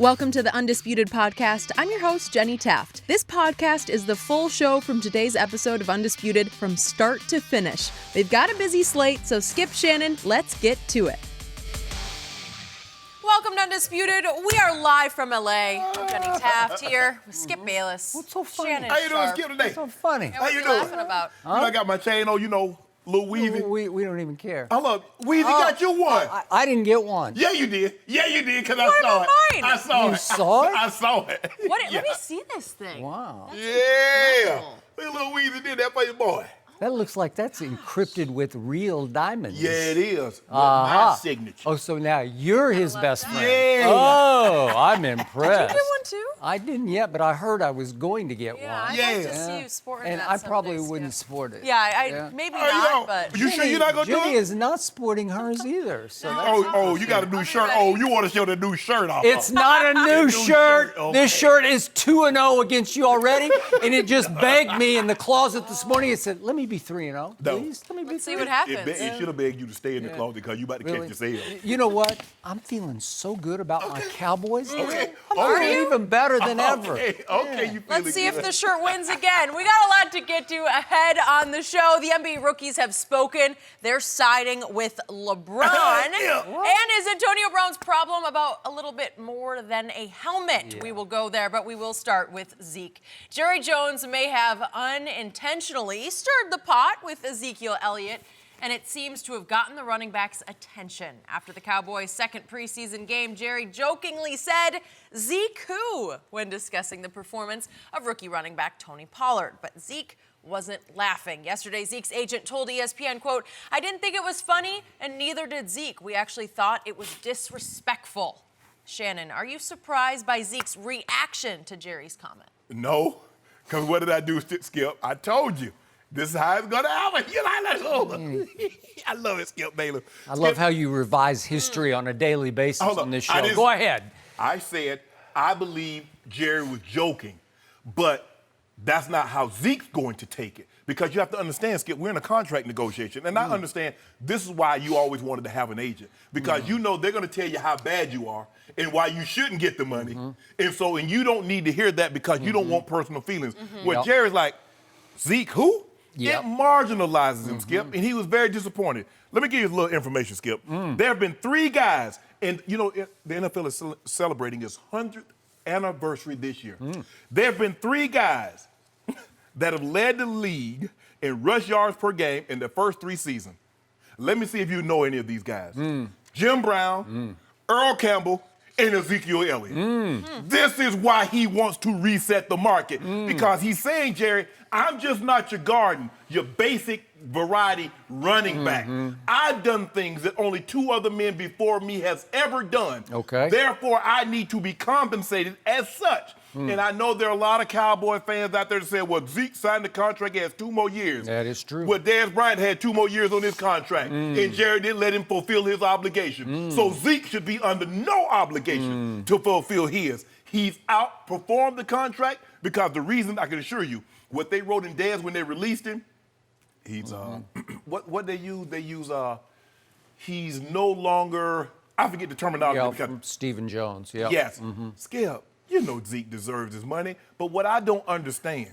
Welcome to the Undisputed podcast. I'm your host, Jenny Taft. This podcast is the full show from today's episode of Undisputed from start to finish. They've got a busy slate, so skip Shannon, let's get to it. Welcome to Undisputed. We are live from LA. I'm Jenny Taft here with Skip Bayless. What's so funny? Shannon How you doing, Sharpe. Skip, today? What's so funny? Yeah, what you you doing? laughing about? You know, I got my chain on, Lil Weezy. We don't even care. I love Weezy got you one. I didn't get one. Yeah, you did. Yeah, you did, because I What saw about it. mine? I saw You it. saw it? I saw it. Let Yeah. me see this thing. Wow. Yeah. incredible. Look at Lil Weezy did that for your boy. That looks like that's encrypted with real diamonds. Yeah, it is. Uh-huh. My signature. Oh, so now you're his love best that. friend. Yeah. Oh, I'm impressed. Did you get one too? I didn't yet, but I heard I was going to get Yeah, one. I'd like to see you sporting And that I someday, probably Skip. wouldn't sport it. Yeah, maybe Oh, not, but... you sure you're not going to do Jenny it? is not sporting hers either. So that's Oh, you got a new shirt. Oh, you want to show the new shirt off. It's not a new New shirt. shirt, okay. This shirt is 2-0 against you already, and it just begged me in the closet this morning. It said, "Let me be 3-0, No. please. Let me be Let's see 3-0." what happens. It should have begged you to stay in the closet because you about to Really? catch yourself. You know what? I'm feeling so good about my Cowboys. Okay. I'm Are feeling you? even better than ever. Okay, you feeling Let's see if good. the shirt wins again. We got a lot to get to ahead on the show. The NBA rookies have spoken. They're siding with LeBron. Yeah. And is Antonio Brown's problem about a little bit more than a helmet? We will go there, but we will start with Zeke. Jerry Jones may have unintentionally stirred the pot with Ezekiel Elliott, and it seems to have gotten the running back's attention. After the Cowboys' second preseason game, Jerry jokingly said, "Zeke who?" when discussing the performance of rookie running back Tony Pollard. But Zeke wasn't laughing. Yesterday, Zeke's agent told ESPN, quote, "I didn't think it was funny, and neither did Zeke. We actually thought it was disrespectful." Shannon, are you surprised by Zeke's reaction to Jerry's comment? No, because what did I do, Skip? I told you. This is how it's going to happen. I love it, Skip Bayless. I love how you revise history on a daily basis Hold on on. this I show. didn't- Go ahead. I said I believe Jerry was joking, but that's not how Zeke's going to take it. Because you have to understand, Skip, we're in a contract negotiation. And I understand this is why you always wanted to have an agent. Because you know they're going to tell you how bad you are and why you shouldn't get the money. And you don't need to hear that because you don't want personal feelings. Where Yep. Jerry's like, Zeke who? Yep. It marginalizes him, Skip, and he was very disappointed. Let me give you a little information, Skip. There have been 3 guys, and the NFL is celebrating its 100th anniversary this year. There have been 3 guys that have led the league in rush yards per game in the first 3 seasons. Let me see if you know any of these guys. Jim Brown, Earl Campbell, and Ezekiel Elliott. This is why he wants to reset the market, because he's saying, Jerry, I'm just not your garden, your basic variety running back. I've done things that only 2 other men before me has ever done. Okay. Therefore, I need to be compensated as such. And I know there are a lot of Cowboy fans out there that say, well, Zeke signed the contract, he has 2 more years. That is true. Well, Dez Bryant had 2 more years on his contract, and Jerry didn't let him fulfill his obligation. So Zeke should be under no obligation to fulfill his. He's outperformed the contract because the reason, I can assure you, what they wrote in Dez when they released him, he's, what they use, he's no longer, I forget the terminology. Yeah, because- from Stephen Jones. Yeah. Yes. Skip, you know Zeke deserves his money, but what I don't understand,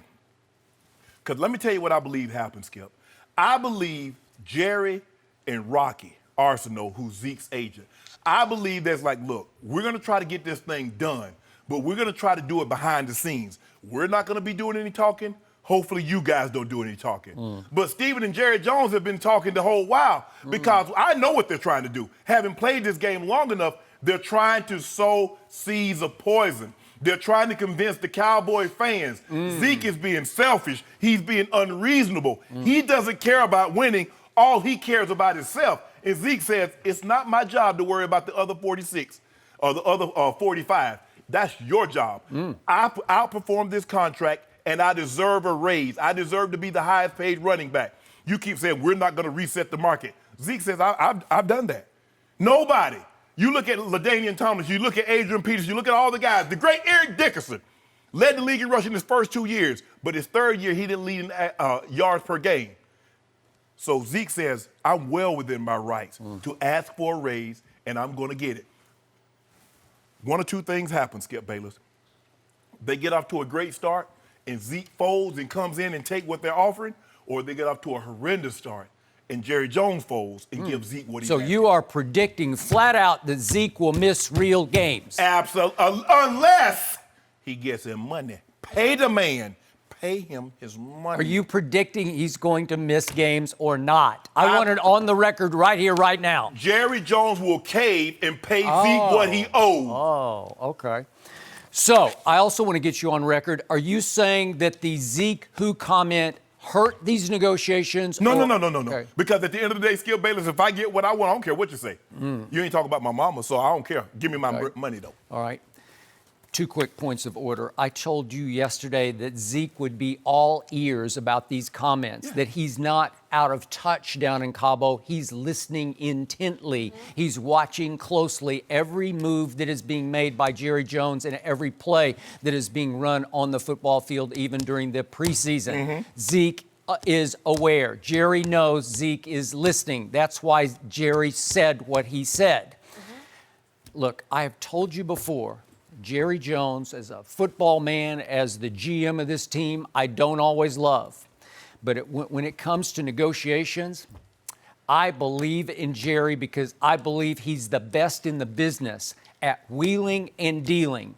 because let me tell you what I believe happened, Skip. I believe Jerry and Rocky Arsenal, who's Zeke's agent, I believe that's like, look, we're going to try to get this thing done, but we're going to try to do it behind the scenes. We're not going to be doing any talking. Hopefully you guys don't do any talking. But Stephen and Jerry Jones have been talking the whole while because I know what they're trying to do. Having played this game long enough, they're trying to sow seeds of poison. They're trying to convince the Cowboy fans Zeke is being selfish. He's being unreasonable. He doesn't care about winning. All he cares about is self. And Zeke says, it's not my job to worry about the other 46 or the other 45. That's your job. I outperformed this contract, and I deserve a raise. I deserve to be the highest paid running back. You keep saying we're not going to reset the market. Zeke says, I've done that. Nobody. You look at LaDainian Thomas, you look at Adrian Peters, you look at all the guys. The great Eric Dickerson led the league in rushing his first 2 years, but his 3rd year he didn't lead in yards per game. So Zeke says, I'm well within my rights to ask for a raise, and I'm going to get it. one or two things happen, Skip Bayless. They get off to a great start, and Zeke folds and comes in and take what they're offering, or they get off to a horrendous start, and Jerry Jones folds and gives Zeke what he So has. you are predicting flat out that Zeke will miss real games. Absolutely, unless he gets him money. Pay the man. Pay him his money. Are you predicting he's going to miss games or not? I want it on the record right here, right now. Jerry Jones will cave and pay Zeke what he owes. Oh, okay. So I also want to get you on record. Are you saying that the Zeke who comment hurt these negotiations? No. Okay. Because at the end of the day, Skip Bayless, if I get what I want, I don't care what you say. You ain't talking about my mama, so I don't care. Give me my money, though. All right. 2 quick points of order. I told you yesterday that Zeke would be all ears about these comments, that he's not out of touch down in Cabo. He's listening intently. He's watching closely every move that is being made by Jerry Jones and every play that is being run on the football field, even during the preseason. Zeke is aware. Jerry knows Zeke is listening. That's why Jerry said what he said. Look, I have told you before, Jerry Jones, as a football man, as the GM of this team, I don't always love. But when it comes to negotiations, I believe in Jerry because I believe he's the best in the business at wheeling and dealing,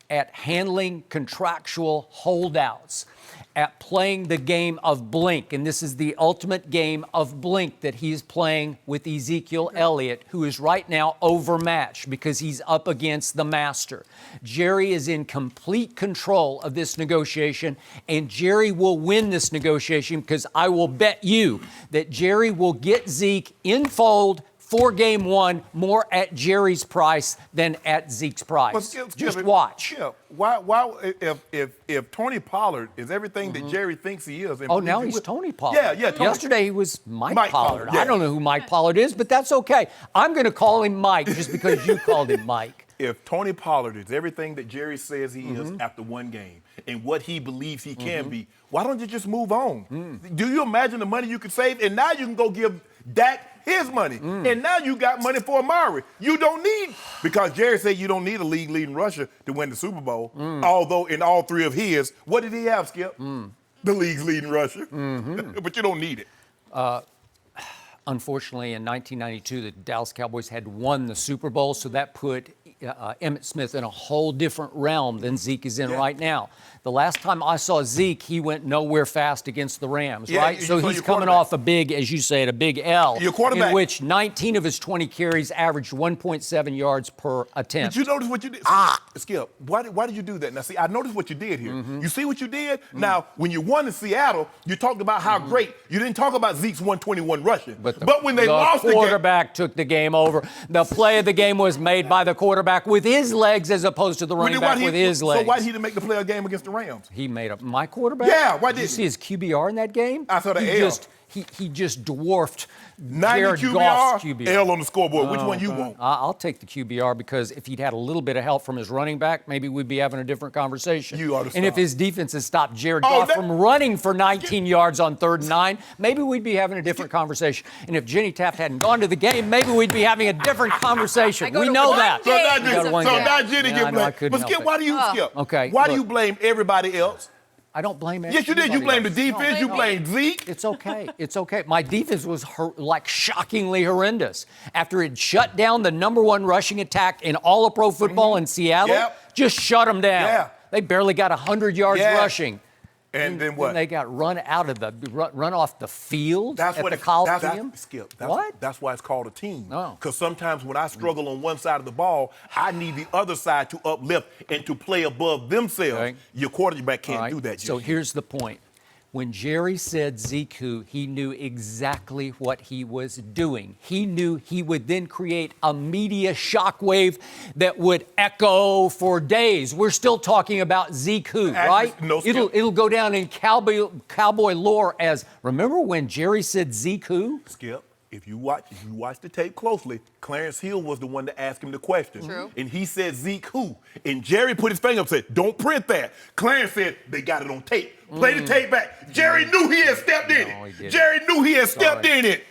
at handling contractual holdouts, at playing the game of blink. And this is the ultimate game of blink that he's playing with Ezekiel Elliott, who is right now overmatched because he's up against the master. Jerry is in complete control of this negotiation, and Jerry will win this negotiation because I will bet you that Jerry will get Zeke in fold for game one more at Jerry's price than at Zeke's price. Just watch. Yeah. Why if Tony Pollard is everything that Jerry thinks he is? Oh, now he's Tony Pollard. Yeah. Tony. Yesterday he was Mike Pollard. Pollard, yeah. I don't know who Mike Pollard is, but that's okay. I'm going to call him Mike just because you called him Mike. If Tony Pollard is everything that Jerry says he is after one game and what he believes he can be, why don't you just move on? Do you imagine the money you could save? And now you can go give Dak his money. And now you got money for Amari. You don't need, because Jerry said you don't need a league-leading rusher to win the Super Bowl, although in all three of his, what did he have, Skip? The league's leading rusher. But you don't need it. Unfortunately, in 1992, the Dallas Cowboys had won the Super Bowl, so that put Emmitt Smith in a whole different realm than Zeke is in right now. The last time I saw Zeke, he went nowhere fast against the Rams, right? So he's coming off a big, as you say, a big L, in which 19 of his 20 carries averaged 1.7 yards per attempt. Did you notice what you did? Skip, why did you do that? Now, see, I noticed what you did here. You see what you did? Now, when you won in Seattle, you talked about how great. You didn't talk about Zeke's 121 rushing. But when they lost the game, the quarterback took the game over. The play of the game was made by the quarterback with his legs as opposed to the running back with his legs. So why did he make the play of the game against the Rams? He made up my quarterback? Yeah, why did you see his QBR in that game? I saw the L. He just dwarfed 90 Jared QBR, Goff's QBR. L on the scoreboard. Which one you want? I'll take the QBR because if he'd had a little bit of help from his running back, maybe we'd be having a different conversation. You ought to stop. And if his defense had stopped Jared Goff from running for 19 yards on 3rd and 9, maybe we'd be having a different conversation. And if Jenny Taft hadn't gone to the game, maybe we'd be having a different conversation. We know that. So now Jenny get blamed. But Skip, why do you Skip? Okay. Why do you blame everybody else? I don't blame anybody. Yes, you did. You blamed the defense. You blamed Zeke. It's okay. It's okay. My defense was shockingly horrendous. After it shut down the #1 rushing attack in all of pro football in Seattle, just shut them down. Yeah. They barely got 100 yards rushing. And then what? They got run off the field at the Coliseum. Skip. What? That's why it's called a team. Oh. Because sometimes when I struggle on one side of the ball, I need the other side to uplift and to play above themselves. Okay. Your quarterback can't do that. So here's the point. When Jerry said Zeke, he knew exactly what he was doing. He knew he would then create a media shockwave that would echo for days. We're still talking about Zeke, right? No, it'll go down in cowboy lore as, remember when Jerry said Zeke who? Skip, if you watch the tape closely, Clarence Hill was the one to ask him the question. True. And he said Zeke who? And Jerry put his finger up and said, don't print that. Clarence said, they got it on tape. Play the tape back. Jerry knew he had stepped in it. Jerry knew he had stepped in it.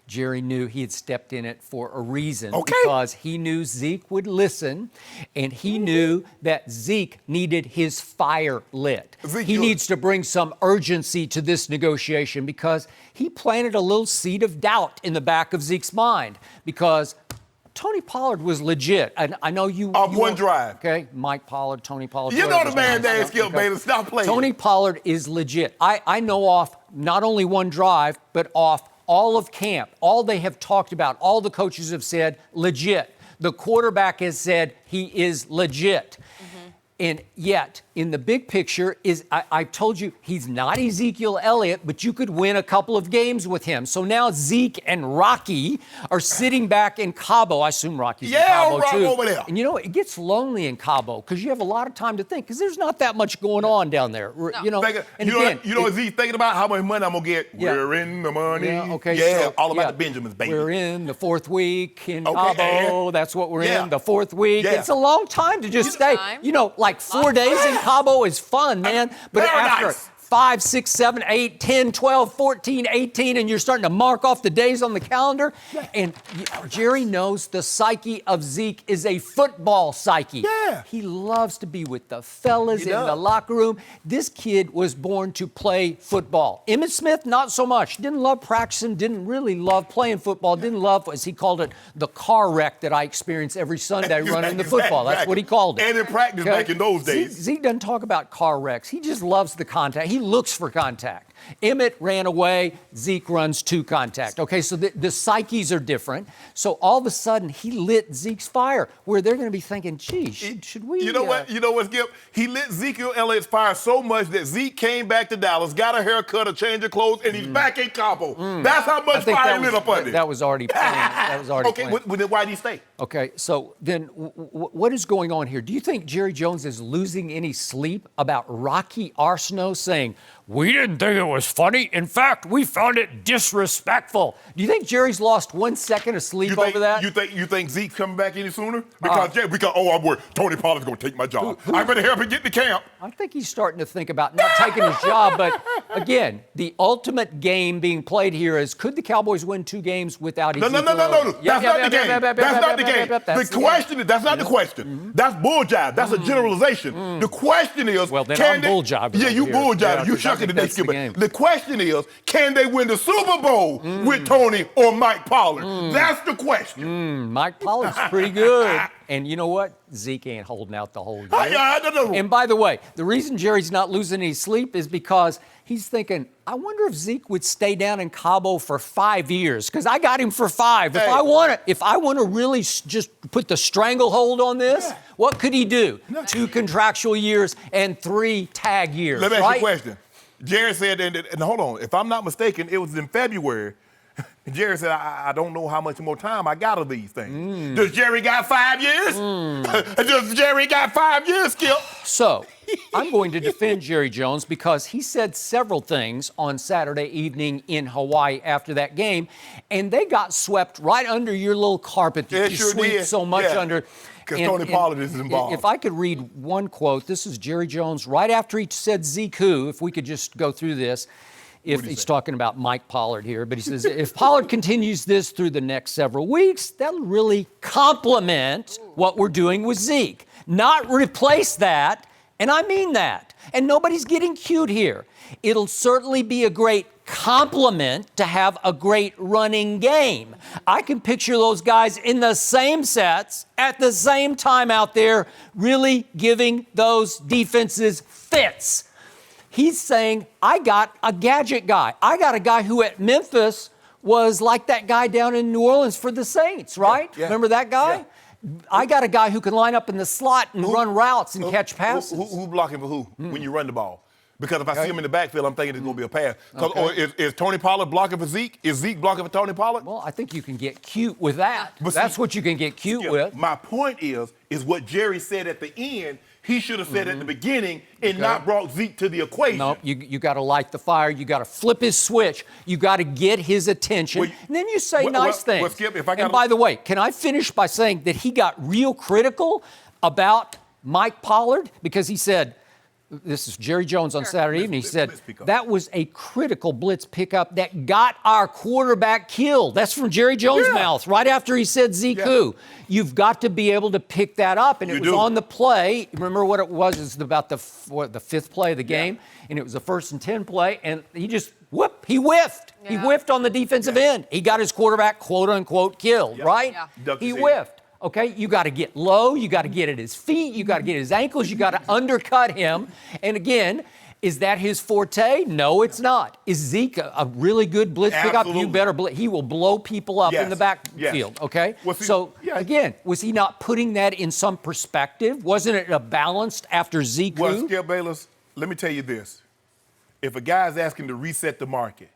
Jerry knew he had stepped in it for a reason. Okay. Because he knew Zeke would listen, and he knew that Zeke needed his fire lit. He needs to bring some urgency to this negotiation because he planted a little seed of doubt in the back of Zeke's mind because Tony Pollard was legit. And I know you... one drive. Okay, Mike Pollard, Tony Pollard. You know the man there, Skip Bayless. Stop playing. Tony Pollard is legit. I know off not only one drive, but off all of camp. All they have talked about, all the coaches have said, legit. The quarterback has said he is legit. And yet, in the big picture, I told you, he's not Ezekiel Elliott, but you could win a couple of games with him. So now Zeke and Rocky are sitting back in Cabo. I assume Rocky's in Cabo, too. Over there. And you know, it gets lonely in Cabo because you have a lot of time to think because there's not that much going on down there. No. You know, what Zeke's thinking about? How much money I'm going to get? Yeah. We're in the money. Yeah, okay. Yeah, so, all about the Benjamins, baby. We're in the fourth week in Cabo. That's what we're in, the fourth week. Yeah. It's a long time to just stay. You know, like 4 days in Cabo is fun, man. But after 5, 6, 7, 8, 10, 12, 14, 18, and you're starting to mark off the days on the calendar. And Jerry knows the psyche of Zeke is a football psyche. Yeah. He loves to be with the fellas in the locker room. This kid was born to play football. Emmitt Smith, not so much. Didn't love practicing, didn't really love playing football, didn't love, as he called it, the car wreck that I experience every Sunday running the football. That's what he called it. And in practice back in those days. Zeke doesn't talk about car wrecks. He just loves the contact. He looks for contact. Emmett ran away. Zeke runs to contact. Okay, so the psyches are different. So all of a sudden, he lit Zeke's fire, where they're going to be thinking, gee, should we... You know what, Skip? He lit Ezekiel Elliott's fire so much that Zeke came back to Dallas, got a haircut, a change of clothes, and he's back in Cabo. That's how much fire he lit up under. That was already planned. That was already planned. Okay, then why did he stay? Okay, so then what is going on here? Do you think Jerry Jones is losing any sleep about Rocky Arsenault saying, we didn't think it was funny. In fact, we found it disrespectful. Do you think Jerry's lost 1 second of sleep over that? You think Zeke's coming back any sooner? Because I'm worried. Tony Pollard's going to take my job. I better help him get to camp. I think he's starting to think about not taking his job. But again, the ultimate game being played here is, could the Cowboys win 2 games without Ezekiel? No. That's not the game. That's not the game. The question is, that's not the question. That's bull jive. That's a generalization. The question is, well, then I'm bull jiving. Yeah, you bull jiving. You shucking today, Skip. The question is, can they win the Super Bowl with Tony or Mike Pollard? That's the question. Mike Pollard's pretty good. And you know what? Zeke ain't holding out the whole year. And by the way, the reason Jerry's not losing any sleep is because he's thinking, I wonder if Zeke would stay down in Cabo for 5 years, because I got him for 5. Hey. If I want to really just put the stranglehold on this, what could he do? 2 contractual years and 3 tag years. Let me ask you a question. Jerry said, and hold on, if I'm not mistaken, it was in February. Jerry said, I don't know how much more time I got of these things. Does Jerry got 5 years? Does Jerry got 5 years, Skip? So, I'm going to defend Jerry Jones because he said several things on Saturday evening in Hawaii after that game, and they got swept right under your little carpet that you sweep so much under. Because Tony Pollard is involved. If I could read one quote, this is Jerry Jones right after he said Zeke who, if we could just go through this. If he's talking about Mike Pollard here, but he says, if Pollard continues this through the next several weeks, that'll really complement what we're doing with Zeke, not replace that. And I mean that. And nobody's getting cute here. It'll certainly be a great compliment to have a great running game. I can picture those guys in the same sets at the same time out there, really giving those defenses fits. He's saying, I got a gadget guy. I got a guy who at Memphis was like that guy down in New Orleans for the Saints, right? Yeah. Remember that guy? Yeah. I got a guy who can line up in the slot and run routes and catch passes. Who blocking for who when you run the ball? Because if I see him in the backfield, I'm thinking it's going to be a pass. Or is Tony Pollard blocking for Zeke? Is Zeke blocking for Tony Pollard? Well, I think you can get cute with that. But that's what you can get cute with. My point is what Jerry said at the end. He should have said at the beginning and not brought Zeke to the equation. No, you got to light the fire. You got to flip his switch. You got to get his attention. And then you say nice things. Well, Skip, and by the way, can I finish by saying that he got real critical about Mike Pollard? Because he said, This is Jerry Jones on Saturday evening. He said, blitz pickup. that was a critical blitz pickup that got our quarterback killed. That's from Jerry Jones' mouth, right after he said Zeke who. You've got to be able to pick that up. And it was on the play. Remember what it was? It was about the fifth play of the game. And it was a 1st and 10 play. And he just, he whiffed. Yeah. He whiffed on the defensive end. He got his quarterback, quote unquote, killed, right? Yeah. He whiffed. Okay, you got to get low, you got to get at his feet, you got to get at his ankles, you got to undercut him. And again, is that his forte? No, it's not. Is Zeke a really good blitz pickup? You better he will blow people up in the backfield, okay? Again, was he not putting that in some perspective? Wasn't it a balanced after Zeke? Well, Skip Bayless, let me tell you this. If a guy's asking to reset the market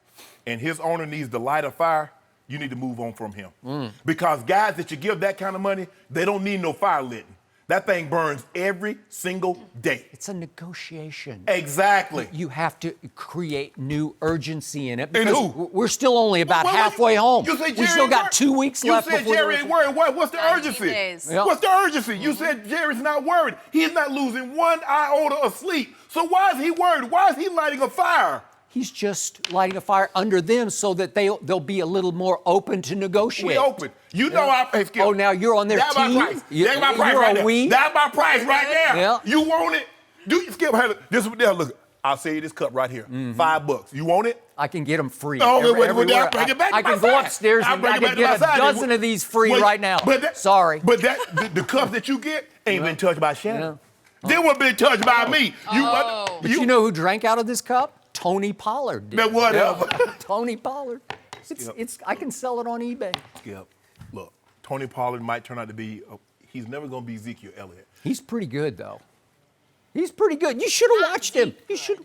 and his owner needs to light a fire, you need to move on from him. Because guys that you give that kind of money, they don't need no fire lit. That thing burns every single day. It's a negotiation. Exactly. You have to create new urgency in it. Because we're still only about halfway home. We still got 2 weeks left. You said Jerry ain't worried. What's the urgency? What's the urgency? You said Jerry's not worried. He's not losing one iota of sleep. So why is he worried? Why is he lighting a fire? He's just lighting a fire under them so that they'll be a little more open to negotiate. We open. You know hey, Skip. Oh, now you're on their That's team? My price. That's my price right there. That's my price right there. Yeah. You want it? Skip, look, I'll sell you this cup right here. $5. You want it? I can get them free. Everywhere. Bring it back I can go upstairs and I can get a dozen of these free right now. Sorry. But the cups that you get ain't been touched by Shannon. They were been touched by me. But you know who drank out of this cup? Tony Pollard did. But whatever. Tony Pollard. I can sell it on eBay. Skip, look, Tony Pollard might turn out to be, he's never going to be Ezekiel Elliott. He's pretty good, though. He's pretty good. You should have watched him. You should.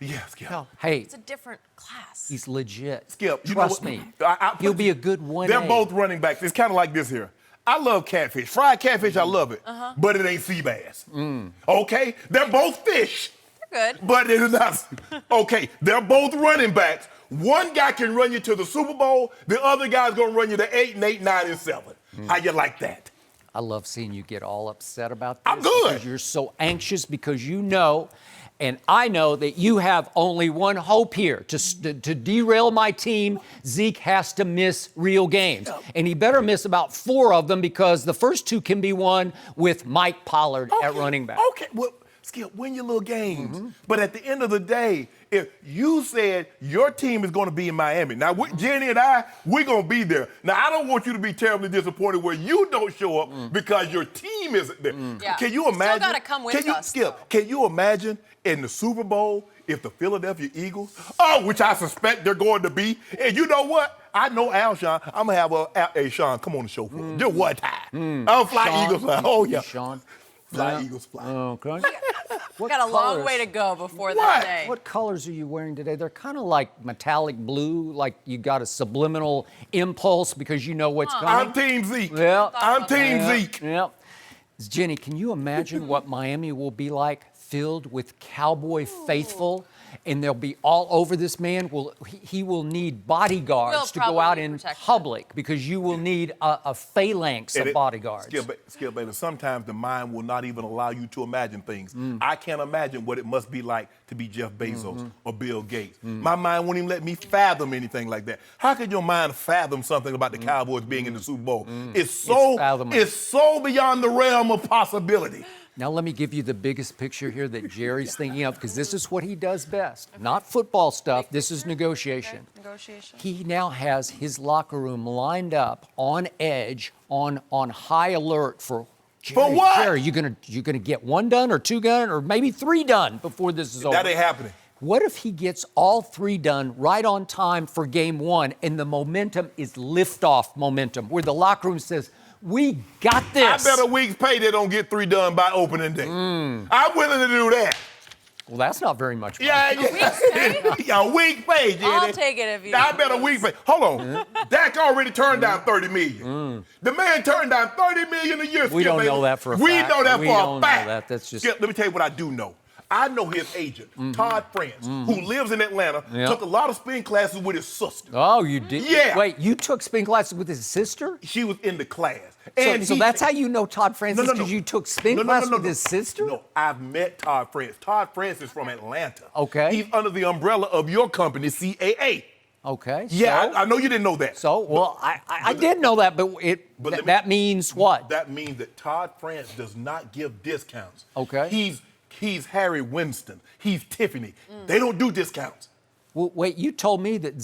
Yeah, Skip. Hey. It's a different class. He's legit. Skip, trust me. He'll be a good one. They're both running backs. It's kind of like this here. I love catfish. Fried catfish, I love it. But it ain't sea bass. Okay? They're both fish. Good. But it is not. Okay, they're both running backs. One guy can run you to the Super Bowl. The other guy's going to run you to 8 and 8, 9 and 7. How you like that? I love seeing you get all upset about this. I'm good. Because you're so anxious because you know, and I know that you have only one hope here. To derail my team, Zeke has to miss real games. And he better miss about 4 of them because the first 2 can be won with Mike Pollard at running back. Okay, well, Skip, win your little games. But at the end of the day, if you said your team is going to be in Miami, now Jenny and we're going to be there. Now, I don't want you to be terribly disappointed where you don't show up because your team isn't there. Yeah. Can you imagine? Still got to come with us. Skip, can you imagine in the Super Bowl if the Philadelphia Eagles, which I suspect they're going to be, and you know what? I know Alshon. I'm going to have Sean come on the show for us. Just one time. I'll fly Sean, Eagles. Oh, yeah. Sean. Fly Eagles, fly. Okay. We've got a long way to go before that day. What colors are you wearing today? They're kind of like metallic blue, like you got a subliminal impulse because you know what's coming. I'm Team Zeke. Yeah. I'm Team Zeke. Yeah. Jenny, can you imagine what Miami will be like filled with Cowboy faithful? And they'll be all over this man. He will need bodyguards to go out in public because you will need a phalanx of bodyguards. Skip, Bayless, sometimes the mind will not even allow you to imagine things. I can't imagine what it must be like to be Jeff Bezos or Bill Gates. My mind won't even let me fathom anything like that. How could your mind fathom something about the Cowboys being in the Super Bowl? It's so beyond the realm of possibility. Now let me give you the biggest picture here that Jerry's thinking of, because this is what he does best. Not football stuff, this is negotiation. Okay. Negotiation. He now has his locker room lined up on edge, on high alert for Jerry. For what? Jerry, you gonna get 1 done or 2 done or maybe 3 done before this is over. That ain't happening. What if he gets all 3 done right on time for game 1 and the momentum is liftoff momentum, where the locker room says, we got this. I bet a week's pay they don't get 3 done by opening day. I'm willing to do that. Well, that's not very much money. Yeah. A week's pay, Jenny. I'll take it if you I bet a week's pay. Hold on. Dak already turned down $30 million. The man turned down $30 million a year. We don't know that for a fact. We know that for a fact. That's just... Skip, let me tell you what I do know. I know his agent, Todd France, who lives in Atlanta, Yeah. took a lot of spin classes with his sister. Oh, you did? Yeah. Wait, you took spin classes with his sister? She was in the class. So that's how you know Todd Francis, because you took spin class with his sister? No, I've met Todd France. Todd France is from Atlanta. Okay. He's under the umbrella of your company, CAA. Okay. Yeah, so? I know you didn't know that. So, well, I did know that, but that means what? That means that Todd France does not give discounts. Okay. He's Harry Winston. He's Tiffany. They don't do discounts. Well, wait, you told me that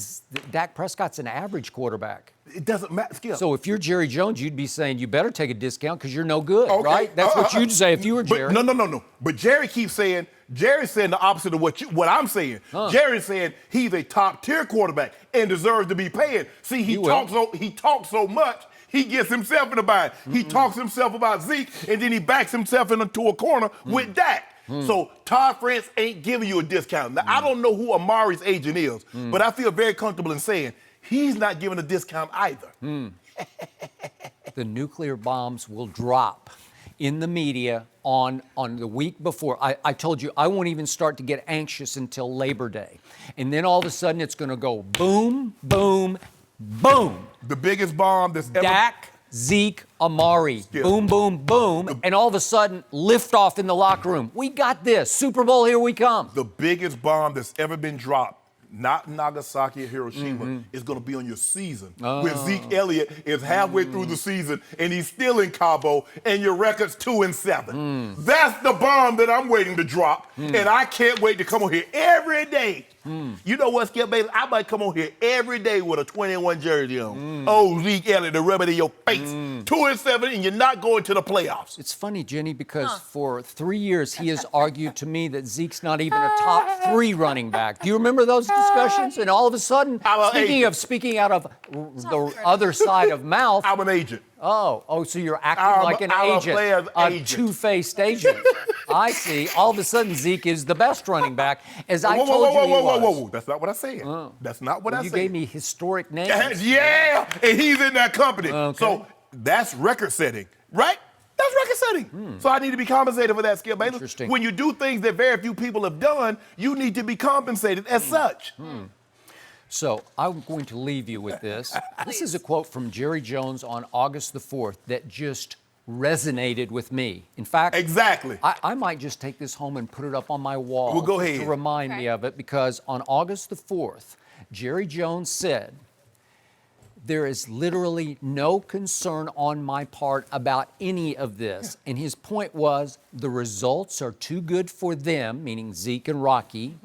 Dak Prescott's an average quarterback. It doesn't matter, Skip. So if you're Jerry Jones, you'd be saying you better take a discount because you're no good, Okay. right? That's what you'd say if you were Jerry. No. But Jerry's saying the opposite of what I'm saying. Jerry's saying he's a top tier quarterback and deserves to be paid. See, he talks so much. He gets himself in a bind. He talks himself about Zeke, and then he backs himself into a corner with Dak. So Todd France ain't giving you a discount. Now, I don't know who Amari's agent is, but I feel very comfortable in saying he's not giving a discount either. The nuclear bombs will drop in the media on the week before. I told you I won't even start to get anxious until Labor Day. And then all of a sudden it's going to go boom, boom, boom. The biggest bomb that's ever... Dak, Zeke, Amari, boom, boom, boom, and all of a sudden, lift-off in the locker room. We got this. Super Bowl, here we come. The biggest bomb that's ever been dropped, not Nagasaki or Hiroshima, is going to be on your season. When Zeke Elliott is halfway through the season and he's still in Cabo and your record's 2-7. That's the bomb that I'm waiting to drop, and I can't wait to come on here every day. You know what, Skip Bayless? I might come on here every day with a 21 jersey on. Oh, Zeke Elliott, to rub it in your face. 2-7, and you're not going to the playoffs. It's funny, Jenny, because for 3 years he has argued to me that Zeke's not even a top 3 running back. Do you remember those discussions? And all of a sudden, speaking out of the other side of mouth. I'm an agent. Oh, so you're acting like an agent, a two-faced agent. I see. All of a sudden, Zeke is the best running back, as I told you he was. Whoa. That's not what I said. That's not what I said. You gave me historic names. Yeah, and he's in that company. Okay. So that's record setting, right? That's record setting. So I need to be compensated for that, Skip Bayless. Interesting. When you do things that very few people have done, you need to be compensated as such. So I'm going to leave you with this. This is a quote from Jerry Jones on August the 4th that just resonated with me. In fact, Exactly. I might just take this home and put it up on my wall Well, go ahead. to remind me of it, because on August the 4th, Jerry Jones said, "There is literally no concern on my part about any of this." And his point was the results are too good for them, meaning Zeke and Rocky,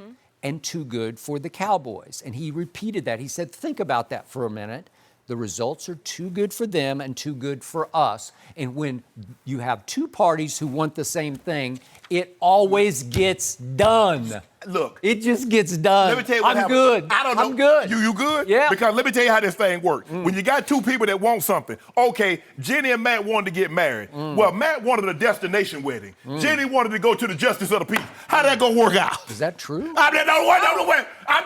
and too good for the Cowboys. And he repeated that. He said, think about that for a minute. The results are too good for them and too good for us. And when you have two parties who want the same thing, it always gets done. Look. It just gets done. Let me tell you what I'm happened. good. I don't know. I'm good. You good? Yeah. Because let me tell you how this thing works. When you got two people that want something, okay, Jenny and Matt wanted to get married. Well, Matt wanted a destination wedding. Jenny wanted to go to the Justice of the Peace. How that gonna work out? Is that true? I'm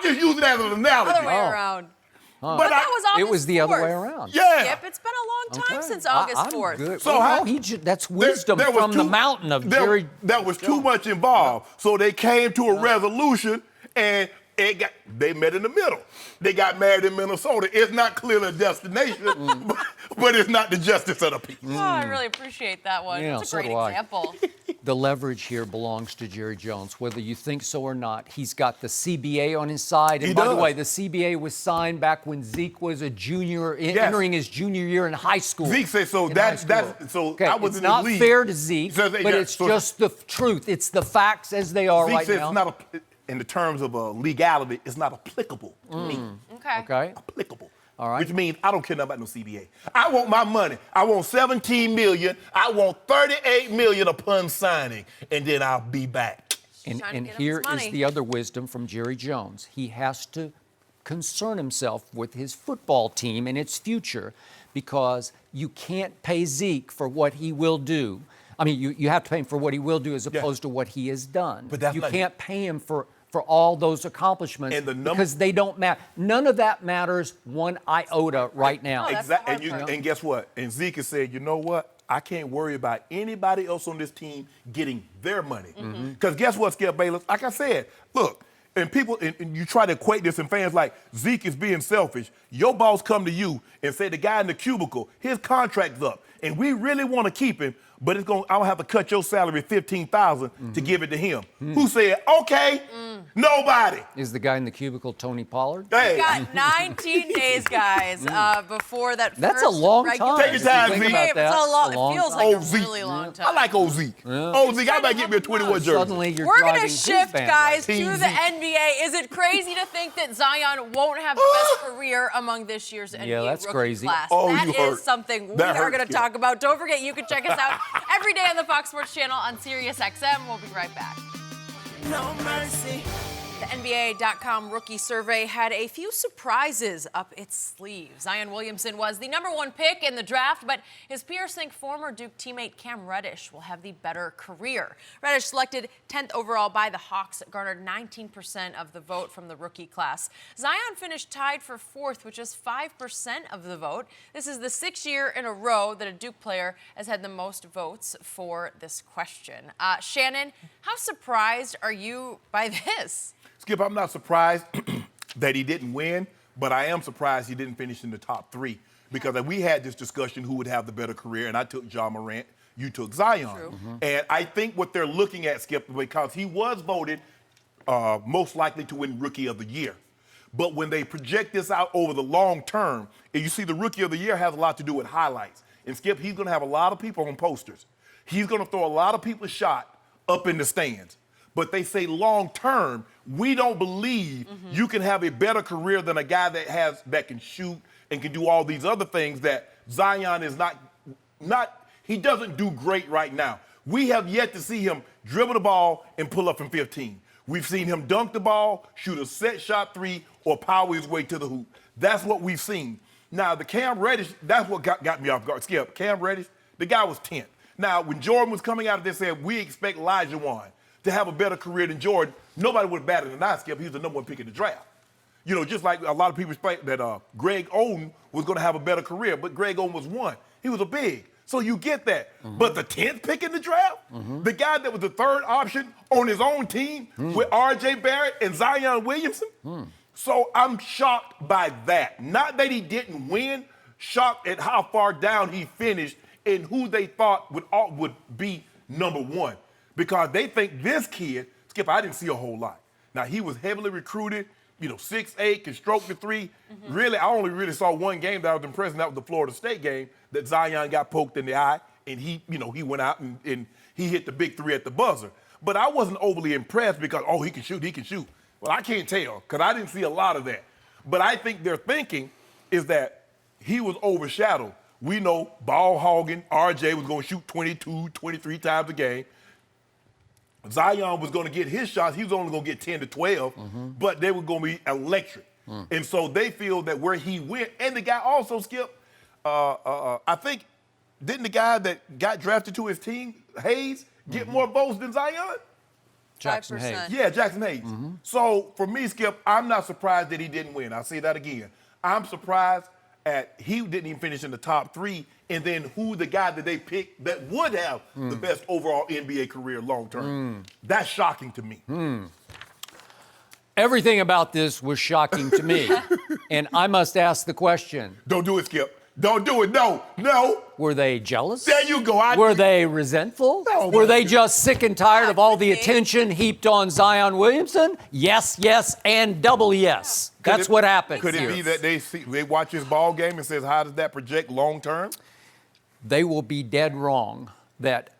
just using that as an analogy. Other way around. But But that was August It was the other 4th. way around. Yeah. Skip, it's been a long time Okay. since August I'm 4th. good. So how- that's wisdom There was from the mountain of Jerry. There was too much involved. So they came to a resolution, and they met in the middle. They got married in Minnesota. It's not clearly a destination, but it's not the Justice of the Peace. Oh, I really appreciate that one. Yeah, It's so a great do I. example. The leverage here belongs to Jerry Jones, whether you think so or not. He's got the CBA on his side. And He by the does. way, the CBA was signed back when Zeke was a junior, entering his junior year in high school. Zeke said so. In That's high school. so. Okay, I was it's in the not league. fair to Zeke, So, but yeah, it's so- just the truth. It's the facts as they are Zeke right says now. it's not in the terms of legality, it's not applicable to me. Okay. Applicable. All right. Which means I don't care nothing about no CBA. I want my money. I want $17 million. I want $38 million upon signing, and then I'll be back. And Trying to get him here his money. is the other wisdom from Jerry Jones. He has to concern himself with his football team and its future, because you can't pay Zeke for what he will do. I mean, you have to pay him for what he will do as opposed to what he has done. But that's you not- can't pay him for for all those accomplishments And the because they don't matter. None of that matters one iota right now. No, that's the hard And, part. and guess what? And Zeke has said, you know what? I can't worry about anybody else on this team getting their money. Because guess what, Skip Bayless? Like I said, look, and people, and you try to equate this, and fans like Zeke is being selfish. Your boss come to you and say the guy in the cubicle, his contract's up, and we really want to keep him, but I'm gonna have to cut your salary $15,000 to give it to him. Who said, okay? Nobody. Is the guy in the cubicle Tony Pollard? Hey, Got 19 days, guys, before that That's first a long regular time. Take your time, If you Zeke. think about It's that. a lot. It's a long It feels time. like Old a Zeke. really long time. I like old Zeke. Old Zeke, I better get me a 21 jersey. Suddenly you're We're driving going to his shift, bandwagon. guys, to Team the Zeke. NBA. Is it crazy to think that Zion won't have the best career among this year's NBA that's rookie crazy. class? Oh, That you is hurt. something we That are hurt, going to Skip. talk about. Don't forget, you can check us out every day on the Fox Sports Channel on Sirius XM. We'll be right back. No mercy. The NBA.com rookie survey had a few surprises up its sleeve. Zion Williamson was the #1 pick in the draft, but his peers think former Duke teammate Cam Reddish will have the better career. Reddish, selected 10th overall by the Hawks, garnered 19% of the vote from the rookie class. Zion finished tied for 4th, which is 5% of the vote. This is the 6th year in a row that a Duke player has had the most votes for this question. Shannon, how surprised are you by this? Skip, I'm not surprised that he didn't win, but I am surprised he didn't finish in the top 3 because we had this discussion who would have the better career, and I took Ja Morant, you took Zion. True. And I think what they're looking at, Skip, because he was voted most likely to win Rookie of the Year. But when they project this out over the long term, and you see the Rookie of the Year has a lot to do with highlights. And Skip, he's going to have a lot of people on posters. He's going to throw a lot of people's shot up in the stands. But they say long term, we don't believe you can have a better career than a guy that can shoot and can do all these other things that Zion is not he doesn't do great right now. We have yet to see him dribble the ball and pull up from 15. We've seen him dunk the ball, shoot a set shot 3, or power his way to the hoop. That's what we've seen. Now, the Cam Reddish, that's what got me off guard. Skip, Cam Reddish, the guy was 10th. Now, when Jordan was coming out, they said, we expect Olajuwon to have a better career than Jordan. Nobody would have batted an eye, Skip. He was the #1 pick in the draft. You know, just like a lot of people expect that Greg Oden was going to have a better career, but Greg Oden was 1. He was a big. So you get that. But the 10th pick in the draft, the guy that was the 3rd option on his own team with R.J. Barrett and Zion Williamson. So I'm shocked by that. Not that he didn't win, shocked at how far down he finished and who they thought would be #1. Because they think this kid, Skip, I didn't see a whole lot. Now, he was heavily recruited, 6'8", can stroke the 3. Really, I only really saw one game that I was impressed, and that was the Florida State game that Zion got poked in the eye, and he went out and he hit the big 3 at the buzzer. But I wasn't overly impressed because, he can shoot. Well, I can't tell because I didn't see a lot of that. But I think their thinking is that he was overshadowed. We know ball hogging, RJ was going to shoot 22, 23 times a game. Zion was going to get his shots. He was only going to get 10 to 12, but they were going to be electric. And so they feel that where he went, and the guy also, Skip, I think, didn't the guy that got drafted to his team, Hayes, get more votes than Zion? Jackson 5%. Hayes. Yeah, Jackson Hayes. So for me, Skip, I'm not surprised that he didn't win. I'll say that again. I'm surprised he didn't even finish in the top 3, and then who the guy that they picked that would have the best overall NBA career long term. That's shocking to me. Everything about this was shocking to me. And I must ask the question. Don't do it, Skip. Don't do it. No. Were they jealous? There you go. Were they resentful? No. Were they just sick and tired of all the could be. attention heaped on Zion Williamson? Yes, and double yes. That's what happened. Could it here. be that they watch his ball game and says, how does that project long term? They will be dead wrong that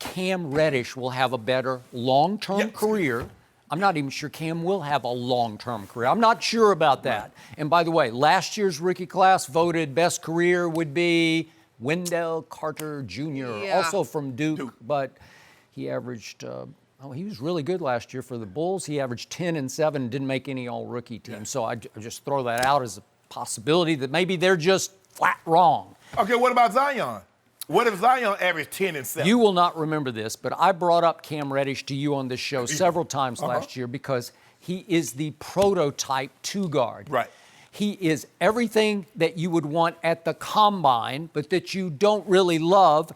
Cam Reddish will have a better long-term Yes. career. I'm not even sure Cam will have a long-term career. I'm not sure about that. And by the way, last year's rookie class voted best career would be Wendell Carter Jr., Yeah. also from Duke, but he averaged, he was really good last year for the Bulls. He averaged 10 and 7, didn't make any all-rookie team. So I just throw that out as a possibility that maybe they're just flat wrong. Okay, what about Zion? What if Zion averaged 10 and 7? You will not remember this, but I brought up Cam Reddish to you on this show several times last year because He is the prototype two guard. Right. He is everything that you would want at the combine, but that you don't really love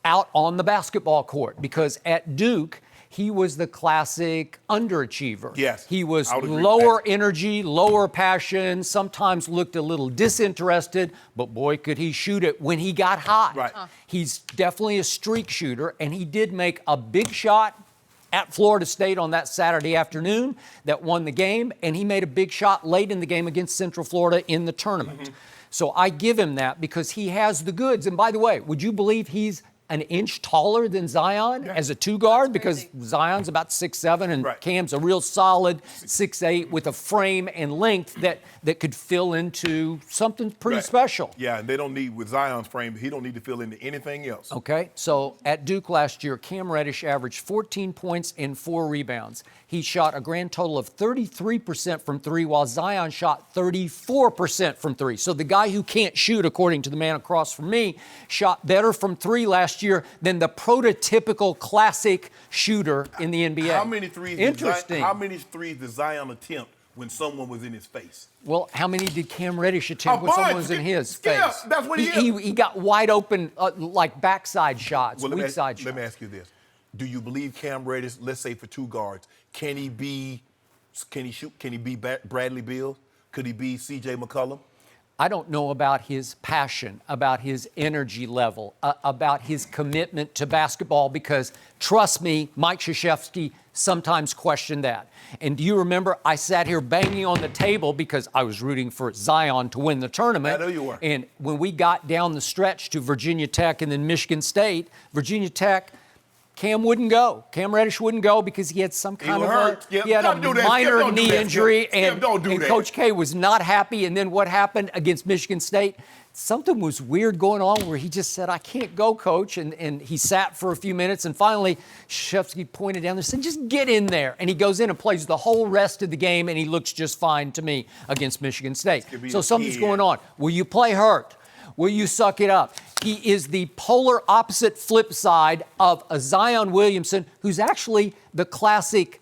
out on the basketball court. Because at Duke, he was the classic underachiever. Yes, He was I would agree with lower that. energy, lower passion, sometimes looked a little disinterested, but boy, could he shoot it when he got hot. Right. He's definitely a streak shooter, and he did make a big shot at Florida State on that Saturday afternoon that won the game, and he made a big shot late in the game against Central Florida in the tournament. So I give him that because he has the goods. And by the way, would you believe he's an inch taller than Zion as a two guard? Because Zion's about 6'7", and Right. Cam's a real solid 6'8" with a frame and length that could fill into something pretty Right. special. Yeah, and they don't need, with Zion's frame, he don't need to fill into anything else. Okay, so at Duke last year, Cam Reddish averaged 14 points and 4 rebounds. He shot a grand total of 33% from three, while Zion shot 34% from three. So the guy who can't shoot, according to the man across from me, shot better from three last year than the prototypical classic shooter in the NBA. How many threes? Interesting. How many threes did Zion attempt when someone was in his face? Well, how many did Cam Reddish attempt A when someone bunch. was in his Yeah, face? that's what he is. He got wide open, like backside shots, Well, weak side shots. let me ask you this: do you believe Cam Reddish? Let's say for two guards, can he shoot? Can he be Bradley Beal? Could he be C.J. McCollum? I don't know about his passion, about his energy level, about his commitment to basketball, because trust me, Mike Krzyzewski sometimes questioned that. And do you remember I sat here banging on the table because I was rooting for Zion to win the tournament. I know you were. And when we got down the stretch to Virginia Tech and then Michigan State, Virginia Tech, Cam wouldn't go. Cam Reddish wouldn't go because he had some kind of hurt. Skip. he had a Don't do that. Skip, minor don't do knee that, Skip. injury, Skip, and, don't do and that. Coach K was not happy. And then what happened against Michigan State? Something was weird going on where he just said, "I can't go, Coach," and he sat for a few minutes, and finally Krzyzewski pointed down there and said, "Just get in there." And he goes in and plays the whole rest of the game, and he looks just fine to me against Michigan State. So something's going on. Will you play hurt? Will you suck it up? He is the polar opposite flip side of a Zion Williamson, who's actually the classic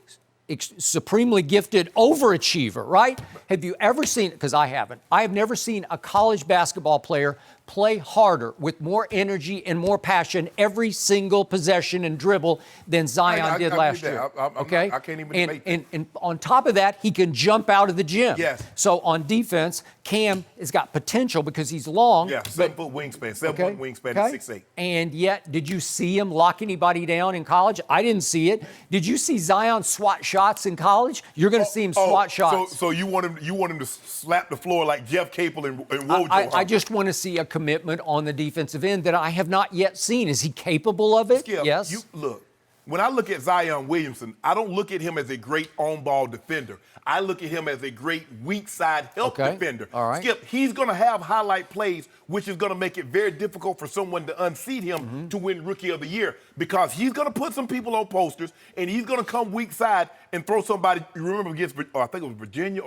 supremely gifted overachiever, right? Have you ever seen, because I haven't, I have never seen a college basketball player play harder with more energy and more passion every single possession and dribble than Zion did last year. Okay? I can't even debate that. And on top of that, he can jump out of the gym. Yes. So on defense, Cam has got potential because he's long. Yeah, 7-foot wingspan, 7-foot wingspan, and 6'8". And yet, did you see him lock anybody down in college? I didn't see it. Did you see Zion swat shots in college? You're going to see him swat shots. So you want him to slap the floor like Jeff Capel and Wojo? I just want to see a commitment on the defensive end that I have not yet seen. Is he capable of it? Skip, Yes. Look, when I look at Zion Williamson, I don't look at him as a great on-ball defender. I look at him as a great weak side help defender. All right. Skip, he's going to have highlight plays, which is going to make it very difficult for someone to unseat him to win Rookie of the Year, because he's going to put some people on posters and he's going to come weak side and throw somebody. You remember against, I think it was Virginia,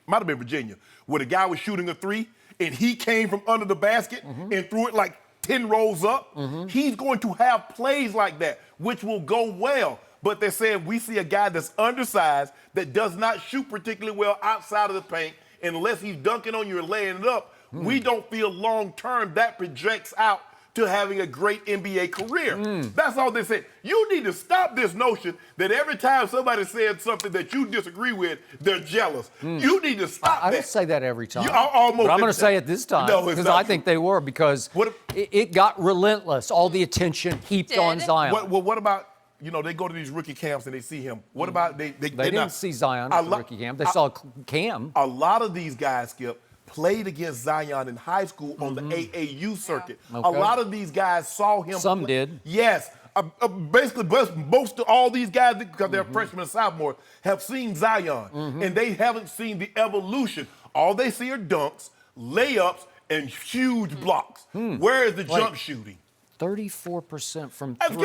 might have been Virginia, where the guy was shooting a three and he came from under the basket and threw it like 10 rows up. He's going to have plays like that, which will go well. But they're saying we see a guy that's undersized, that does not shoot particularly well outside of the paint, and unless he's dunking on you and laying it up, we don't feel long-term that projects out to having a great NBA career. That's all they said. You need to stop this notion that every time somebody says something that you disagree with, they're jealous. You need to stop that. I don't say that every time. You almost but I'm going to say it this time No, it's because not I think they were, because it got relentless, all the attention heaped on Zion. What about, they go to these rookie camps and they see him. What about they didn't see Zion at the rookie camp. They saw Cam. A lot of these guys, Skip, played against Zion in high school on the AAU circuit. Okay. A lot of these guys saw him. Some did. Yes. Basically, most of all these guys, because they're freshmen and sophomores, have seen Zion, and they haven't seen the evolution. All they see are dunks, layups, and huge blocks. Where is the jump shooting? 34% from Skip,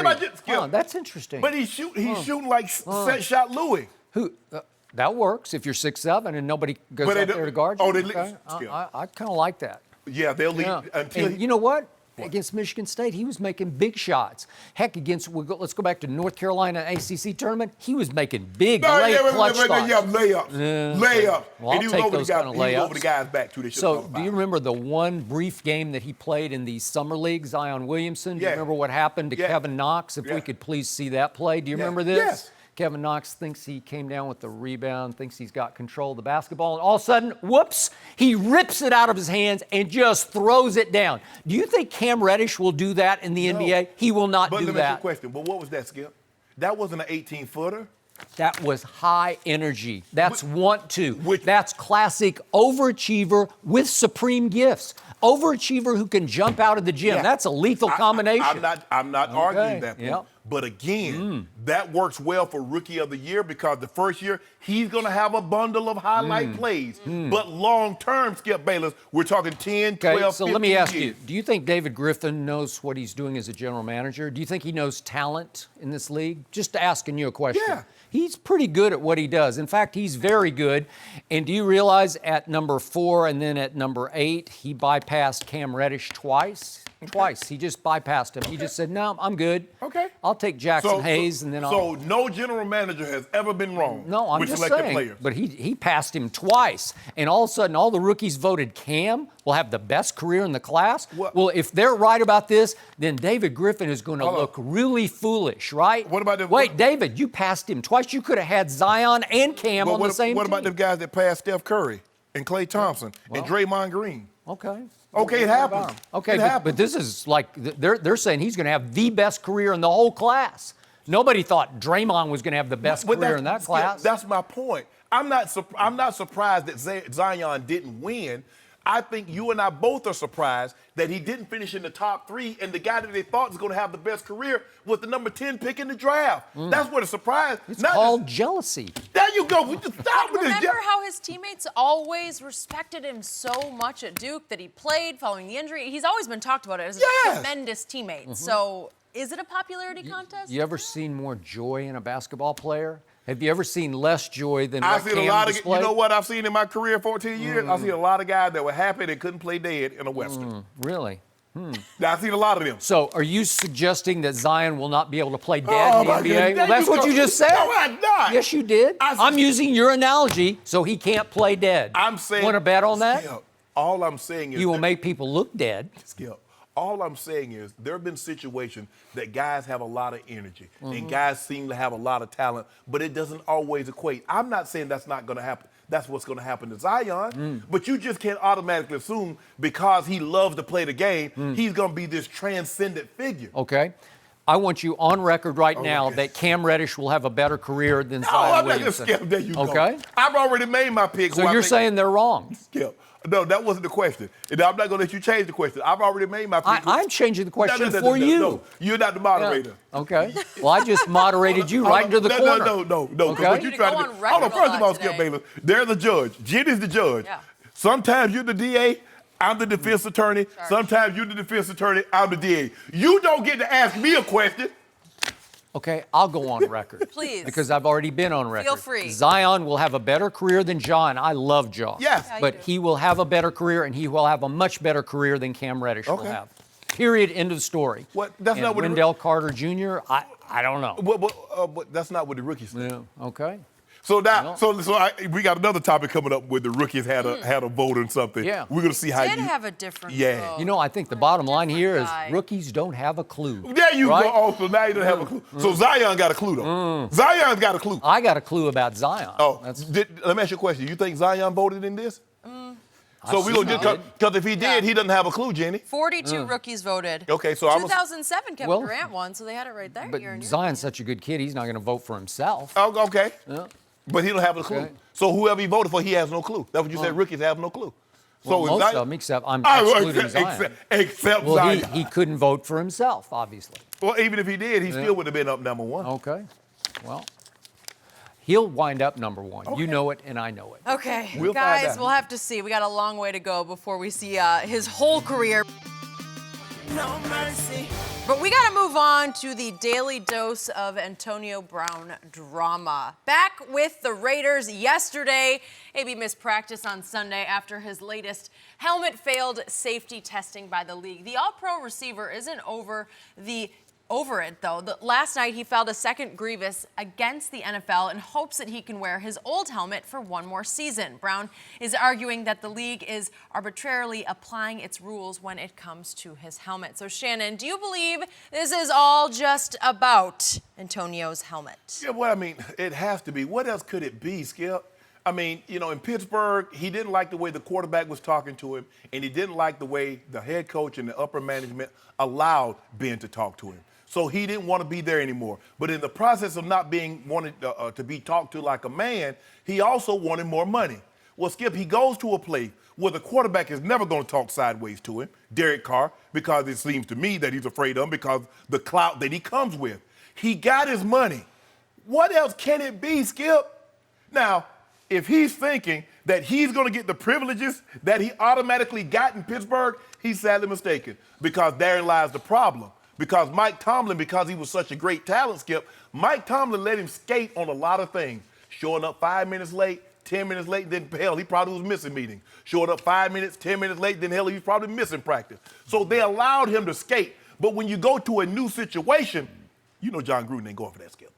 three. That's interesting. But he's shooting like set shot Louis. That works if you're 6'7" and nobody goes out there to guard you. Oh, they okay? Skip. I kind of like that. Yeah, they'll leave until And you know what? Against Michigan State, he was making big shots. Heck, let's go back to North Carolina ACC tournament. He was making big clutch shots. Layups. Well, And he was I'll take over those the guys, kind of he was over the layups. guys' back too. They should So, do you remember the one brief game that he played in the summer league, Zion Williamson? Do you remember what happened to Kevin Knox? If we could please see that play. Do you remember this? Yes. Kevin Knox thinks he came down with the rebound, thinks he's got control of the basketball, and all of a sudden, whoops, he rips it out of his hands and just throws it down. Do you think Cam Reddish will do that in the NBA? He will not do But let me ask you a that. question. But what was that, Skip? That wasn't an 18-footer. That was high energy. That's want to. Which- That's classic overachiever with supreme gifts. Overachiever who can jump out of the gym. Yeah. That's a lethal combination. I'm not arguing that point. Yep. But again, that works well for Rookie of the Year because the first year, he's going to have a bundle of highlight plays. But long-term, Skip Bayless, we're talking 10, 12, Okay, so 15 let me ask years. you, do you think David Griffin knows what he's doing as a general manager? Do you think he knows talent in this league? Just asking you a question. Yeah. He's pretty good at what he does. In fact, he's very good. And do you realize at number 4 and then at number 8, he bypassed Cam Reddish twice? Twice. He just bypassed him. He just said, no, I'm good. Okay. I'll take Jackson Hayes and then I'll... So no general manager has ever been wrong No, I'm with just selected saying. players. But he passed him twice, and all of a sudden, all the rookies voted Cam will have the best career in the class. What? Well, if they're right about this, then David Griffin is going to Hold on. look really foolish, right? What about the- Wait, David, you passed him twice. You could have had Zion and Cam on the same What team. about the guys that passed Steph Curry and Klay Thompson and Draymond Green? Okay. Okay, it happens. Okay, it happens. but this is like they're saying he's going to have the best career in the whole class. Nobody thought Draymond was going to have the best But career in that Skip, class. That's my point. I'm not surprised that Zion didn't win. I think you and I both are surprised that he didn't finish in the top 3, and the guy that they thought was going to have the best career was the number 10 pick in the draft. That's what a surprise. It's Not called jealousy. there you go. We just stop with this. Remember how his teammates always respected him so much at Duke that he played following the injury? He's always been talked about as a Yes. tremendous teammate. So is it a popularity contest? You ever seen more joy in a basketball player? Have you ever seen less joy than I've what seen a Cam lot of, displayed? you know what I've seen in my career, 14 years? I've seen a lot of guys that were happy they couldn't play dead in a Western. Really? I've seen a lot of them. So are you suggesting that Zion will not be able to play dead Oh, in the my NBA? goodness. Well, that's what you just said. No, I'm not. Yes, you did. I'm using your analogy, so he can't play dead. I'm saying. Want to bet on that? Skip, all I'm saying is. You will that- make people look dead. Skip. All I'm saying is there have been situations that guys have a lot of energy and guys seem to have a lot of talent, but it doesn't always equate. I'm not saying that's not going to happen. That's what's going to happen to Zion. But you just can't automatically assume because he loves to play the game, he's going to be this transcendent figure. Okay. I want you on record right now okay. that Cam Reddish will have a better career than No, Zion I'm not going to Williamson. skip. There you go. Okay. I've already made my pick. So you're saying they're wrong. Skip. No, that wasn't the question. And I'm not going to let you change the question. I've already made my pick. I'm changing the question No, for you. No, you're not the moderator. Okay. Well, I just moderated you right into the corner. No. Okay. What you Go trying to on do? record Hold on, first a of all, lot Skip today. Bayless, there's the judge. Jenny's the judge. Yeah. Sometimes you're the DA, I'm the defense attorney. Sometimes you're the defense attorney, I'm the DA. You don't get to ask me a question. Okay, I'll go on record. Please. Because I've already been on record. Feel free. Zion will have a better career than John. I love John. Yes. Yeah, you But do. he will have a better career, and he will have a much better career than Cam Reddish will Okay. have. Period. End of story. What? That's And not what the- Wendell Carter Jr., I don't know. But that's not what the rookies say. Yeah, okay. So now, we got another topic coming up where the rookies had a vote on something. Yeah. We're gonna see how Did you. have a different Yeah. vote. You know, I think the bottom line here is guy. rookies don't have a clue. There you right? go. Oh, so now you don't have a clue. So Zion got a clue though. Zion's got a clue. I got a clue about Zion. Oh, That's, let me ask you a question. You think Zion voted in this? So we gonna assume because if he did, he doesn't have a clue, Jenny. 42 rookies voted. Okay, so I'm. 2007, Kevin Well, Durant won, so they had it right there. but You're in your Zion's such a good kid, he's not going to vote for himself. Oh, okay. Yeah. But he don't have a clue. Okay. So whoever he voted for, he has no clue. That's what you said. Rookies have no clue. Well, if most Zion- of them, except I'm Oh, excluding Zion. Except Well, Zion. he couldn't vote for himself, obviously. Well, even if he did, he still would have been up number one. Okay. Well, he'll wind up number one. You know it, and I know it. Okay, We'll find guys, out. we'll have to see. We got a long way to go before we see his whole career. No mercy. But we got to move on to the daily dose of Antonio Brown drama. Back with the Raiders yesterday. AB missed practice on Sunday after his latest helmet failed safety testing by the league. The all-pro receiver isn't over it, though. Last night, he filed a second grievance against the NFL in hopes that he can wear his old helmet for one more season. Brown is arguing that the league is arbitrarily applying its rules when it comes to his helmet. So, Shannon, do you believe this is all just about Antonio's helmet? Yeah, well, I mean, it has to be. What else could it be, Skip? I mean, you know, in Pittsburgh, he didn't like the way the quarterback was talking to him, and he didn't like the way the head coach and the upper management allowed Ben to talk to him. So he didn't want to be there anymore. But in the process of not being wanted to be talked to like a man, he also wanted more money. Well, Skip, he goes to a place where the quarterback is never going to talk sideways to him, Derek Carr, because it seems to me that he's afraid of him because the clout that he comes with. He got his money. What else can it be, Skip? Now, if he's thinking that he's going to get the privileges that he automatically got in Pittsburgh, he's sadly mistaken, because therein lies the problem. Because Mike Tomlin, because he was such a great talent, Skip, Mike Tomlin let him skate on a lot of things. Showing up 5 minutes late, 10 minutes late, then hell, he probably was missing meetings. Showing up 5 minutes, 10 minutes late, then hell, he was probably missing practice. So they allowed him to skate. But when you go to a new situation, you know John Gruden ain't going for that, Skip.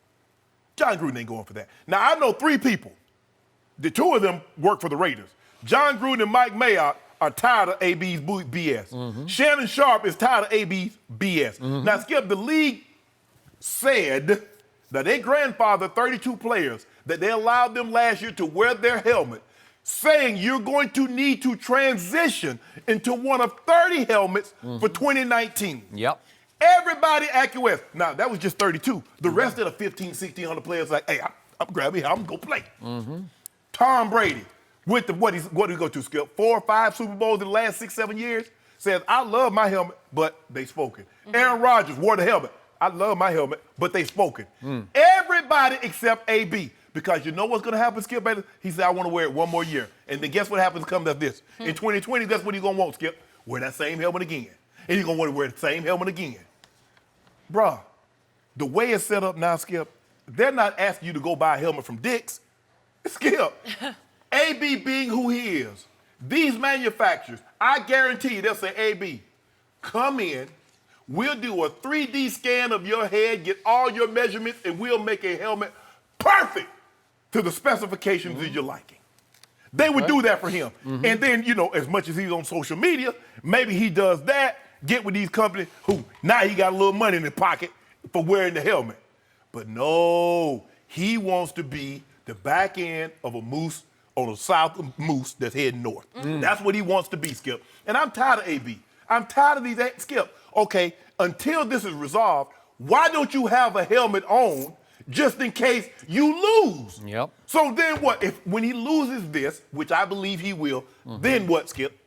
John Gruden ain't going for that. Now, I know 3 people. The 2 of them work for the Raiders. John Gruden and Mike Mayock are tired of AB's BS. Mm-hmm. Shannon Sharpe is tired of AB's BS. Mm-hmm. Now, Skip, the league said that they grandfathered 32 players, that they allowed them last year to wear their helmet, saying you're going to need to transition into one of 30 helmets for 2019. Yep. Everybody acquiesced. Now, that was just 32. The rest of the 15, 1,600 players like, hey, I'm grabbing here, I'm going to go play. Mm-hmm. Tom Brady, with what did he go to, Skip? 4 or 5 Super Bowls in the last 6, 7 years. Says, I love my helmet, but they spoken. Mm-hmm. Aaron Rodgers wore the helmet. I love my helmet, but they spoken. Everybody except AB. Because you know what's going to happen, Skip Bayless? He said, I want to wear it one more year. And then guess what happens comes after this? In 2020, that's what he's going to want, Skip. Wear that same helmet again. And he's going to want to wear the same helmet again. Bruh, the way it's set up now, Skip, they're not asking you to go buy a helmet from Dick's. Skip, AB being who he is, these manufacturers, I guarantee you they'll say, AB, come in, we'll do a 3D scan of your head, get all your measurements, and we'll make a helmet perfect to the specifications of your liking. They would do that for him. And then, you know, as much as he's on social media, maybe he does that, get with these companies who now he got a little money in his pocket for wearing the helmet. But no, he wants to be the back end of a moose on a south moose that's heading north. That's what he wants to be, Skip. And I'm tired of AB. I'm tired of these, Skip. Okay, until this is resolved, why don't you have a helmet on just in case you lose? Yep. So then what? When he loses this, which I believe he will, then what, Skip?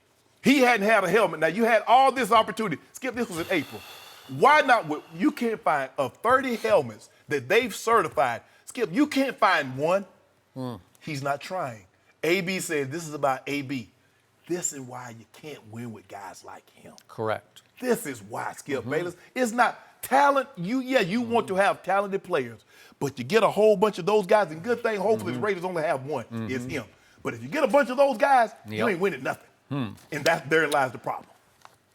He hadn't had a helmet. Now, you had all this opportunity. Skip, this was in April. Why not? You can't find of 30 helmets that they've certified. Skip, you can't find one. He's not trying. AB says this is about AB. This is why you can't win with guys like him. Correct. This is why, Skip Bayless. It's not talent. You want to have talented players, but you get a whole bunch of those guys, and good thing, hopefully the Raiders only have one, is him. But if you get a bunch of those guys, you ain't winning nothing. And therein lies the problem.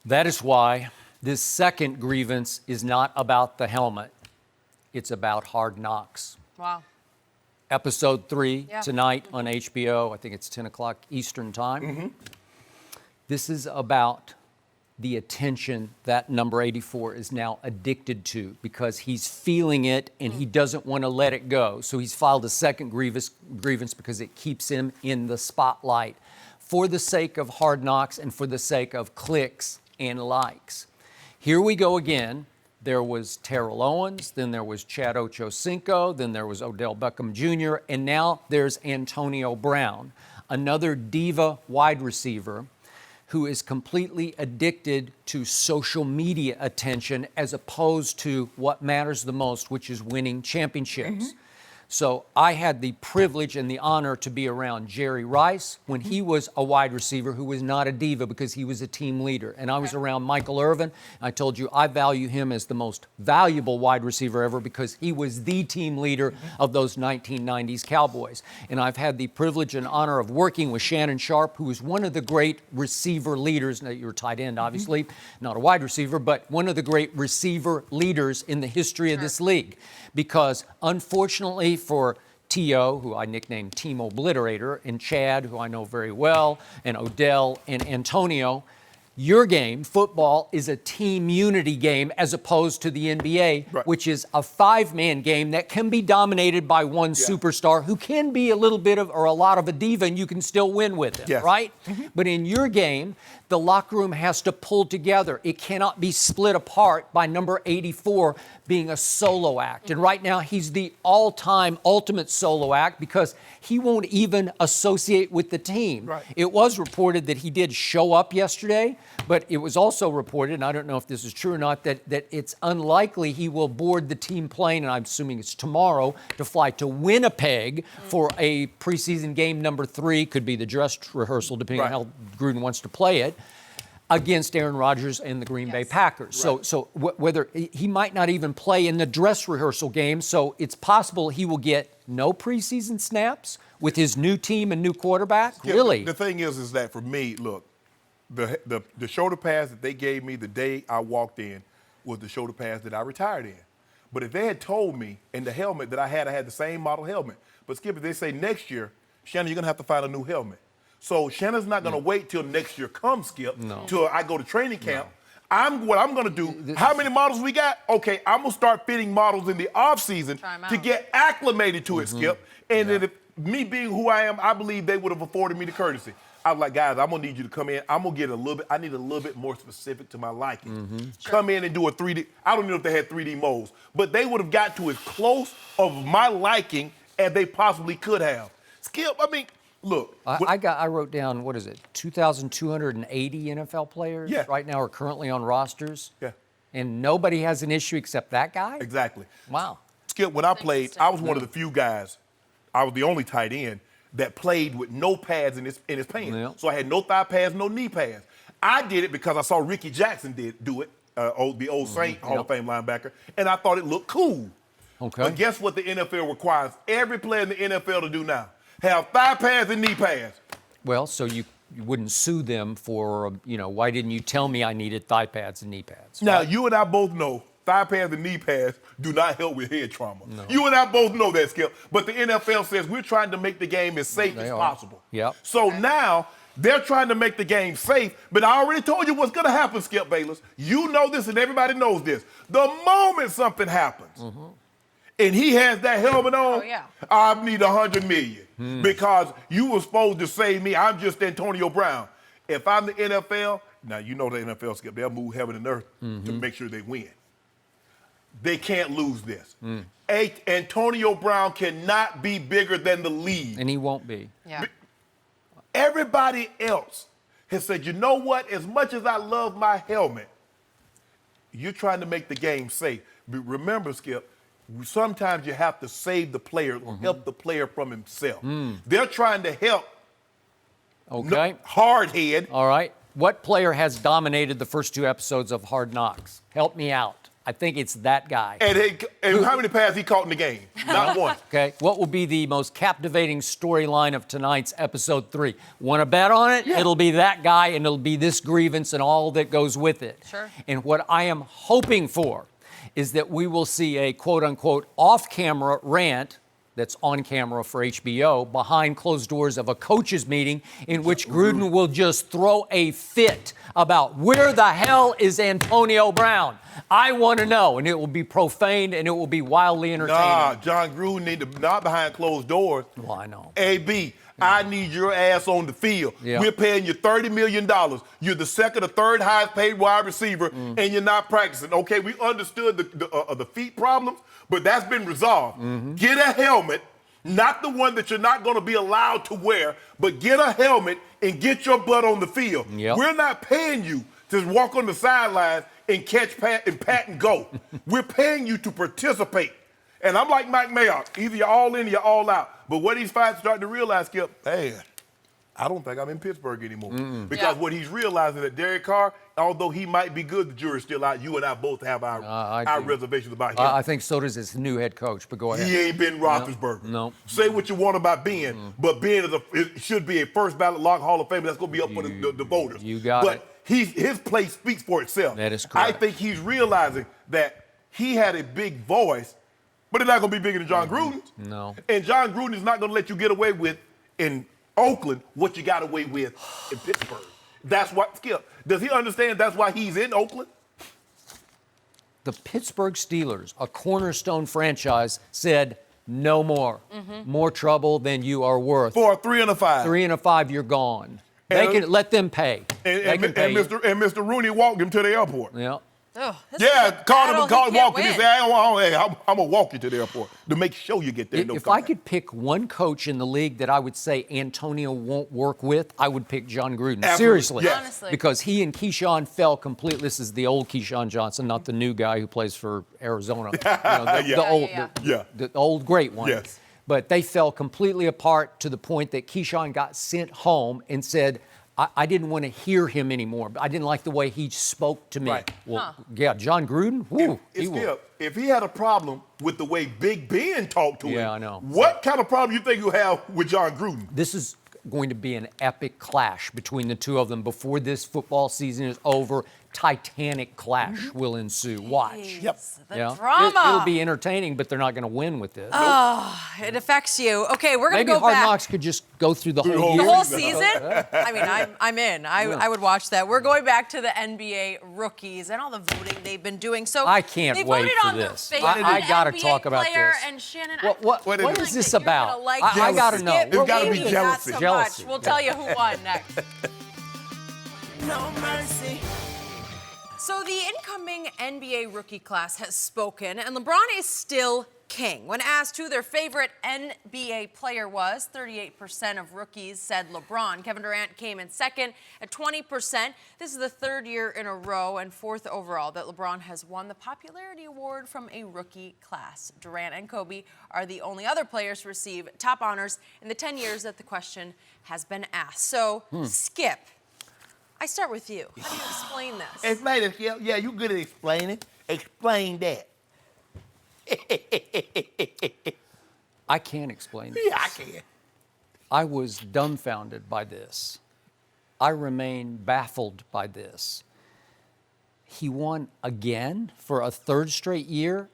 That is why this second grievance is not about the helmet. It's about Hard Knocks. Wow. Episode 3 tonight on HBO. I think it's 10 o'clock Eastern time. This is about the attention that number 84 is now addicted to because he's feeling it and he doesn't want to let it go. So he's filed a second grievance because it keeps him in the spotlight for the sake of Hard Knocks and for the sake of clicks and likes. Here we go again. There was Terrell Owens, then there was Chad Ochocinco, then there was Odell Beckham Jr., and now there's Antonio Brown, another diva wide receiver who is completely addicted to social media attention as opposed to what matters the most, which is winning championships. So I had the privilege and the honor to be around Jerry Rice when he was a wide receiver who was not a diva because he was a team leader. And I was around Michael Irvin. I told you I value him as the most valuable wide receiver ever because he was the team leader of those 1990s Cowboys. And I've had the privilege and honor of working with Shannon Sharpe, who is one of the great receiver leaders. Now, you're a tight end, obviously, not a wide receiver, but one of the great receiver leaders in the history of this league. Because unfortunately for T.O., who I nicknamed Team Obliterator, and Chad, who I know very well, and Odell and Antonio, your game, football, is a team unity game as opposed to the NBA, which is a five-man game that can be dominated by one superstar who can be a little bit of or a lot of a diva, and you can still win with him, right? But in your game, the locker room has to pull together. It cannot be split apart by number 84 being a solo act. And right now, he's the all-time ultimate solo act because he won't even associate with the team. It was reported that he did show up yesterday, but it was also reported, and I don't know if this is true or not, that it's unlikely he will board the team plane, and I'm assuming it's tomorrow, to fly to Winnipeg for a preseason game number 3, could be the dress rehearsal, depending on how Gruden wants to play it, against Aaron Rodgers and the Green Bay Packers. So whether he might not even play in the dress rehearsal game, so it's possible he will get no preseason snaps with his new team and new quarterback. Really? The thing is that for me, look, the shoulder pads that they gave me the day I walked in was the shoulder pads that I retired in. But if they had told me in the helmet that I had the same model helmet. But Skip, if they say next year, Shannon, you're gonna have to find a new helmet. So Shannon's not going to wait till next year comes, Skip, till I go to training camp. What I'm going to do, how many models we got? Okay, I'm going to start fitting models in the offseason to get acclimated to it, Skip. And then if me being who I am, I believe they would have afforded me the courtesy. I was like, guys, I'm going to need you to come in. I'm going to get a little bit, I need a little bit more specific to my liking. Come in and do a 3D. I don't know if they had 3D molds, but they would have got to as close of my liking as they possibly could have. Skip, I mean, look. I wrote down, what is it, 2,280 NFL players right now are currently on rosters? And nobody has an issue except that guy? Exactly. Wow. Skip, when I played, I was one of the few guys, I was the only tight end that played with no pads in his pants. So I had no thigh pads, no knee pads. I did it because I saw Ricky Jackson do it, the old Saint Hall of Fame linebacker, and I thought it looked cool. But guess what the NFL requires every player in the NFL to do now? Have thigh pads and knee pads. Well, so you wouldn't sue them for, why didn't you tell me I needed thigh pads and knee pads? Now, you and I both know thigh pads and knee pads do not help with head trauma. You and I both know that, Skip. But the NFL says we're trying to make the game as safe as possible. So now they're trying to make the game safe, but I already told you what's going to happen, Skip Bayless. You know this and everybody knows this. The moment something happens, and he has that helmet on, I need $100 million. Because you were supposed to save me. I'm just Antonio Brown. If I'm the NFL, now you know the NFL, Skip, they'll move heaven and earth to make sure they win. They can't lose this. Antonio Brown cannot be bigger than the league. And he won't be. Everybody else has said, you know what, as much as I love my helmet, you're trying to make the game safe. But remember, Skip, sometimes you have to save the player or help the player from himself. They're trying to help Hardhead. All right. What player has dominated the first 2 episodes of Hard Knocks? Help me out. I think it's that guy. And how many passes he caught in the game? Not one. Okay. What will be the most captivating storyline of tonight's episode 3? Want to bet on it? It'll be that guy, and it'll be this grievance and all that goes with it. And what I am hoping for is that we will see a quote-unquote off-camera rant that's on camera for HBO behind closed doors of a coaches meeting in which Gruden will just throw a fit about where the hell is Antonio Brown? I want to know, and it will be profane and it will be wildly entertaining. Nah, John Gruden need to, not behind closed doors. Well, I know. AB, I need your ass on the field. We're paying you $30 million. You're the second or third highest paid wide receiver, and you're not practicing. Okay, we understood the feet problems, but that's been resolved. Get a helmet, not the one that you're not going to be allowed to wear, but get a helmet and get your butt on the field. We're not paying you to walk on the sidelines and catch pat and go. We're paying you to participate. And I'm like Mike Mayock. Either you're all in or you're all out. But what he's finally starting to realize, Skip, hey, I don't think I'm in Pittsburgh anymore. Because what he's realizing that Derek Carr, although he might be good, the jury's still out. You and I both have our reservations about him. I think so does his new head coach, but go ahead. He ain't Ben Roethlisberger. No. Say what you want about Ben, but Ben it should be a first ballot lock Hall of Famer. That's going to be up for the voters. You got it. But his play speaks for itself. That is correct. I think he's realizing that he had a big voice, but it's not going to be bigger than John Gruden. No. And John Gruden is not going to let you get away with in Oakland what you got away with in Pittsburgh. That's what, Skip, does he understand that's why he's in Oakland? The Pittsburgh Steelers, a cornerstone franchise, said no more. More trouble than you are worth. For a 3 and a 5. 3 and a 5, you're gone. They can let them pay. And Mr. Rooney walked him to the airport. Yeah. Oh, called him, walked him. He win. said, I'm going to walk you to the airport to make sure you get there. If I could pick one coach in the league that I would say Antonio won't work with, I would pick John Gruden. Absolutely. Seriously. Yes. Honestly. Because he and Keyshawn fell completely. This is the old Keyshawn Johnson, not the new guy who plays for Arizona. The old great one. Yes. But they fell completely apart to the point that Keyshawn got sent home and said, I didn't want to hear him anymore. I didn't like the way he spoke to me. Right. Well, yeah, John Gruden, whoo, if he had a problem with the way Big Ben talked to him, Yeah, I know. what kind of problem you think you have with John Gruden? This is going to be an epic clash between the two of them before this football season is over. Titanic clash will ensue. Watch. The drama. It'll be entertaining, but they're not going to win with this. It affects you. Okay, we're going to Maybe go Hard back. Knocks could just go through the whole whole year. The whole season? I mean, I'm in. I would watch that. We're going back to the NBA rookies and all the voting they've been doing. So I can't they wait voted for on this. Their favorite I gotta NBA talk about player, this. And Shannon, What is this that you're about? gonna like I this. gotta know. Skip, It's gotta be maybe jealousy. Not so Jealousy. much. We'll tell you who won next. No mercy. So the incoming NBA rookie class has spoken, and LeBron is still king. When asked who their favorite NBA player was, 38% of rookies said LeBron. Kevin Durant came in second at 20%. This is the third year in a row and fourth overall that LeBron has won the popularity award from a rookie class. Durant and Kobe are the only other players to receive top honors in the 10 years that the question has been asked. So, Skip, I start with you. How do you explain this? Explain it, Skip. Yeah, you good at explaining. Explain that. I can't explain this. Yeah, I can. I was dumbfounded by this. I remain baffled by this. He won again for a third straight year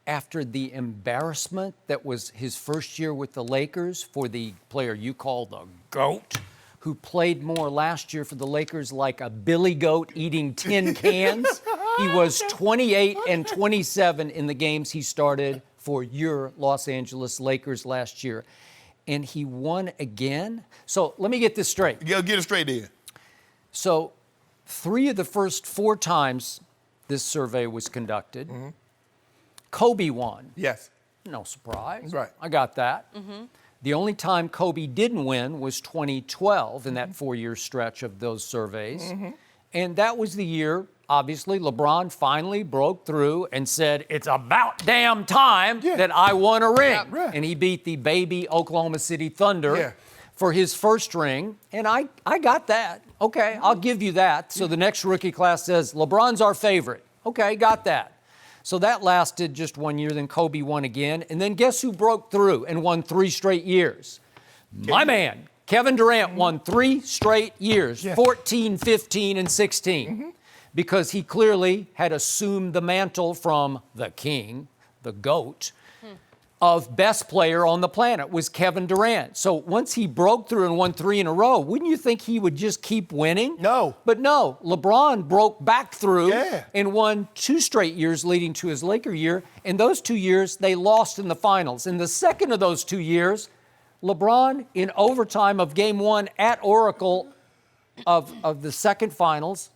after the embarrassment that was his first year with the Lakers for the player you call the GOAT, who played more last year for the Lakers like a billy goat eating tin cans. He was 28 and 27 in the games he started for your Los Angeles Lakers last year. And he won again. So let me get this straight. Get it straight in. So 3 of the first 4 times this survey was conducted, Kobe won. Yes. No surprise. Right. I got that. The only time Kobe didn't win was 2012 in that 4-year stretch of those surveys. And that was the year, obviously, LeBron finally broke through and said, it's about damn time that I won a ring. And he beat the baby Oklahoma City Thunder for his first ring. And I got that. Okay, I'll give you that. So the next rookie class says, LeBron's our favorite. Okay, got that. So that lasted just 1 year, then Kobe won again. And then guess who broke through and won 3 straight years? My man, Kevin Durant won 3 straight years, 14, 15, and 16. Because he clearly had assumed the mantle from the king, the GOAT, of best player on the planet was Kevin Durant. So once he broke through and won 3 in a row, wouldn't you think he would just keep winning? No. But no, LeBron broke back through and won 2 straight years leading to his Laker year. And those 2 years, they lost in the finals. In the second of those 2 years, LeBron, in overtime of Game 1 at Oracle of the second finals,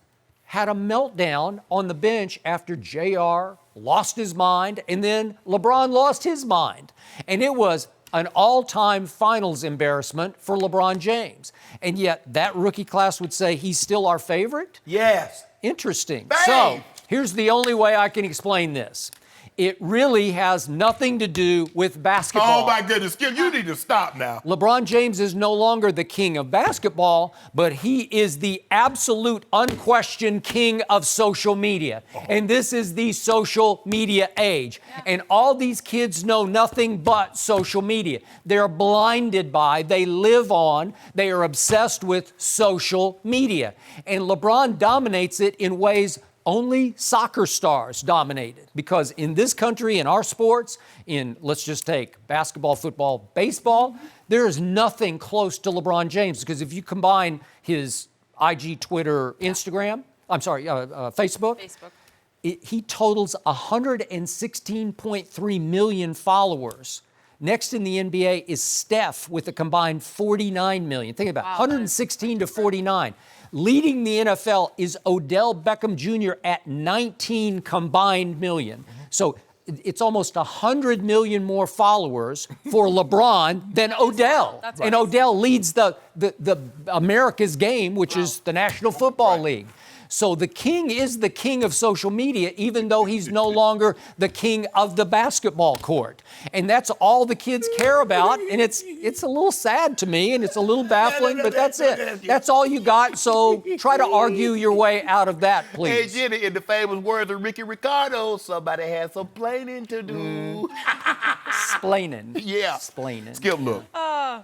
had a meltdown on the bench after JR lost his mind, and then LeBron lost his mind. And it was an all-time finals embarrassment for LeBron James. And yet that rookie class would say he's still our favorite? Yes. Interesting. Bang! So here's the only way I can explain this. it really has nothing to do with basketball. Oh, my goodness, Skip, you need to stop now. LeBron James is no longer the king of basketball, but he is the absolute, unquestioned king of social media. And this is the social media age. And all these kids know nothing but social media. They're blinded by, they live on, they are obsessed with social media. And LeBron dominates it in ways only soccer stars dominated, because in this country, in our sports, let's just take basketball, football, baseball, there is nothing close to LeBron James, because if you combine his IG, Twitter, Instagram, Facebook, he totals 116.3 million followers. Next in the NBA is Steph with a combined 49 million. Think about it, 116 to 49. Leading the NFL is Odell Beckham Jr. at 19 combined million. So it's almost 100 million more followers for LeBron than Odell. And Odell leads the America's game, which is the National Football League. So the king is the king of social media, even though he's no longer the king of the basketball court. And that's all the kids care about. And it's a little sad to me, and it's a little baffling, but that's it. That's all you got. So try to argue your way out of that, please. Hey, Jenny, in the famous words of Ricky Ricardo, somebody has some planning to do. Splaining. Yeah. Splaining. Skip, look,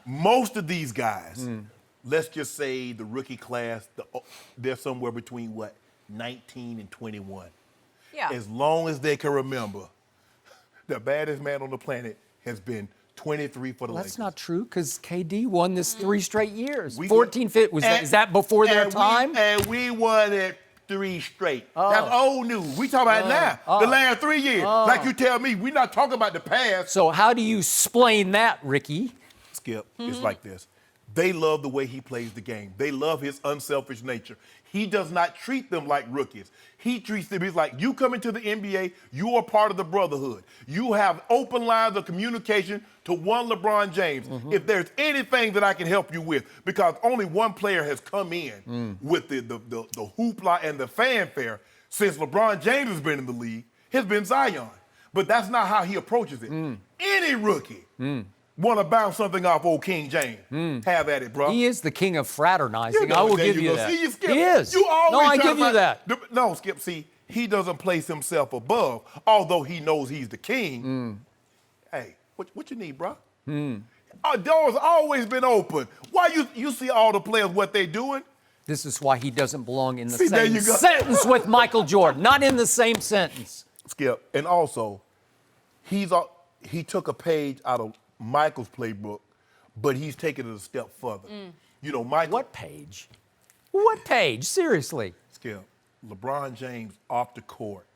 most of these guys, let's just say the rookie class, they're somewhere between, 19 and 21. Yeah. As long as they can remember, the baddest man on the planet has been 23 for the Lakers. That's not true, because KD won this 3 straight years. 14, 15, is that before their time? And we won it 3 straight. That's old news. We talking about now. The last 3 years. Like you tell me, we're not talking about the past. So how do you explain that, Ricky? Skip, it's like this. They love the way he plays the game. They love his unselfish nature. He does not treat them like rookies. He treats them, he's like, you come into the NBA, you are part of the brotherhood. You have open lines of communication to one LeBron James. If there's anything that I can help you with, because only one player has come in with the hoopla and the fanfare since LeBron James has been in the league, has been Zion. But that's not how he approaches it. Any rookie want to bounce something off old King James. Have at it, bro. He is the king of fraternizing. You know, I will there give you you go. that. See, you, Skip, he is. You always no, I try give to you that. No, Skip, see, he doesn't place himself above, although he knows he's the king. Hey, what you need, bro? Our door's always been open. Why you see all the players, what they doing? This is why he doesn't belong in the See, there same you go. sentence with Michael Jordan. Not in the same sentence. Skip, and also, he took a page out of Michael's playbook, but he's taken it a step further. You know, Michael. What page? What page? Seriously. Skip, LeBron James off the court.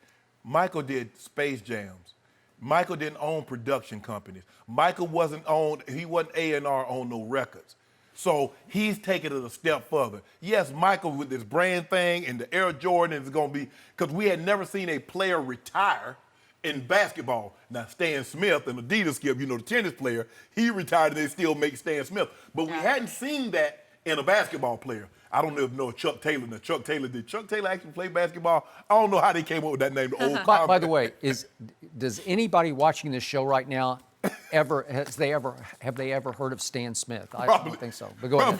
Michael did Space Jams. Michael didn't own production companies. Michael wasn't A&R on no records. So he's taking it a step further. Yes, Michael with this brand thing and the Air Jordan is going to be, because we had never seen a player retire in basketball. Now, Stan Smith, an Adidas, Skip, you know, the tennis player, he retired and they still make Stan Smith. But we hadn't seen that in a basketball player. I don't know if you know Chuck Taylor. Now, did Chuck Taylor actually play basketball? I don't know how they came up with that name, the old By the way, does anybody watching this show right now have they ever heard of Stan Smith? I don't think so. But go ahead.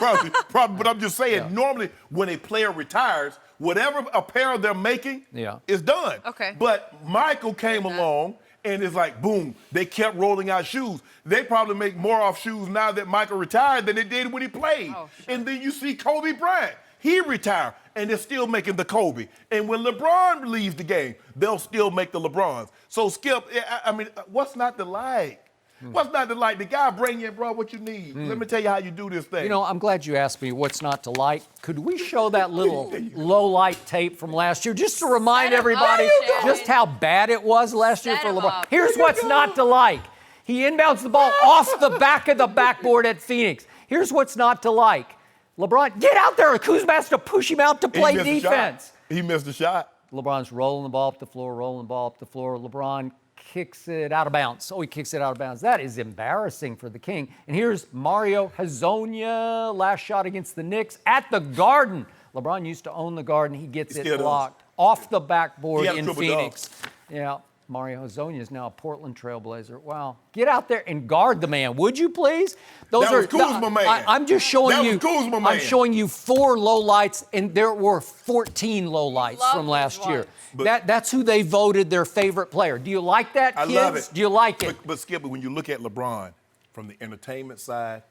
Probably, but I'm just saying, normally when a player retires, whatever apparel they're making is done. Okay. But Michael came along and it's like, boom, they kept rolling out shoes. They probably make more off shoes now that Michael retired than they did when he played. Oh, sure. And then you see Kobe Bryant. He retired, and they're still making the Kobe. And when LeBron leaves the game, they'll still make the LeBrons. So, Skip, I mean, what's not to like? What's not to like? The guy bring you, bro, what you need. Let me tell you how you do this thing. You know, I'm glad you asked me what's not to like. Could we show that little low-light tape from last year just to remind everybody just how bad it was last year for LeBron? Here's what's not to like. He inbounds the ball off the back of the backboard at Phoenix. Here's what's not to like. LeBron, get out there. Kuzma has to push him out to play defense. He missed the shot. LeBron's rolling the ball up the floor, LeBron kicks it out of bounds. Oh, he kicks it out of bounds. That is embarrassing for the king. And here's Mario Hezonja, last shot against the Knicks at the Garden. LeBron used to own the Garden. He gets it blocked off the backboard in Phoenix. Yeah. Mario Hezonja is now a Portland Trailblazer. Wow. Get out there and guard the man, would you please? That was Kuzma, man. I'm just showing That you. was Kuzma, man. I'm showing you 4 lowlights, and there were 14 lowlights Love from these last year. ones. That's who they voted their favorite player. Do you like that, I kids? love it. Do you like it? But Skip, when you look at LeBron from the entertainment side,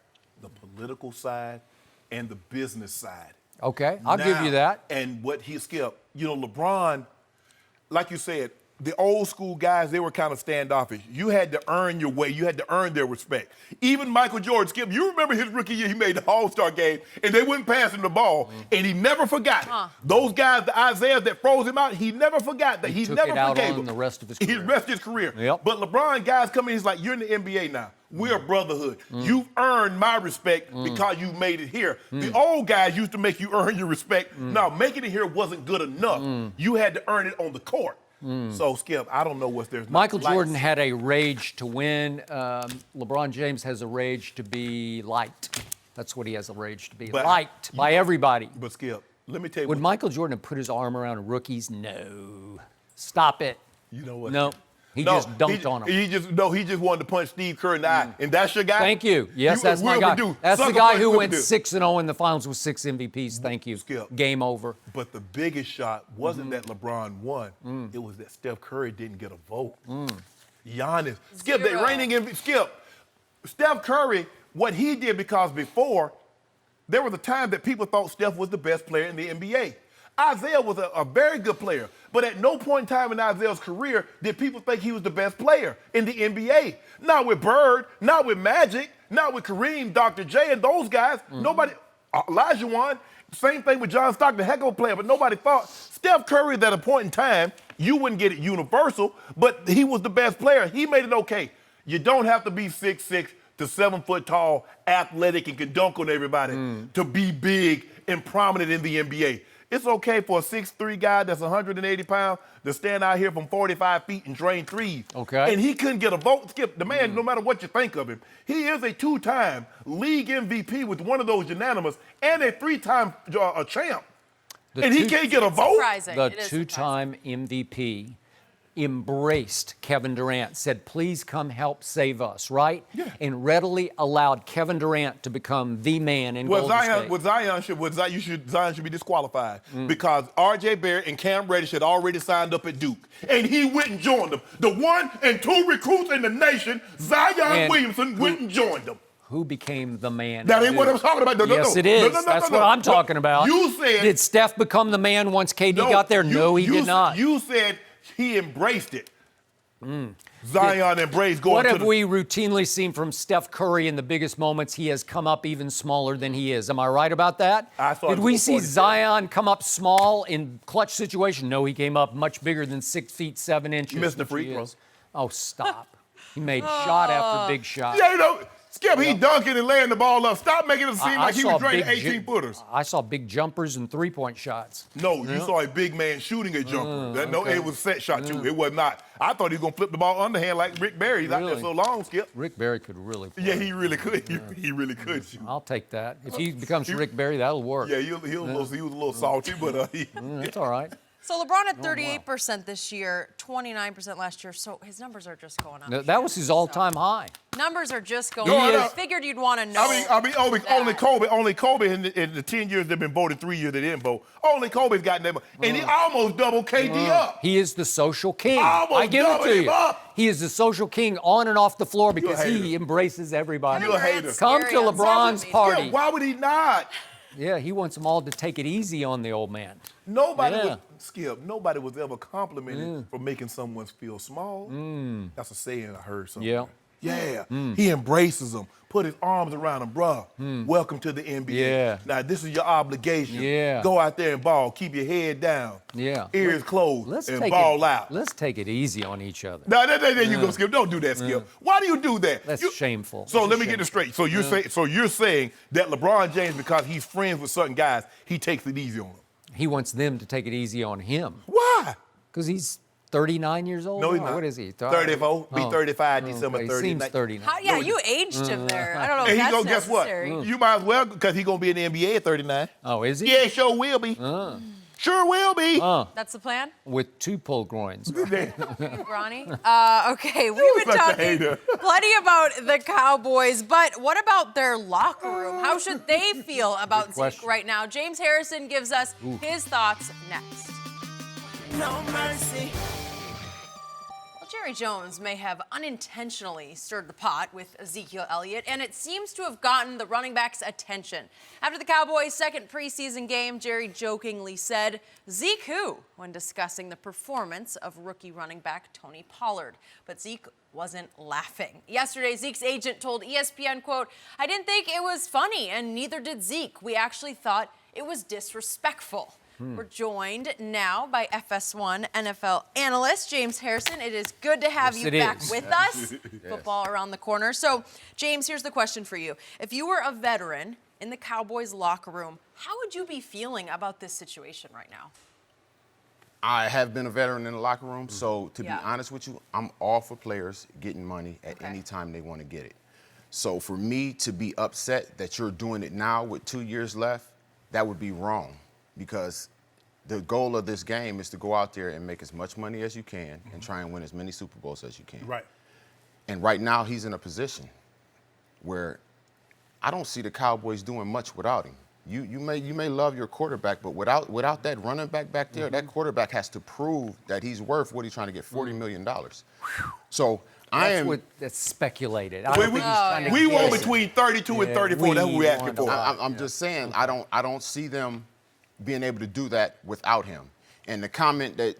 the political side, and the business side. Okay, I'll give you that. And what Skip, LeBron, like you said, the old school guys, they were kind of standoffish. You had to earn your way. You had to earn their respect. Even Michael Jordan, Skip, you remember his rookie year, he made the All-Star game, and they wouldn't pass him the ball, and he never forgot it. Those guys, the Isaiahs that froze him out, he never forgot that. He took never it out forgave on him. the rest of his career. Rest of his career. Yep. But LeBron, guys come in, he's like, you're in the NBA now. We're a brotherhood. You've earned my respect because you made it here. The old guys used to make you earn your respect. Now, making it here wasn't good enough. You had to earn it on the court. So, Skip, I don't know what there's. Michael Jordan had a rage to win. LeBron James has a rage to be liked. That's what he has a rage to be, liked by everybody. But, Skip, let me tell you Would Michael Jordan have put his arm around rookies? No. Stop it. You know what? No. He just dunked on him. He just wanted to punch Steve Kerr in the eye. And that's your guy? Thank you. Yes, that's my guy. That's the guy who went 6-0 in the finals with 6 MVPs. Thank you. Skip. Game over. But the biggest shot wasn't that LeBron won. It was that Steph Curry didn't get a vote. Giannis. Skip, the reigning MVP. Skip. Steph Curry, what he did, because before, there was a time that people thought Steph was the best player in the NBA. Isaiah was a very good player, but at no point in time in Isaiah's career did people think he was the best player in the NBA. Not with Bird, not with Magic, not with Kareem, Dr. J, and those guys. Nobody, Elijah won. Same thing with John Stockton, heck of a player, but nobody thought Steph Curry at a point in time, you wouldn't get it universal, but he was the best player. He made it okay. You don't have to be 6'6" to 7 foot tall, athletic, and can dunk on everybody to be big and prominent in the NBA. It's okay for a 6'3" guy that's 180 pounds to stand out here from 45 feet and drain threes. Okay. And he couldn't get a vote. Skip, the man, no matter what you think of him, he is a 2-time league MVP with one of those unanimous and a 3-time champ. And he can't get a vote? Surprising. The It is 2-time MVP embraced Kevin Durant, said, please come help save us, right? Yeah. And readily allowed Kevin Durant to become the man in Golden State. Zion should be disqualified because R.J. Barrett and Cam Reddish had already signed up at Duke, and he went and joined them. The 1 and 2 recruits in the nation, Zion Williamson, went and joined them. Who became the man? That ain't what I'm talking about. Yes, it is. That's what I'm talking about. You said. Did Steph become the man once KD got there? No, he did not. You said he embraced it. Zion embraced going What to have we routinely seen from Steph Curry in the biggest moments? He has come up even smaller than he is. Am I right about that? Did we see Zion come up small in clutch situation? No, he came up much bigger than 6 feet 7 inches. He missed the which free he throw. is. Oh, stop. He made shot after big shot. Yeah, Skip, he dunking and laying the ball up. Stop making it seem like he was draining 18-footers. I saw big jumpers and three-point shots. No, you saw a big man shooting a jumper. No, it was a set shot, too. It was not. I thought he was going to flip the ball underhand like Rick Barry. He's out there so long, Skip. Rick Barry could really play. Yeah, he really could. He really could shoot. I'll take that. If he becomes Rick Barry, that'll work. Yeah, he was a little salty, but That's all right. So LeBron at 38% this year, 29% last year. So his numbers are just going up. That was his all-time high. Numbers are just going No, up. no. I figured you'd want to know. only Kobe in the 10 years they've been voted, 3 years they didn't vote. Only Kobe's gotten that, and he almost doubled KD up. He is the social king. Almost I give it to doubled him you. up. He is the social king on and off the floor because hater. he embraces everybody. You're a hater. Come to LeBron's party. Yeah, why would he not? Yeah, he wants them all to take it easy on the old man. Nobody was ever complimented for making someone feel small. That's a saying I heard somewhere. Yeah. He embraces them, put his arms around them, bruh. Welcome to the NBA. Yeah. Now, this is your obligation. Yeah. Go out there and ball. Keep your head down. Yeah. Ears closed Let's and take ball it, out. Let's take it easy on each other. Now, there you go, Skip. Don't do that, Skip. Why do you do that? That's shameful. So let me get this straight. So you're saying that LeBron James, because he's friends with certain guys, he takes it easy on them. He wants them to take it easy on him. Why? Because he's 39 years old? No, he's now? not. What is he? 34. Be 35 December okay. 30. Seems 39. Yeah, you aged him there. I don't know if And that's he guess what? necessary. You might as well, because he's going to be in the NBA at 39. Oh, is he? Yeah, sure will be. Sure will be. That's the plan? With 2 pulled groins. Ronnie? Okay, we've been such a talking hater. plenty about the Cowboys, but what about their locker room? How should they feel about Zeke question. right now? James Harrison gives us his thoughts next. No mercy. Well, Jerry Jones may have unintentionally stirred the pot with Ezekiel Elliott, and it seems to have gotten the running back's attention. After the Cowboys' second preseason game, Jerry jokingly said, "Zeke who?" when discussing the performance of rookie running back Tony Pollard. But Zeke wasn't laughing. Yesterday, Zeke's agent told ESPN, quote, "I didn't think it was funny, and neither did Zeke. We actually thought it was disrespectful." We're joined now by FS1 NFL analyst James Harrison. It is good to have you back with us. Football around the corner. So, James, here's the question for you. If you were a veteran in the Cowboys locker room, how would you be feeling about this situation right now? I have been a veteran in the locker room, so to be Yeah. honest with you, I'm all for players getting money at Okay. any time they want to get it. So for me to be upset that you're doing it now with 2 years left, that would be wrong, because the goal of this game is to go out there and make as much money as you can and try and win as many Super Bowls as you can. Right. And right now he's in a position where I don't see the Cowboys doing much without him. You may love your quarterback, but without that running back back there, that quarterback has to prove that he's worth what he's trying to get, $40 million. So That's speculated. I We, don't think he's trying to we want guess. between 32 and 34. That's what we're asking for. I'm just saying, I don't see them being able to do that without him. And the comment that,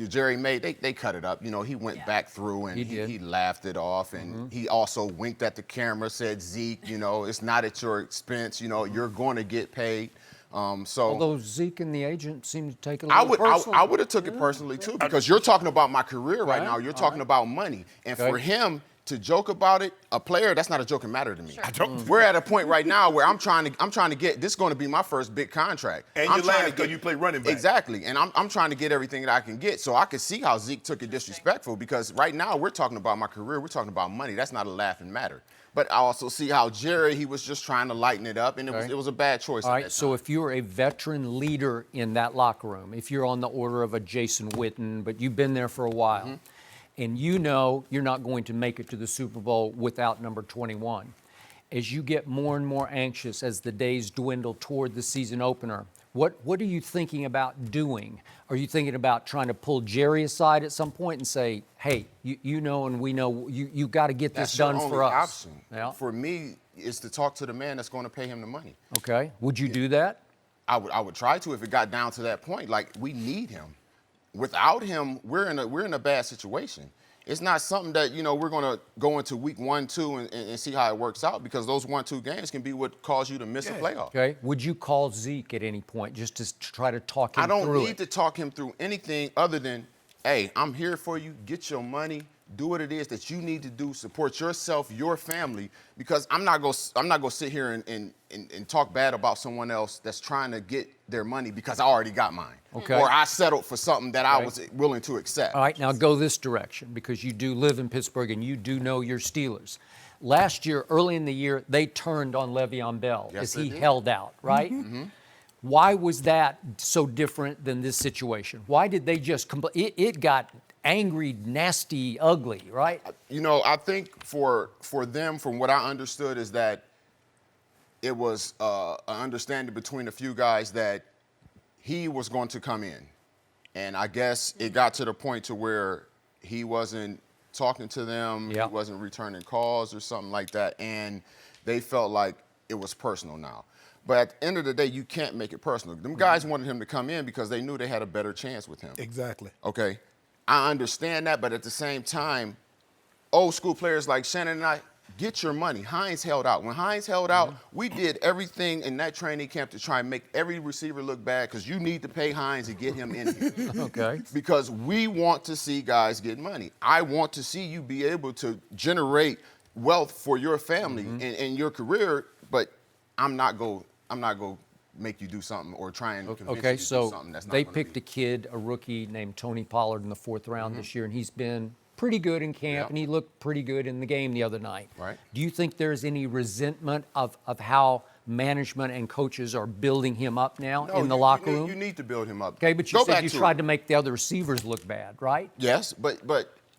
Jerry made, they cut it up. He went back through and He did. he laughed it off. And he also winked at the camera, said, Zeke, it's not at your expense. You're going to get paid. Although Zeke and the agent seem to take it a I little would personal. I would have took it personally too, because you're talking about my career right now. You're talking about money, and Okay. for him to joke about it, a player, that's not a joking matter to me. We're at a point right now where I'm trying to get, this is going to be my first big contract. And I'm you trying laugh to because get- you play running back. Exactly, and I'm trying to get everything that I can get. So I could see how Zeke took it disrespectful, because right now we're talking about my career, we're talking about money. That's not a laughing matter. But I also see how Jerry, he was just trying to lighten it up, and Okay. it was a bad choice. All at right, that so time. if you're a veteran leader in that locker room, if you're on the order of a Jason Witten, but you've been there for a while, and you know you're not going to make it to the Super Bowl without number 21, as you get more and more anxious as the days dwindle toward the season opener, what are you thinking about doing? Are you thinking about trying to pull Jerry aside at some point and say, hey, you know and we know you got to get this That's done your for only us? option. Yeah. For me, is to talk to the man that's going to pay him the money. Okay. Would you do that? I would try to if it got down to that point. Like, we need him. Without him, we're in a bad situation. It's not something that we're going to go into week 1, 2 and see how it works out, because those 1-2 games can be what cause you to miss a playoff. Okay. Would you call Zeke at any point just to try to talk him I don't through need it? to talk him through anything other than, hey, I'm here for you. Get your money. Do what it is that you need to do. Support yourself, your family, because I'm not gonna sit here and talk bad about someone else that's trying to get their money because I already got mine. Okay. Or I settled for something that I Okay. was willing to accept. All right, now go this direction, because you do live in Pittsburgh and you do know your Steelers. Last year, early in the year, they turned on Le'Veon Bell Yes, as they he did. held out, right? Why was that so different than this situation? Why did they just it got angry, nasty, ugly, right? I think for them, from what I understood, is that it was an understanding between a few guys that he was going to come in. And I guess it got to the point to where he wasn't talking to them, Yeah. he wasn't returning calls or something like that, and they felt like it was personal now. But at the end of the day, you can't make it personal. Them guys wanted him to come in because they knew they had a better chance with him. Exactly. Okay, I understand that, but at the same time, old school players like Shannon and I, get your money. Hines held out. When Hines held out, we did everything in that training camp to try and make every receiver look bad, because you need to pay Hines to get him in here. Okay. Because we want to see guys get money. I want to see you be able to generate wealth for your family and your career, but I'm not going to make you do something or try and convince Okay, you to do so something that's not they gonna picked be. a kid, a rookie named Tony Pollard in the 4th round this year, and he's been pretty good in camp, Yeah. and he looked pretty good in the game the other night. Right. Do you think there's any resentment of how management and coaches are building him up now No, in the you locker need- room? You need to build him up. Okay, but you Go said back you to tried it. to make the other receivers look bad, right? Yes, but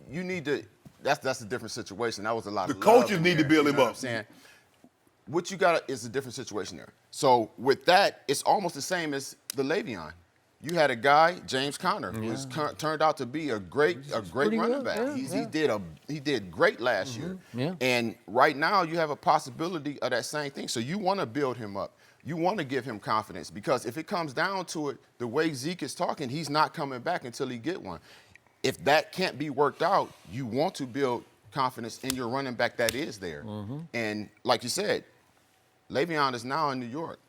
you need to. That's a different situation. That was a lot. The of coaches love in need to there, build you him know what up. I'm saying? What you got is a different situation there. So with that, it's almost the same as the Le'Veon. You had a guy, James Conner, who's turned out to be a great pretty running good, back. yeah. He did great last year. Yeah. And right now you have a possibility of that same thing. So you want to build him up. You want to give him confidence because if it comes down to it, the way Zeke is talking, he's not coming back until he get one. If that can't be worked out, you want to build confidence in your running back that is there. And like you said, Le'Veon is now in New York.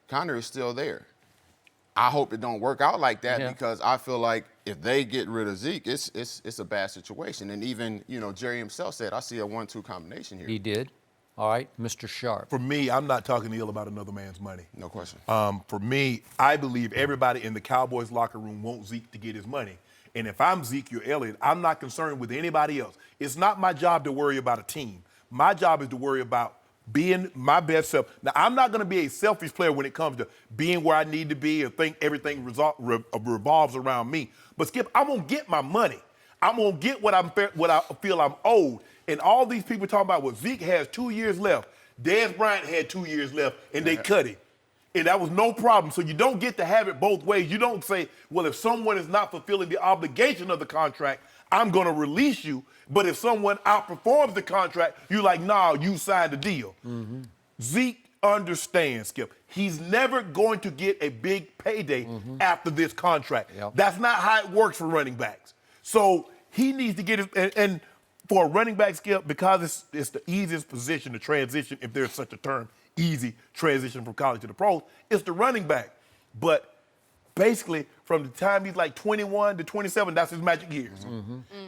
Conner is still there. I hope it don't work out like that because I feel like if they get rid of Zeke, it's a bad situation. And even, Jerry himself said, I see a 1-2 combination here. He did. All right, Mr. Sharpe. For me, I'm not talking ill about another man's money. No question. For me, I believe everybody in the Cowboys locker room wants Zeke to get his money. And if I'm Ezekiel Elliott, I'm not concerned with anybody else. It's not my job to worry about a team. My job is to worry about being my best self. Now, I'm not going to be a selfish player when it comes to being where I need to be and think everything revolves around me. But, Skip, I'm going to get my money. I'm going to get what I feel I'm owed. And all these people talking about, well, Zeke has 2 years left. Dez Bryant had 2 years left, and they cut him. And that was no problem. So you don't get to have it both ways. You don't say, well, if someone is not fulfilling the obligation of the contract, I'm going to release you. But if someone outperforms the contract, you're like, nah, you signed the deal. Zeke understands, Skip. He's never going to get a big payday after this contract. That's not how it works for running backs. So he needs to get his, and for a running back, Skip, because it's the easiest position to transition, if there's such a term, easy transition from college to the pros, it's the running back. But basically, from the time he's like 21 to 27, that's his magic years.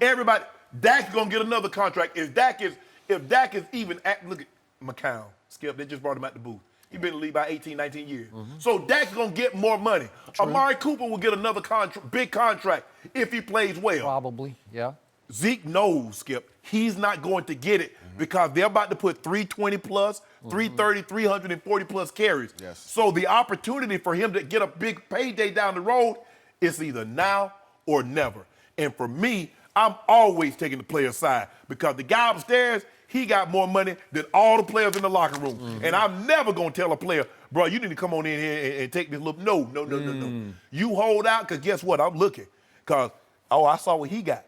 Everybody, Dak's gonna get another contract. If Dak is even look at McCown, Skip, they just brought him out the booth. He's been in the league about 18, 19 years. So Dak's gonna get more money. Amari Cooper will get another big contract if he plays well. Probably, yeah. Zeke knows, Skip, he's not going to get it because they're about to put 320 plus, 330, 340 plus carries. Yes. So the opportunity for him to get a big payday down the road is either now or never. And for me, I'm always taking the player's side because the guy upstairs, he got more money than all the players in the locker room. And I'm never going to tell a player, bro, you need to come on in here and take this look. No. You hold out because guess what? I'm looking because, I saw what he got.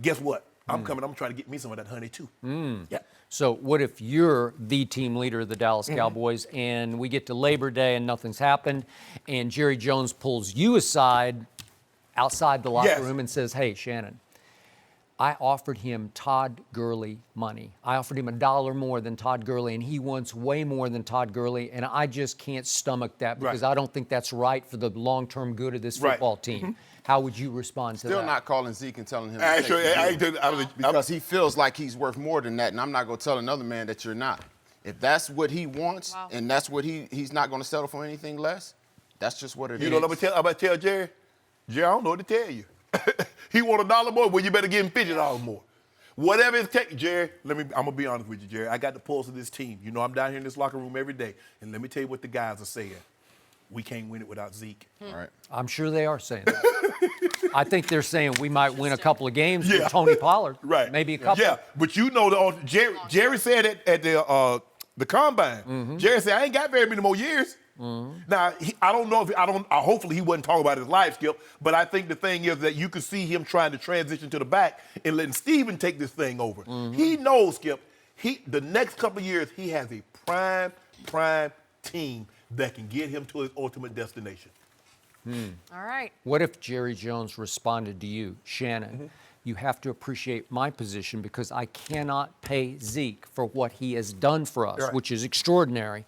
Guess what? I'm coming. I'm trying to get me some of that honey, too. Yeah. So what if you're the team leader of the Dallas Cowboys and we get to Labor Day and nothing's happened and Jerry Jones pulls you aside outside the locker room and says, hey, Shannon, I offered him Todd Gurley money. I offered him $1 more than Todd Gurley, and he wants way more than Todd Gurley, and I just can't stomach that because I don't think that's right for the long-term good of this football team. How would you respond to that? Still not calling Zeke and telling him because he feels like he's worth more than that, and I'm not going to tell another man that you're not. If that's what he wants and that's what he's not going to settle for anything less, that's just what it is. You know what I'm going to tell Jerry? Jerry, I don't know what to tell you. He want $1 more, well, you better give him $50 more. Whatever it takes, Jerry, I'm going to be honest with you, Jerry. I got the pulse of this team. You know, I'm down here in this locker room every day. And let me tell you what the guys are saying. We can't win it without Zeke. All right. I'm sure they are saying that. I think they're saying we might win a couple of games with Tony Pollard. Right. Maybe a couple. Yeah, but you know, Jerry said it at the combine. Jerry said, I ain't got very many more years. Now, I don't know hopefully he wasn't talking about his life, Skip, but I think the thing is that you could see him trying to transition to the back and letting Steven take this thing over. He knows, Skip, the next couple of years, he has a prime team that can get him to his ultimate destination. All right. What if Jerry Jones responded to you, Shannon? You have to appreciate my position because I cannot pay Zeke for what he has done for us, which is extraordinary.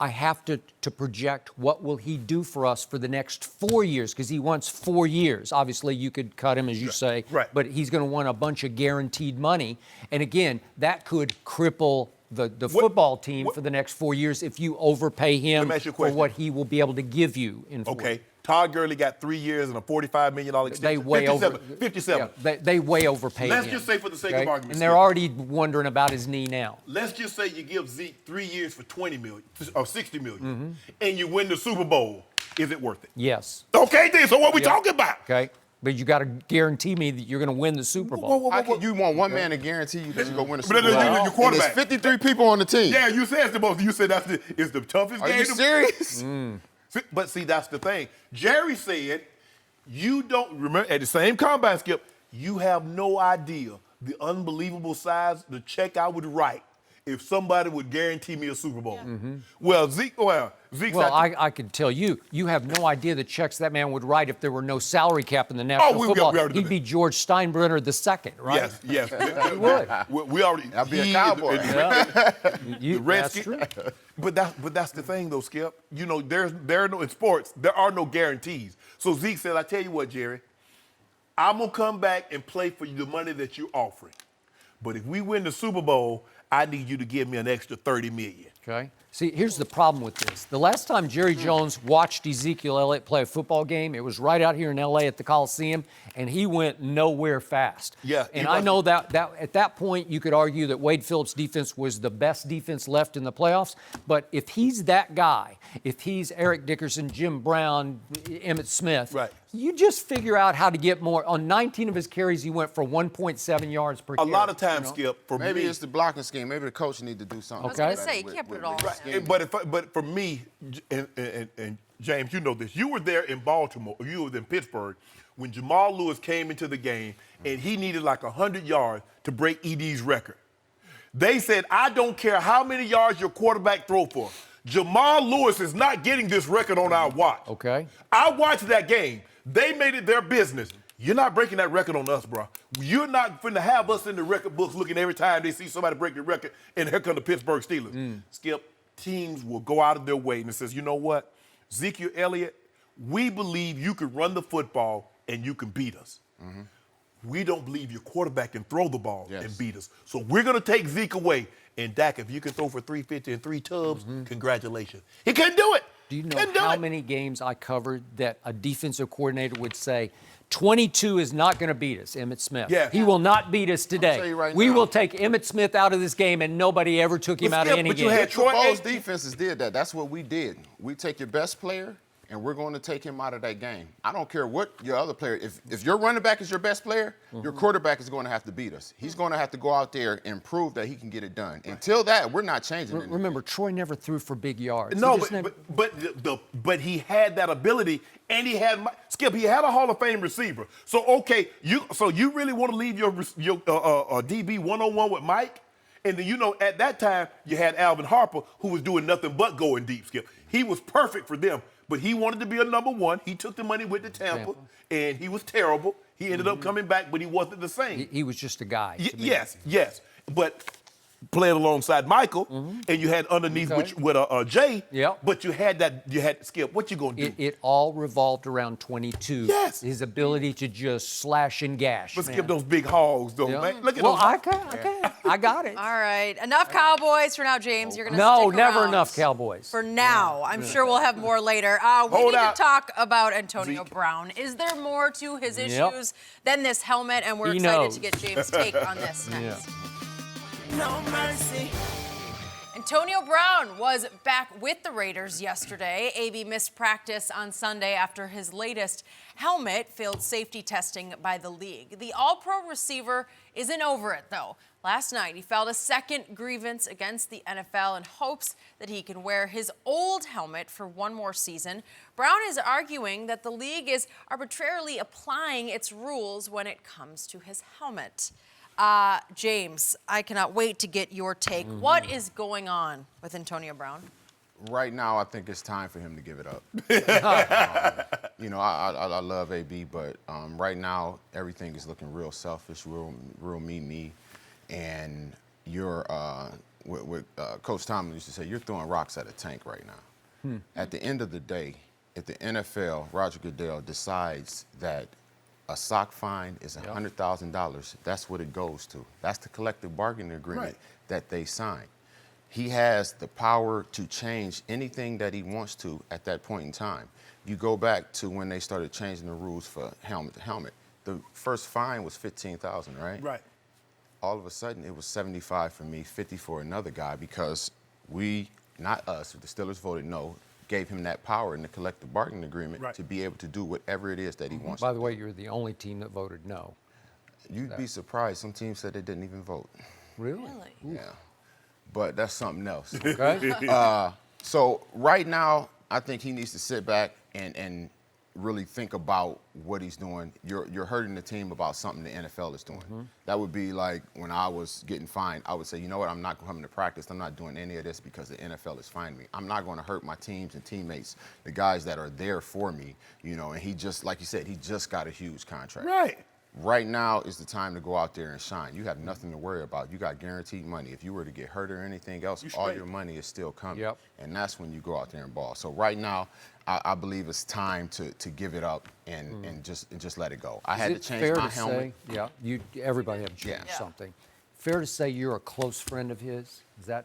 I have to project what will he do for us for the next 4 years because he wants 4 years. Obviously, you could cut him, as you say, but he's going to want a bunch of guaranteed money. And again, that could cripple the football team for the next 4 years if you overpay him for what he will be able to give you in 4 years. Okay, Todd Gurley got 3 years and a $45 million extension. They way 57. They way overpaid Let's him. just say for the sake of argument, and they're Skip. already wondering about his knee now. Let's just say you give Zeke 3 years for $20 million or $60 million, and you win the Super Bowl. Is it worth it? Yes. Okay, then. So what we talking about? Okay. But you got to guarantee me that you're going to win the Super Bowl. How can you want one man to guarantee you that you're going to win a But Super Bowl? your quarterback. And there's 53 people on the team. Yeah, you said the most. You said it's the toughest Are game. you serious? But see, that's the thing. Jerry said, you don't remember at the same combine, Skip. You have no idea the unbelievable size the check I would write if somebody would guarantee me a Super Bowl. Well, Zeke's I can tell you, you have no idea the checks that man would write if there were no salary cap in the National Football. we already did He'd be George Steinbrenner II, right? Yes. He would. We already. I'll be a Cowboy. The Redskins. But that's the thing, though, Skip. You know, there are no in sports. There are no guarantees. So Zeke said, "I tell you what, Jerry, I'm gonna come back and play for you the money that you're offering. But if we win the Super Bowl, I need you to give me an extra $30 million." Okay. See, here's the problem with this. The last time Jerry Jones watched Ezekiel Elliott play a football game, it was right out here in L.A. at the Coliseum, and he went nowhere fast. Yeah. And I know that at that point you could argue that Wade Phillips' defense was the best defense left in the playoffs, but if he's that guy, if he's Eric Dickerson, Jim Brown, Emmitt Smith, right. You just figure out how to get more. On 19 of his carries, he went for 1.7 yards per carry. A lot of times, Skip, for Maybe me, it's the blocking scheme. Maybe the coach need to do something. I was going to say, you can't put it all on him. But for me, and James, you know this. You were there in Baltimore. You were in Pittsburgh when Jamal Lewis came into the game and he needed like 100 yards to break ED's record. They said, "I don't care how many yards your quarterback throw for. Jamal Lewis is not getting this record on our watch." Okay. I watched that game. They made it their business. You're not breaking that record on us, bro. You're not finna have us in the record books looking every time they see somebody break the record, and here come the Pittsburgh Steelers. Skip, teams will go out of their way and says, "You know what? Ezekiel Elliott, we believe you can run the football and you can beat us. We don't believe your quarterback can throw the ball and beat us. So we're going to take Zeke away. And Dak, if you can throw for 350 and 3 tubs, congratulations." He couldn't do it. Do you know how many games I covered that a defensive coordinator would say, 22 is not going to beat us, Emmitt Smith. Yeah. He will not beat us today. tell you right We now. will take Emmitt Smith out of this game, and nobody ever took him out of any but you game. had Troy Both Aikman. defenses did that. That's what we did. We take your best player, and we're going to take him out of that game. I don't care what your other player. If your running back is your best player, your quarterback is going to have to beat us. He's going to have to go out there and prove that he can get it done. Until that, we're not changing anything. Remember, Troy never threw for big yards. No, He just never- but he had that ability, and he had Skip. He had a Hall of Fame receiver. So okay, you really want to leave your DB one-on-one with Mike, and then at that time you had Alvin Harper who was doing nothing but going deep. Skip, he was perfect for them, but he wanted to be a number one. He took the money with the Tampa, and he was terrible. He ended up coming back, but he wasn't the same. he was just a guy. to me. Yes, but playing alongside Michael, and you had underneath with Jay. Yep. But you had Skip. What you gonna do? It all revolved around 22. Yes. His ability to just slash and gash. But man. Skip those big hogs, though, Yeah. man. Look at well, those. I got it. All right, enough Cowboys for now, James. You're going to No, stick never around enough Cowboys. For now. I'm sure we'll have more later. We Hold need out. to talk about Antonio Zeke. Brown. Is there more to his Yep. issues than this helmet? And we're He excited knows. to get James' take on this next. No mercy. Antonio Brown was back with the Raiders yesterday. AB missed practice on Sunday after his latest helmet failed safety testing by the league. The All-Pro receiver isn't over it, though. Last night, he filed a second grievance against the NFL in hopes that he can wear his old helmet for one more season. Brown is arguing that the league is arbitrarily applying its rules when it comes to his helmet. James, I cannot wait to get your take. What is going on with Antonio Brown? Right now, I think it's time for him to give it up. I love AB, but right now, everything is looking real selfish, real me. And you're, what Coach Tomlin used to say, you're throwing rocks at a tank right now. At the end of the day, if the NFL, Roger Goodell, decides that a sock fine is $100,000, that's what it goes to. That's the collective bargaining agreement that they signed. he has the power to change anything that he wants to at that point in time. You go back to when they started changing the rules for helmet to helmet. The first fine was $15,000, right? Right. All of a sudden, it was 75 for me, 50 for another guy, because we, not us, the Steelers voted no, gave him that power in the collective bargaining agreement Right. to be able to do whatever it is that he wants. By the way, you're the only team that voted no. You'd be surprised. Some teams said they didn't even vote. Really? Really? Yeah. But that's something else. Okay. So right now, I think he needs to sit back and really think about what he's doing. You're hurting the team about something the NFL is doing. That would be like when I was getting fined, I would say, you know what, I'm not coming to practice. I'm not doing any of this because the NFL is fining me. I'm not going to hurt my teams and teammates, the guys that are there for me, you know, and he just, like you said, he just got a huge contract. Right. Right now is the time to go out there and shine. You have nothing to worry about. You got guaranteed money. If you were to get hurt or anything else, all straight. your money is still coming. Yep. And that's when you go out there and ball. So right now, I believe it's time to give it up and just let it go. I had to Is it change fair my to helmet. say, everybody had to change Yeah. something. Fair to say you're a close friend of his? Is that?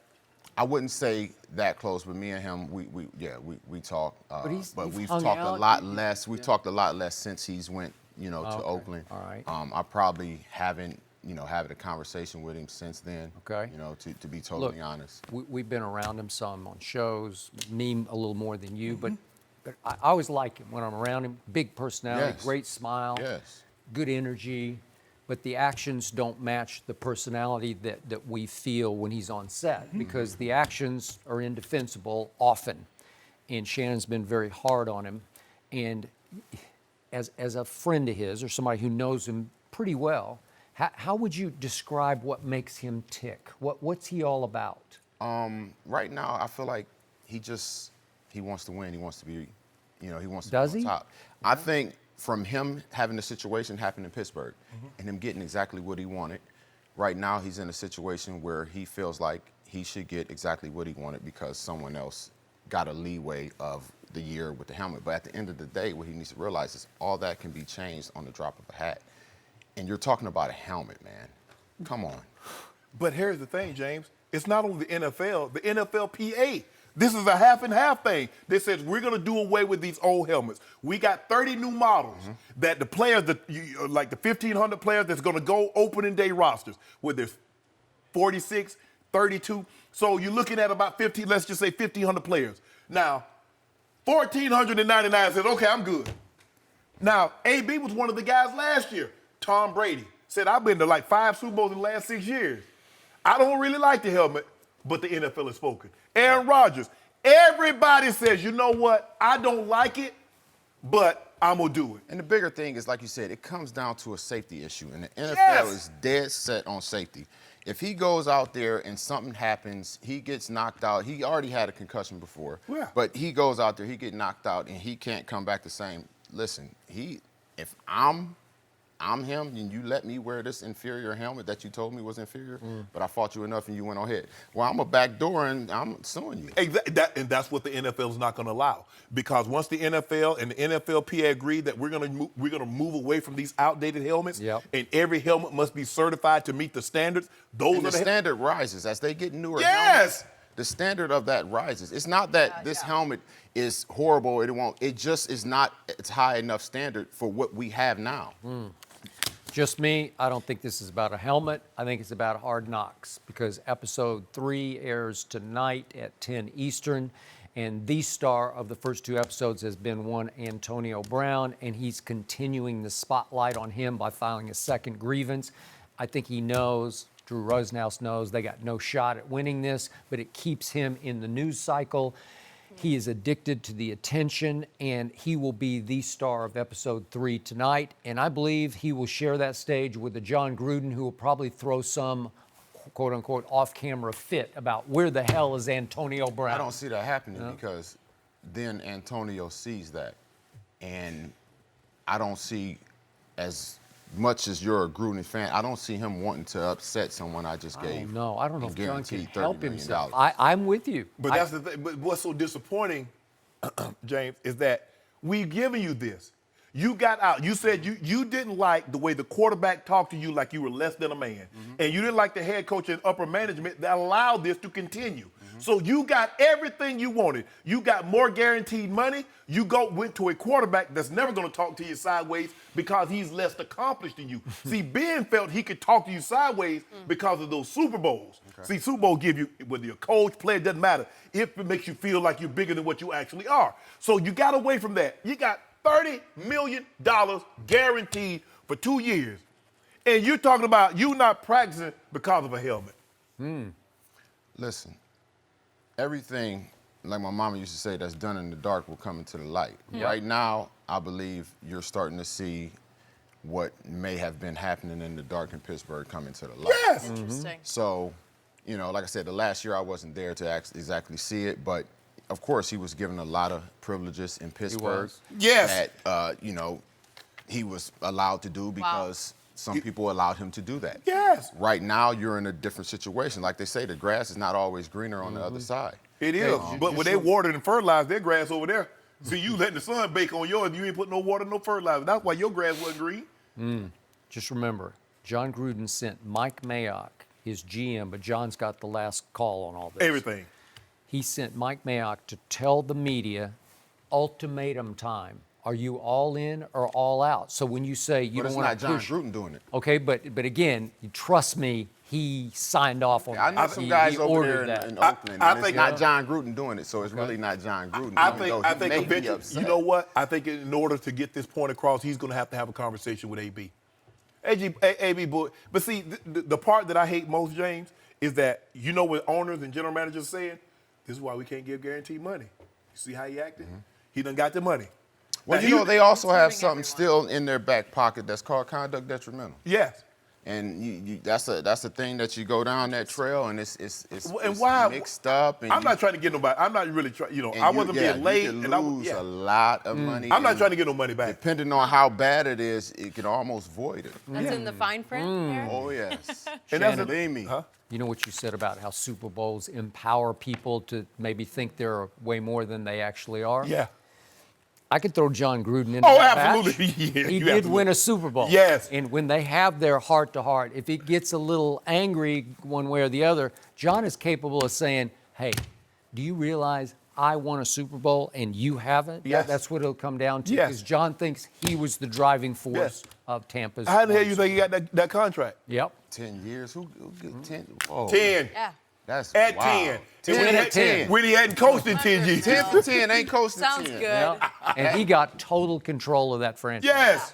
I wouldn't say that close, but me and him, we talk. But you've we've hung talked a out? lot less. We've talked a lot less since he's went, to Okay. Oakland. All right. I probably haven't, had a conversation with him since then. Okay. To be totally Look, honest. We've been around him some on shows, me a little more than you, but I always like him when I'm around him. Big personality, Yes. great smile, Yes. good energy, but the actions don't match the personality that we feel when he's on set because the actions are indefensible often. And Shannon's been very hard on him. And as a friend of his or somebody who knows him pretty well, how would you describe what makes him tick? What's he all about? Right now, I feel like he wants to win. He wants to be, he wants to Does be on he? top. I think from him having the situation happen in Pittsburgh and him getting exactly what he wanted, right now he's in a situation where he feels like he should get exactly what he wanted because someone else got a leeway of the year with the helmet. But at the end of the day, what he needs to realize is all that can be changed on the drop of a hat. And you're talking about a helmet, man. Come on. But here's the thing, James. It's not only the NFL, the NFLPA. This is a half and half thing. They says we're going to do away with these old helmets. We got 30 new models that the players, like the 1,500 players that's going to go opening day rosters, where there's 46, 32. So you're looking at about 15, let's just say 1,500 players. Now, 1,499 says, okay, I'm good. Now, AB was one of the guys last year. Tom Brady said, I've been to like 5 Super Bowls in the last 6 years. I don't really like the helmet, but the NFL has spoken. Aaron Rodgers, everybody says, you know what? I don't like it, but I'm going to do it. And the bigger thing is, like you said, it comes down to a safety issue. And the NFL Yes. is dead set on safety. If he goes out there and something happens, he gets knocked out. He already had a concussion before. Yeah. But he goes out there, he get knocked out, and he can't come back the same. Listen, if I'm him and you let me wear this inferior helmet that you told me was inferior, but I fought you enough and you went on ahead. Well, I'm a backdoor and I'm suing you. And that's what the NFL is not going to allow, because once the NFL and the NFLPA agree that we're going to move away from these outdated helmets, Yep. and every helmet must be certified to meet the standards. Those And are the the standard rises as they get newer Yes. helmets. The standard of that rises. It's not that this helmet is horrible. It just is not. It's high enough standard for what we have now. Just me, I don't think this is about a helmet. I think it's about Hard Knocks because episode 3 airs tonight at 10 Eastern. And the star of the first 2 episodes has been one Antonio Brown, and he's continuing the spotlight on him by filing a second grievance. I think he knows, Drew Rosenhaus knows, they got no shot at winning this, but it keeps him in the news cycle. He is addicted to the attention, and he will be the star of episode 3 tonight. And I believe he will share that stage with a John Gruden who will probably throw some, quote unquote, off-camera fit about where the hell is Antonio Brown. I don't see that happening because then Antonio sees that. And I don't see, as much as you're a Gruden fan, I don't see him wanting to upset someone I just gave. No, I don't know and if John can guaranteed $30 help million. himself. I'm with you. But that's the thing. But what's so disappointing, James, is that we've given you this. You got out. You said you didn't like the way the quarterback talked to you like you were less than a man. And you didn't like the head coach and upper management that allowed this to continue. So you got everything you wanted. You got more guaranteed money. You went to a quarterback that's never going to talk to you sideways because he's less accomplished than you. See, Ben felt he could talk to you sideways because of those Super Bowls. See, Super Bowl give you, whether you're a coach, player, it doesn't matter. If it makes you feel like you're bigger than what you actually are. So you got away from that. You got $30 million guaranteed for 2 years. And you're talking about you not practicing because of a helmet. Listen, everything, like my mama used to say, that's done in the dark will come into the light. Right now, I believe you're starting to see what may have been happening in the dark in Pittsburgh come into the light. Yes. Interesting. So, you know, like I said, the last year I wasn't there to exactly see it, but of course he was given a lot of privileges in Pittsburgh. Yes. That, you know, he was allowed to do because some people allowed him to do that. Yes. Right now you're in a different situation. Like they say, the grass is not always greener on the other side. It is. But when they watered and fertilized their grass over there, see, you letting the sun bake on yours, you ain't put no water, no fertilizer. That's why your grass wasn't green. Just remember, John Gruden sent Mike Mayock, his GM, but John's got the last call on all this. Everything. He sent Mike Mayock to tell the media, ultimatum time. Are you all in or all out? So when you say you But don't it's want not to John push, Gruden doing it. okay, but again, trust me, he signed off on I that. know some He guys over ordered there that. in Oakland, I and it's think- not John Gruden doing it, so it's really not John Gruden. I even think, though I he think may be eventually, upset. you know what? I think in order to get this point across, he's going to have a conversation with AB. AB, boy. But see, the part that I hate most, James, is that you know what owners and general managers are saying? This is why we can't give guaranteed money. You see how he acted? He done got the money. Well, Now, you know, they also have hurting something everyone. still in their back pocket that's called conduct detrimental. Yes. And that's a thing that you go down that trail, and it's And why? mixed up. And I'm not trying to get nobody. I'm not really trying. You know, I wasn't being late, You can and I lose was. a lot of money. I'm not and trying to get no money back. Depending on how bad it is, it can almost void it. That's in the fine print here? Oh yes, And that's believe me. Huh? You know what you said about how Super Bowls empower people to maybe think they're way more than they actually are? Yeah. I could throw John Gruden into Oh, that absolutely. batch. Yeah, He you did absolutely- win a Super Bowl. Yes. And when they have their heart-to-heart, if it gets a little angry one way or the other, John is capable of saying, hey, do you realize I won a Super Bowl and you haven't? Yes. That's what it'll come down to. Yes. Because John thinks he was the driving force Yes. of Tampa's. How the hell you think he got that contract? Yep. 10 years? Who get 10? Whoa. 10. Yeah. That's At wow. 10. 10 when he at had- 10. When he hadn't coached in 10 years. 10 for 10 ain't close to 10. Sounds good. Yep. And he got total control of that franchise. Yes.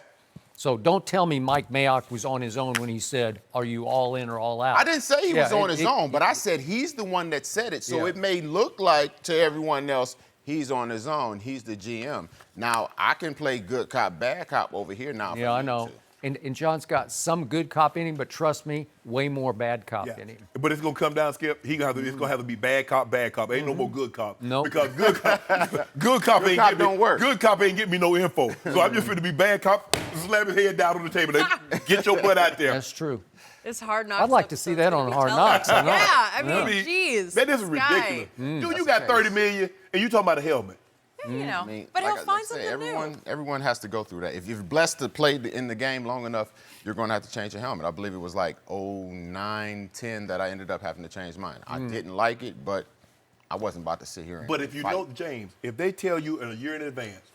So don't tell me Mike Mayock was on his own when he said, are you all in or all out? I didn't say he was Yeah, on his own, but I said he's the one that said it. So Yeah. it may look like to everyone else he's on his own. He's the GM. Now, I can play good cop, bad cop over here now. if Yeah, I need know. to. And John's got some good cop in him, but trust me, way more bad cop Yeah. in him. But it's gonna come down, Skip. It's gonna have to be bad cop, bad cop. Ain't no more good cop. Nope. Because good cop, good cop ain't cop get me. don't work. Good cop ain't get me no info. So I'm just finna be bad cop. Slam his head down on the table. And get your butt out there. That's true. It's Hard Knocks. I'd like to see that on Hard Knocks. I know. Yeah, I I mean, mean, geez. that is this ridiculous. guy. Dude, you got 30 million and you talking about a helmet. Yeah, you know, I mean, but like he'll I find say, something new. everyone has to go through that. If you're blessed to play in the game long enough, you're going to have to change your helmet. I believe it was like 09, 10 that I ended up having to change mine. I didn't like it, but I wasn't about to sit here and But if you fight. know, James, if they tell you in a year in advance,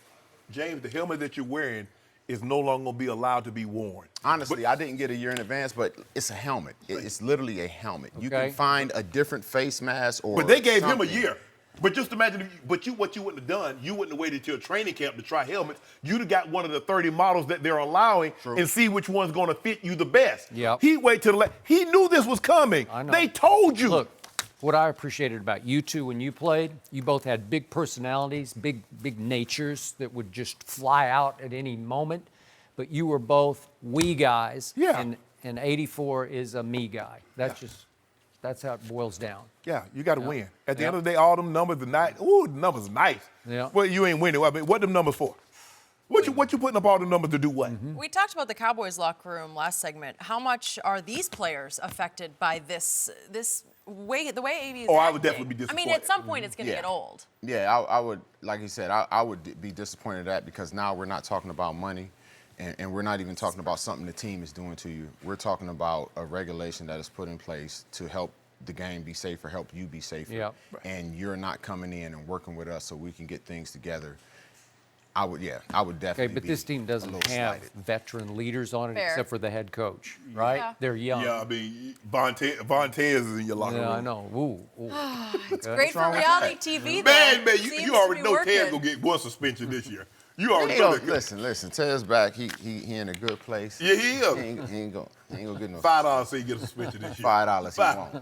James, the helmet that you're wearing is no longer gonna be allowed to be worn. Honestly, I didn't get a year in advance, but it's a helmet. It's literally a helmet. You Okay. can find a different face mask or But they gave him a something. year. But just imagine, what you wouldn't have done, you wouldn't have waited till training camp to try helmets. You'd have got one of the 30 models that they're allowing and see which one's going to fit you the best. Yep. He wait till he knew this was coming. I know. They told you. Look, what I appreciated about you two when you played, you both had big personalities, big natures that would just fly out at any moment. But you were both we guys. Yeah. And 84 is a me guy. That's how it boils down. Yeah, you got to win. At the end of the day, all them numbers are nice. Ooh, the numbers are nice. Yeah. Well, you ain't winning. I mean, what them numbers for? What you putting up all the numbers to do what? We talked about the Cowboys locker room last segment. How much are these players affected by this way, the way AB is Oh, I acting? would definitely be disappointed. I mean, at some point it's going to Yeah. get old. Yeah, I would, like you said, I would be disappointed at that because now we're not talking about money and we're not even talking about something the team is doing to you. We're talking about a regulation that is put in place to help the game be safer, help you be safer. Yep. And you're not coming in and working with us so we can get things together. I would definitely. Okay, but be this team a doesn't little have slighted. veteran leaders on it Fair. except for the head coach, right? Yeah. They're young. Yeah, I mean, Vontez is in your locker room. Yeah, I know. Ooh. It's Okay. great for wrong with reality that? TV, Man, though. you Seems already to be know Ted's working. gonna get one suspension this year. You already He know don't- that. listen, Ted's back. He in a good place. Yeah, he is. He ain't gonna get no $5 so you get a suspension this year. $5 he $5. won't.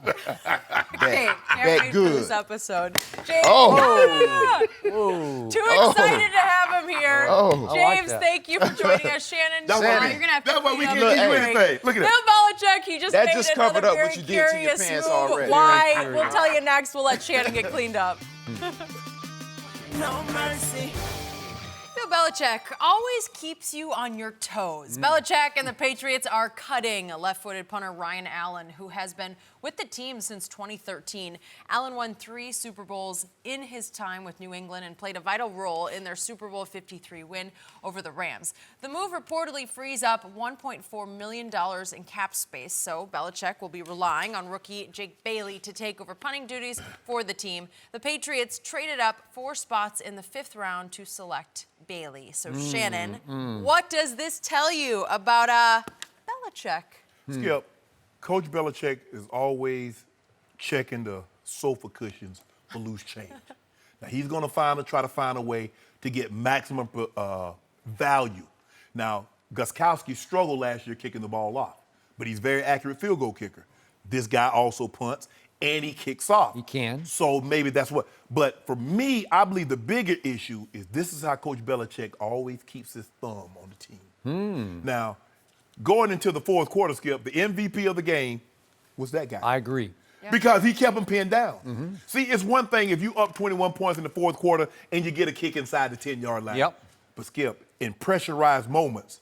Okay, Bet can't wait for good. this episode. James, Oh. too excited to have him here. Oh. I like James, that. thank you for joining us. Shannon, That's Shannon. why you're gonna have to that's why we clean can't up give you the anything. break. Look at Bill that. Belichick, he just That made just another covered up very what you did to your curious pants move. already. Why? Very We'll tell you next. We'll let Shannon get cleaned up. No mercy. Bill Belichick always keeps you on your toes. Belichick and the Patriots are cutting left-footed punter Ryan Allen, who has been with the team since 2013. Allen won 3 Super Bowls in his time with New England and played a vital role in their Super Bowl 53 win over the Rams. The move reportedly frees up $1.4 million in cap space, so Belichick will be relying on rookie Jake Bayless to take over punting duties for the team. The Patriots traded up 4 spots in the 5th round to select Bailey. So Shannon, what does this tell you about Belichick? Skip, Coach Belichick is always checking the sofa cushions for loose change. Now, he's going to try to find a way to get maximum value. Now, Gostkowski struggled last year kicking the ball off, but he's a very accurate field goal kicker. This guy also punts, and he kicks off. He can. So maybe that's what. But for me, I believe the bigger issue is this is how Coach Belichick always keeps his thumb on the team. Now, going into the fourth quarter, Skip, the MVP of the game was that guy. I agree. Because he kept him pinned down. See, it's one thing if you up 21 points in the fourth quarter and you get a kick inside the 10-yard line. Yep. But Skip, in pressurized moments,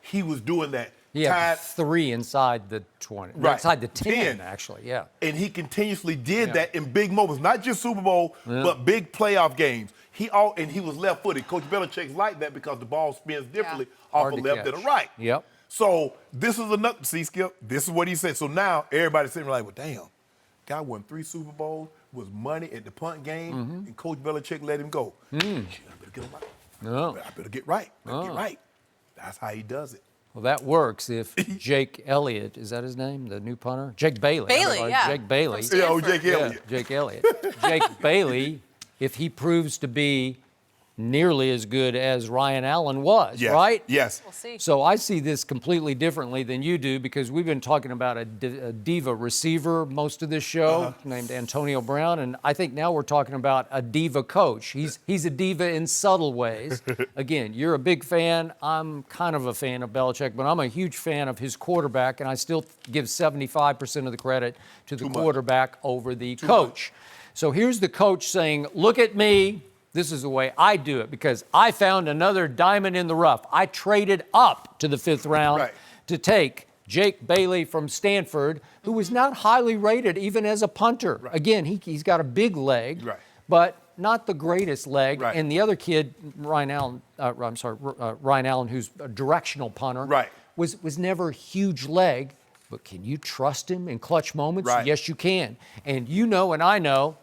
he was doing that. He had tied- 3 inside the 20. Right. Inside the 10, 10. actually, yeah. And he continuously did that in big moments, not just Super Bowl, but big playoff games. And he was left-footed. Coach Belichick's like that because the ball spins differently off Hard the to left catch. and the right. Yep. So this is another, see, Skip, this is what he said. So now everybody's sitting like, well, damn, guy won 3 Super Bowls, was money at the punt game, and Coach Belichick let him go. Shit, I better get him right. No. I better get right. Get right. That's how he does it. Well, that works if Jake Elliott, is that his name, the new punter? Jake Bailey. Bailey, Sorry, yeah. Jake Bailey. From Yeah, oh, Stanford. Jake Elliott. Jake Elliott. Jake Bailey, if he proves to be nearly as good as Ryan Allen was, Yes. right? Yes. We'll see. So I see this completely differently than you do because we've been talking about a diva receiver most of this show named Antonio Brown, and I think now we're talking about a diva coach. He's a diva in subtle ways. Again, you're a big fan. I'm kind of a fan of Belichick, but I'm a huge fan of his quarterback, and I still give 75% of the credit to the much. quarterback over the coach. So here's the coach saying, look at me. This is the way I do it because I found another diamond in the rough. I traded up to the 5th round Right. to take Jake Bailey from Stanford, who was not highly rated even as a punter. Again, he's got a big leg, Right. but not the greatest leg. Right. And the other kid, Ryan Allen, who's a directional punter, Right. was never a huge leg. But can you trust him in clutch moments? Right. Yes, you can. And you know and I know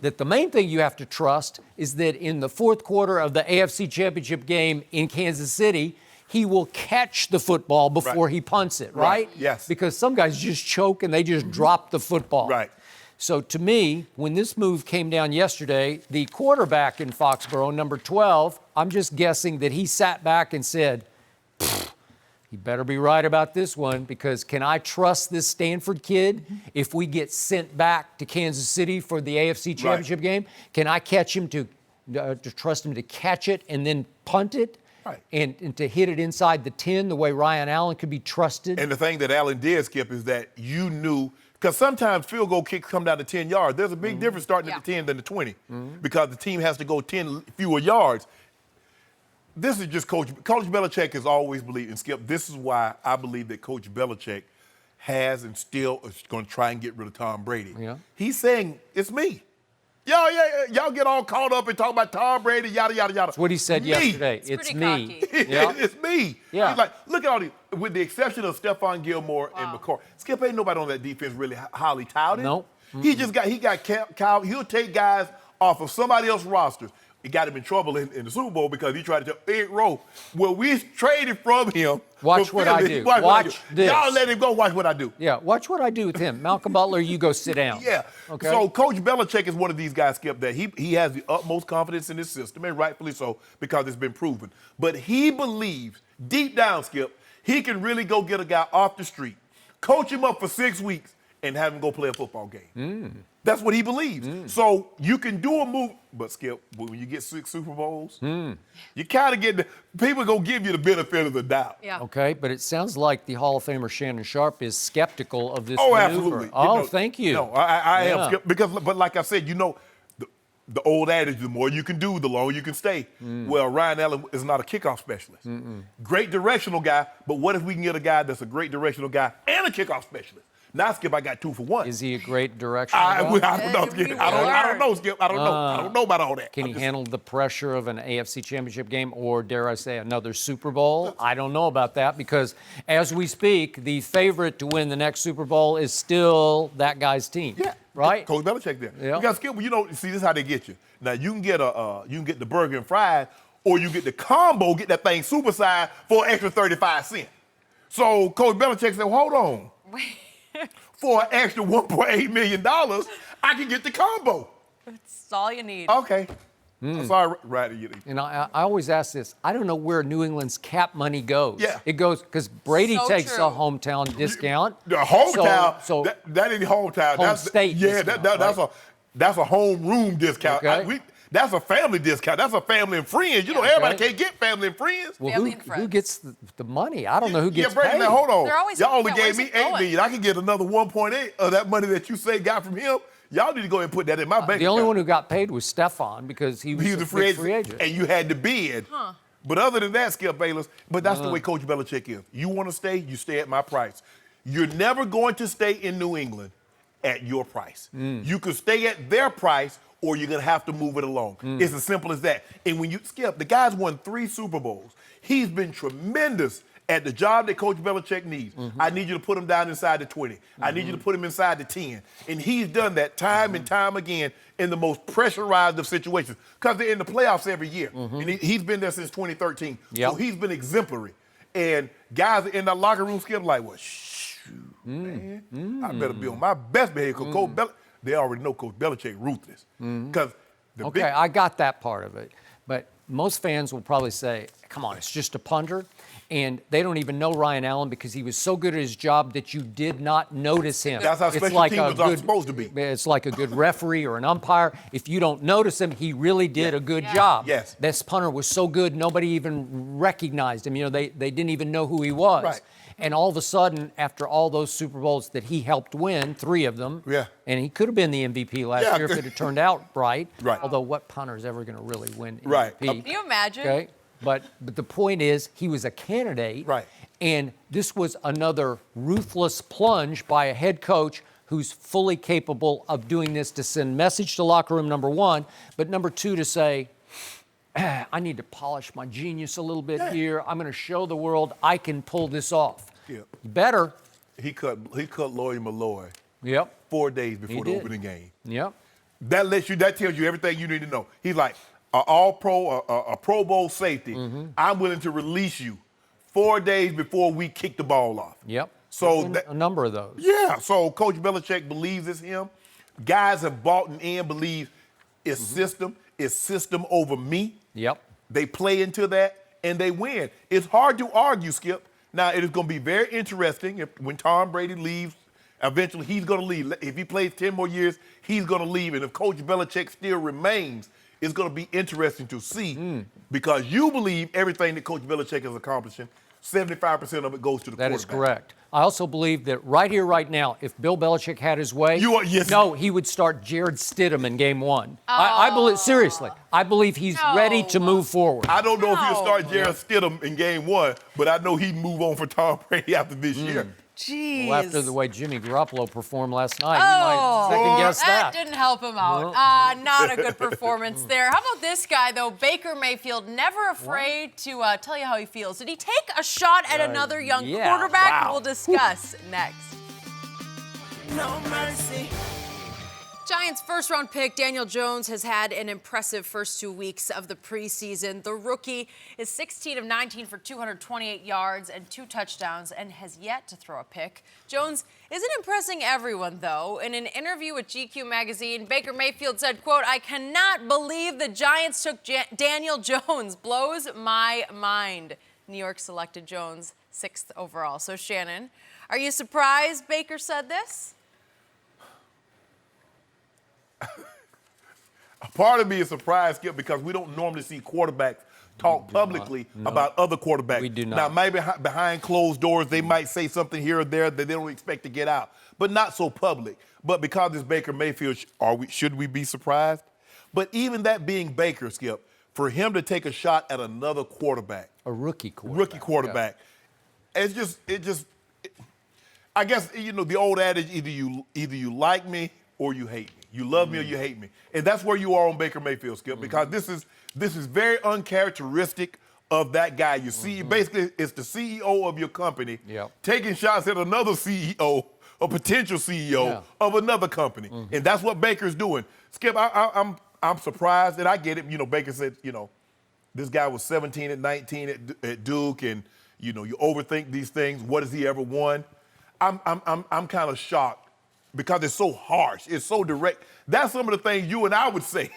that the main thing you have to trust is that in the fourth quarter of the AFC Championship game in Kansas City, he will catch the football before he punts it, right? Yes. Because some guys just choke and they just drop the football. Right. So to me, when this move came down yesterday, the quarterback in Foxborough, number 12, I'm just guessing that he sat back and said, you better be right about this one because can I trust this Stanford kid if we get sent back to Kansas City for the AFC Championship game? Can I catch him to trust him to catch it and then punt it? Right. And to hit it inside the 10 the way Ryan Allen could be trusted? And the thing that Allen did, Skip, is that you knew, because sometimes field goal kicks come down to 10 yards. There's a big difference starting at the 10 than the 20 because the team has to go 10 fewer yards. this is just Coach Belichick has always believed, and Skip, this is why I believe that Coach Belichick has and still is going to try and get rid of Tom Brady. Yeah. He's saying, it's me. Y'all get all caught up and talk about Tom Brady, yada, yada, yada. That's what he said yesterday. It's me. pretty Yeah. It's me. Yeah. He's like, look at all these, with the exception of Stephon Gilmore and McCoy. Skip, ain't nobody on that defense really highly touted. Nope. He got Kyle. He'll take guys off of somebody else's rosters. He got him in trouble in the Super Bowl because he tried to tell Eric Rowe, well, we traded from him. Watch what I do. Watch this. Y'all let him go. Watch what I do. Yeah, watch what I do with him. Malcolm Butler, you go sit down. Yeah. Okay. So Coach Belichick is one of these guys, Skip, that he has the utmost confidence in his system, and rightfully so, because it's been proven. But he believes, deep down, Skip, he can really go get a guy off the street, coach him up for 6 weeks, and have him go play a football game. That's what he believes. So you can do a move, but Skip, when you get 6 Super Bowls, you kind of get people gonna give you the benefit of the doubt. Yeah. Okay, but it sounds like the Hall of Famer Shannon Sharpe is skeptical of this Oh, maneuver. absolutely. Oh, thank you. No, I Yeah. am Skip, but like I said, the old adage, the more you can do, the longer you can stay. Well, Ryan Allen is not a kickoff specialist. Great directional guy, but what if we can get a guy that's a great directional guy and a kickoff specialist? Now, Skip, I got 2 for 1. Is he a great directional I guy? don't know, Skip. I don't know, Skip. I don't know. I don't know about all that. Can he handle the pressure of an AFC Championship game or, dare I say, another Super Bowl? I don't know about that because, as we speak, the favorite to win the next Super Bowl is still that guy's team. Yeah. Right? Coach Belichick there. Yeah. Because, Skip, see, this is how they get you. Now, you can get the burger and fries, or you get the combo, get that thing supersized for an extra 35 cents. So Coach Belichick said, well, hold on. For an extra $1.8 million, I can get the combo. That's all you need. Okay. Sorry, Ryder. And I always ask this. I don't know where New England's cap money goes. Yeah. It goes because Brady So takes true. a hometown discount. The hometown, So that ain't hometown. Home That's state discount, that's a home room discount. Okay. That's a family discount. That's a family and friends. You know, everybody can't get family and friends. well, Family who, and friends. who gets the money? I don't know who gets Brady, paid. now hold on. They're always- Y'all only yeah, gave where's me it $8 going? million. I can get another 1.8 of that money that you say got from him. Y'all need to go ahead and put that in my bank The only account. one who got paid was Stephon because he was He was a free big agent, and you had to bid. But other than that, Skip Bayless, but that's the way Coach Belichick is. You want to stay, you stay at my price. You're never going to stay in New England at your price. You could stay at their price, or you're going to have to move it along. It's as simple as that. And when you, Skip, the guy's won 3 Super Bowls. He's been tremendous at the job that Coach Belichick needs. I need you to put him down inside the 20. I need you to put him inside the 10. And he's done that time and time again in the most pressurized of situations because they're in the playoffs every year. And he's been there since 2013. Yep. So he's been exemplary. And guys in that locker room, Skip, like, well, shoot, man, I better be on my best behavior because Coach Belichick, they already know Coach Belichick ruthless. Because Okay, I got that part of it. But most fans will probably say, come on, it's just a punter. And they don't even know Ryan Allen because he was so good at his job that you did not notice him. That's how special teams are supposed to be. It's like a good referee or an umpire. If you don't notice him, he really did a good job. Yes. This punter was so good, nobody even recognized him. You know, they didn't even know who he was. Right. And all of a sudden, after all those Super Bowls that he helped win, 3 of them, and he could have been the MVP last year if it had turned out right. Right. Although what punter is ever going to really win MVP? Right. Can you imagine? Okay. But the point is, he was a candidate. Right. And this was another ruthless plunge by a head coach who's fully capable of doing this to send message to locker room, number 1, but number 2, to say, I need to polish my genius a little bit here. I'm going to show the world I can pull this off. Yep. Better. He cut Lloyd Malloy Yep. 4 days before the did. opening game. Yep. That tells you everything you need to know. He's like, an all-pro, a Pro Bowl safety. I'm willing to release you 4 days before we kick the ball off. Yep. So There's been a number of those. Yeah. So Coach Belichick believes it's him. Guys have bought in, believe it's system. It's system over me. Yep. They play into that and they win. It's hard to argue, Skip. Now it is going to be very interesting when Tom Brady leaves. Eventually, he's going to leave. If he plays 10 more years, he's going to leave. And if Coach Belichick still remains, it's going to be interesting to see because you believe everything that Coach Belichick is accomplishing. 75% of it goes to the quarterback. That is correct. I also believe that right here, right now, if Bill Belichick had his way, Yes. no, he would start Jared Stidham in game one. I believe, seriously, I believe he's ready to move forward. I don't know if he'll start Jared Stidham in game one, but I know he'd move on for Tom Brady after this year. Jeez. Well, after the way Jimmy Garoppolo performed last night, you might second guess that that. didn't help him out. Not a good performance there. How about this guy, though? Baker Mayfield, never afraid to tell you how he feels. Did he take a shot at another young quarterback? Wow. We'll discuss next. No mercy. Giants first-round pick Daniel Jones has had an impressive first 2 weeks of the preseason. The rookie is 16 of 19 for 228 yards and 2 touchdowns and has yet to throw a pick. Jones isn't impressing everyone, though. In an interview with GQ magazine, Baker Mayfield said, quote, "I cannot believe the Giants took Daniel Jones. Blows my mind." New York selected Jones 6th overall. So, Shannon, are you surprised Baker said this? A part of me is surprised, Skip, because we don't normally see quarterbacks talk publicly about other quarterbacks. We do not. Now, maybe behind closed doors, they might say something here or there that they don't expect to get out, but not so public. But because it's Baker Mayfield, should we be surprised? But even that being Baker, Skip, for him to take a shot at another quarterback, A rookie quarterback. it's just, I guess, the old adage, either you like me or you hate me. You love me or you hate me. And that's where you are on Baker Mayfield, Skip, because this is very uncharacteristic of that guy. You see, basically, it's the CEO of your company taking shots at another CEO, a potential CEO of another company. And that's what Baker's doing. Skip, I'm surprised, and I get it. Baker said, this guy was 17 and 19 at Duke, and, you overthink these things. What has he ever won? I'm kind of shocked, because it's so harsh, it's so direct. That's some of the things you and I would say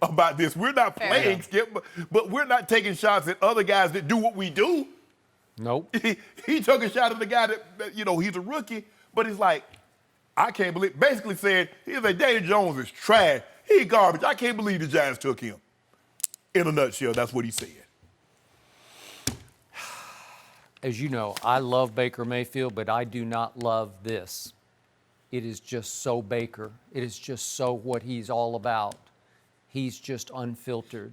about this. We're not playing, Skip, but we're not taking shots at other guys that do what we do. Nope. He took a shot at the guy that he's a rookie, but he's like, I can't believe, basically said, he's like, Daniel Jones is trash. He garbage. I can't believe the Giants took him. In a nutshell, that's what he said. As you know, I love Baker Mayfield, but I do not love this. It is just so Baker. It is just so what he's all about. He's just unfiltered.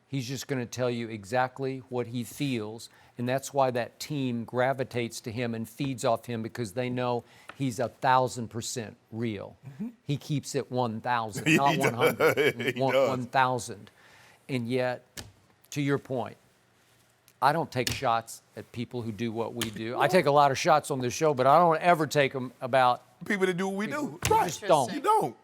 He's just going to tell you exactly what he feels, and that's why that team gravitates to him and feeds off him, because they know he's 1,000% real. He keeps it 1,000, not 100. 1,000. And yet, to your point, I don't take shots at people who do what we do. I take a lot of shots on this show, but I don't ever take them about people that do what we do. You Right. just don't. You don't.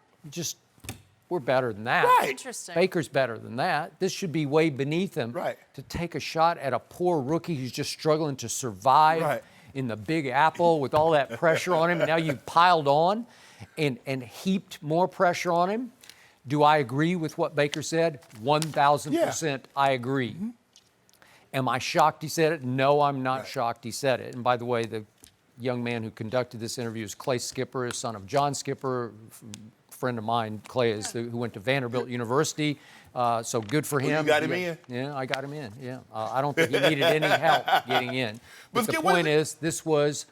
We're better than that. Right. Interesting. Baker's better than that. This should be way beneath him. Right. To take a shot at a poor rookie who's just struggling to survive in the Big Apple with all that pressure on him, and now you've piled on and heaped more pressure on him. Do I agree with what Baker said? 1,000% I agree. Am I shocked he said it? No, I'm not shocked he said it. And by the way, the young man who conducted this interview is Clay Skipper, his son of John Skipper. Friend of mine, Clay, who went to Vanderbilt University. So good for him. You got him in? Yeah, I got him in. Yeah, I don't think he needed any help getting in. But the point is, this was,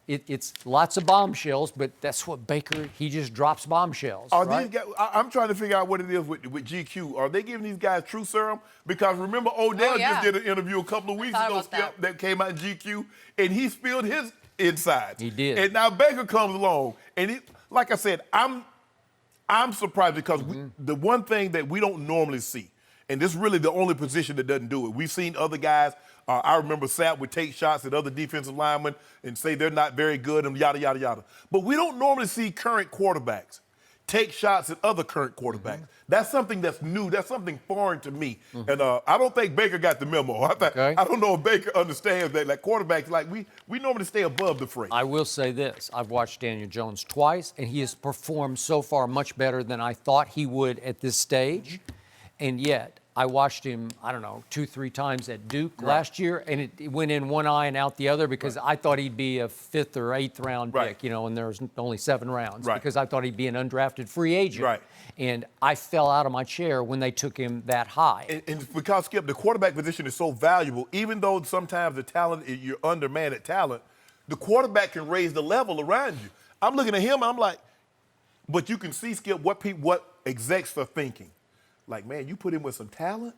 it's lots of bombshells, but that's what Baker, he just drops bombshells. Right? These guys, I'm trying to figure out what it is with GQ. Are they giving these guys true serum? Because remember, Odell just did an interview a couple of weeks ago, Skip, that came out in GQ, and he spilled his insides. He did. And now Baker comes along, and like I said, I'm surprised because the one thing that we don't normally see, and this is really the only position that doesn't do it. We've seen other guys. I remember Sapp would take shots at other defensive linemen and say they're not very good and yada, yada, yada. But we don't normally see current quarterbacks take shots at other current quarterbacks. That's something that's new. That's something foreign to me. And I don't think Baker got the memo. I don't know if Baker understands that. Like quarterbacks, like we normally stay above the fray. I will say this. I've watched Daniel Jones twice, and he has performed so far much better than I thought he would at this stage. And yet, I watched him, I don't know, 2-3 times at Duke last year, and it went in one eye and out the other because I thought he'd be a 5th or 8th round pick, you know, and there's only 7 rounds because I thought he'd be an undrafted free agent. Right. And I fell out of my chair when they took him that high. And because, Skip, the quarterback position is so valuable, even though sometimes the talent, you're undermanned at talent, the quarterback can raise the level around you. I'm looking at him, and I'm like, but you can see, Skip, what execs are thinking. Like, man, you put him with some talent,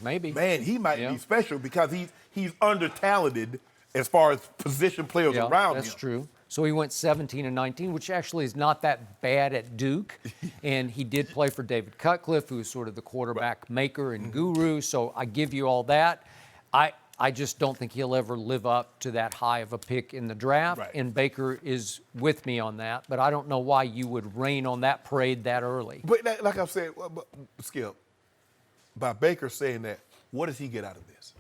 Maybe. man, he might be special because he's under-talented as far as position players around him. That's true. So he went 17-19, which actually is not that bad at Duke. And he did play for David Cutcliffe, who's sort of the quarterback maker and guru. So I give you all that. I just don't think he'll ever live up to that high of a pick in the draft. Right. And Baker is with me on that. But I don't know why you would rain on that parade that early. But like I said, Skip, by Baker saying that, what does he get out of this?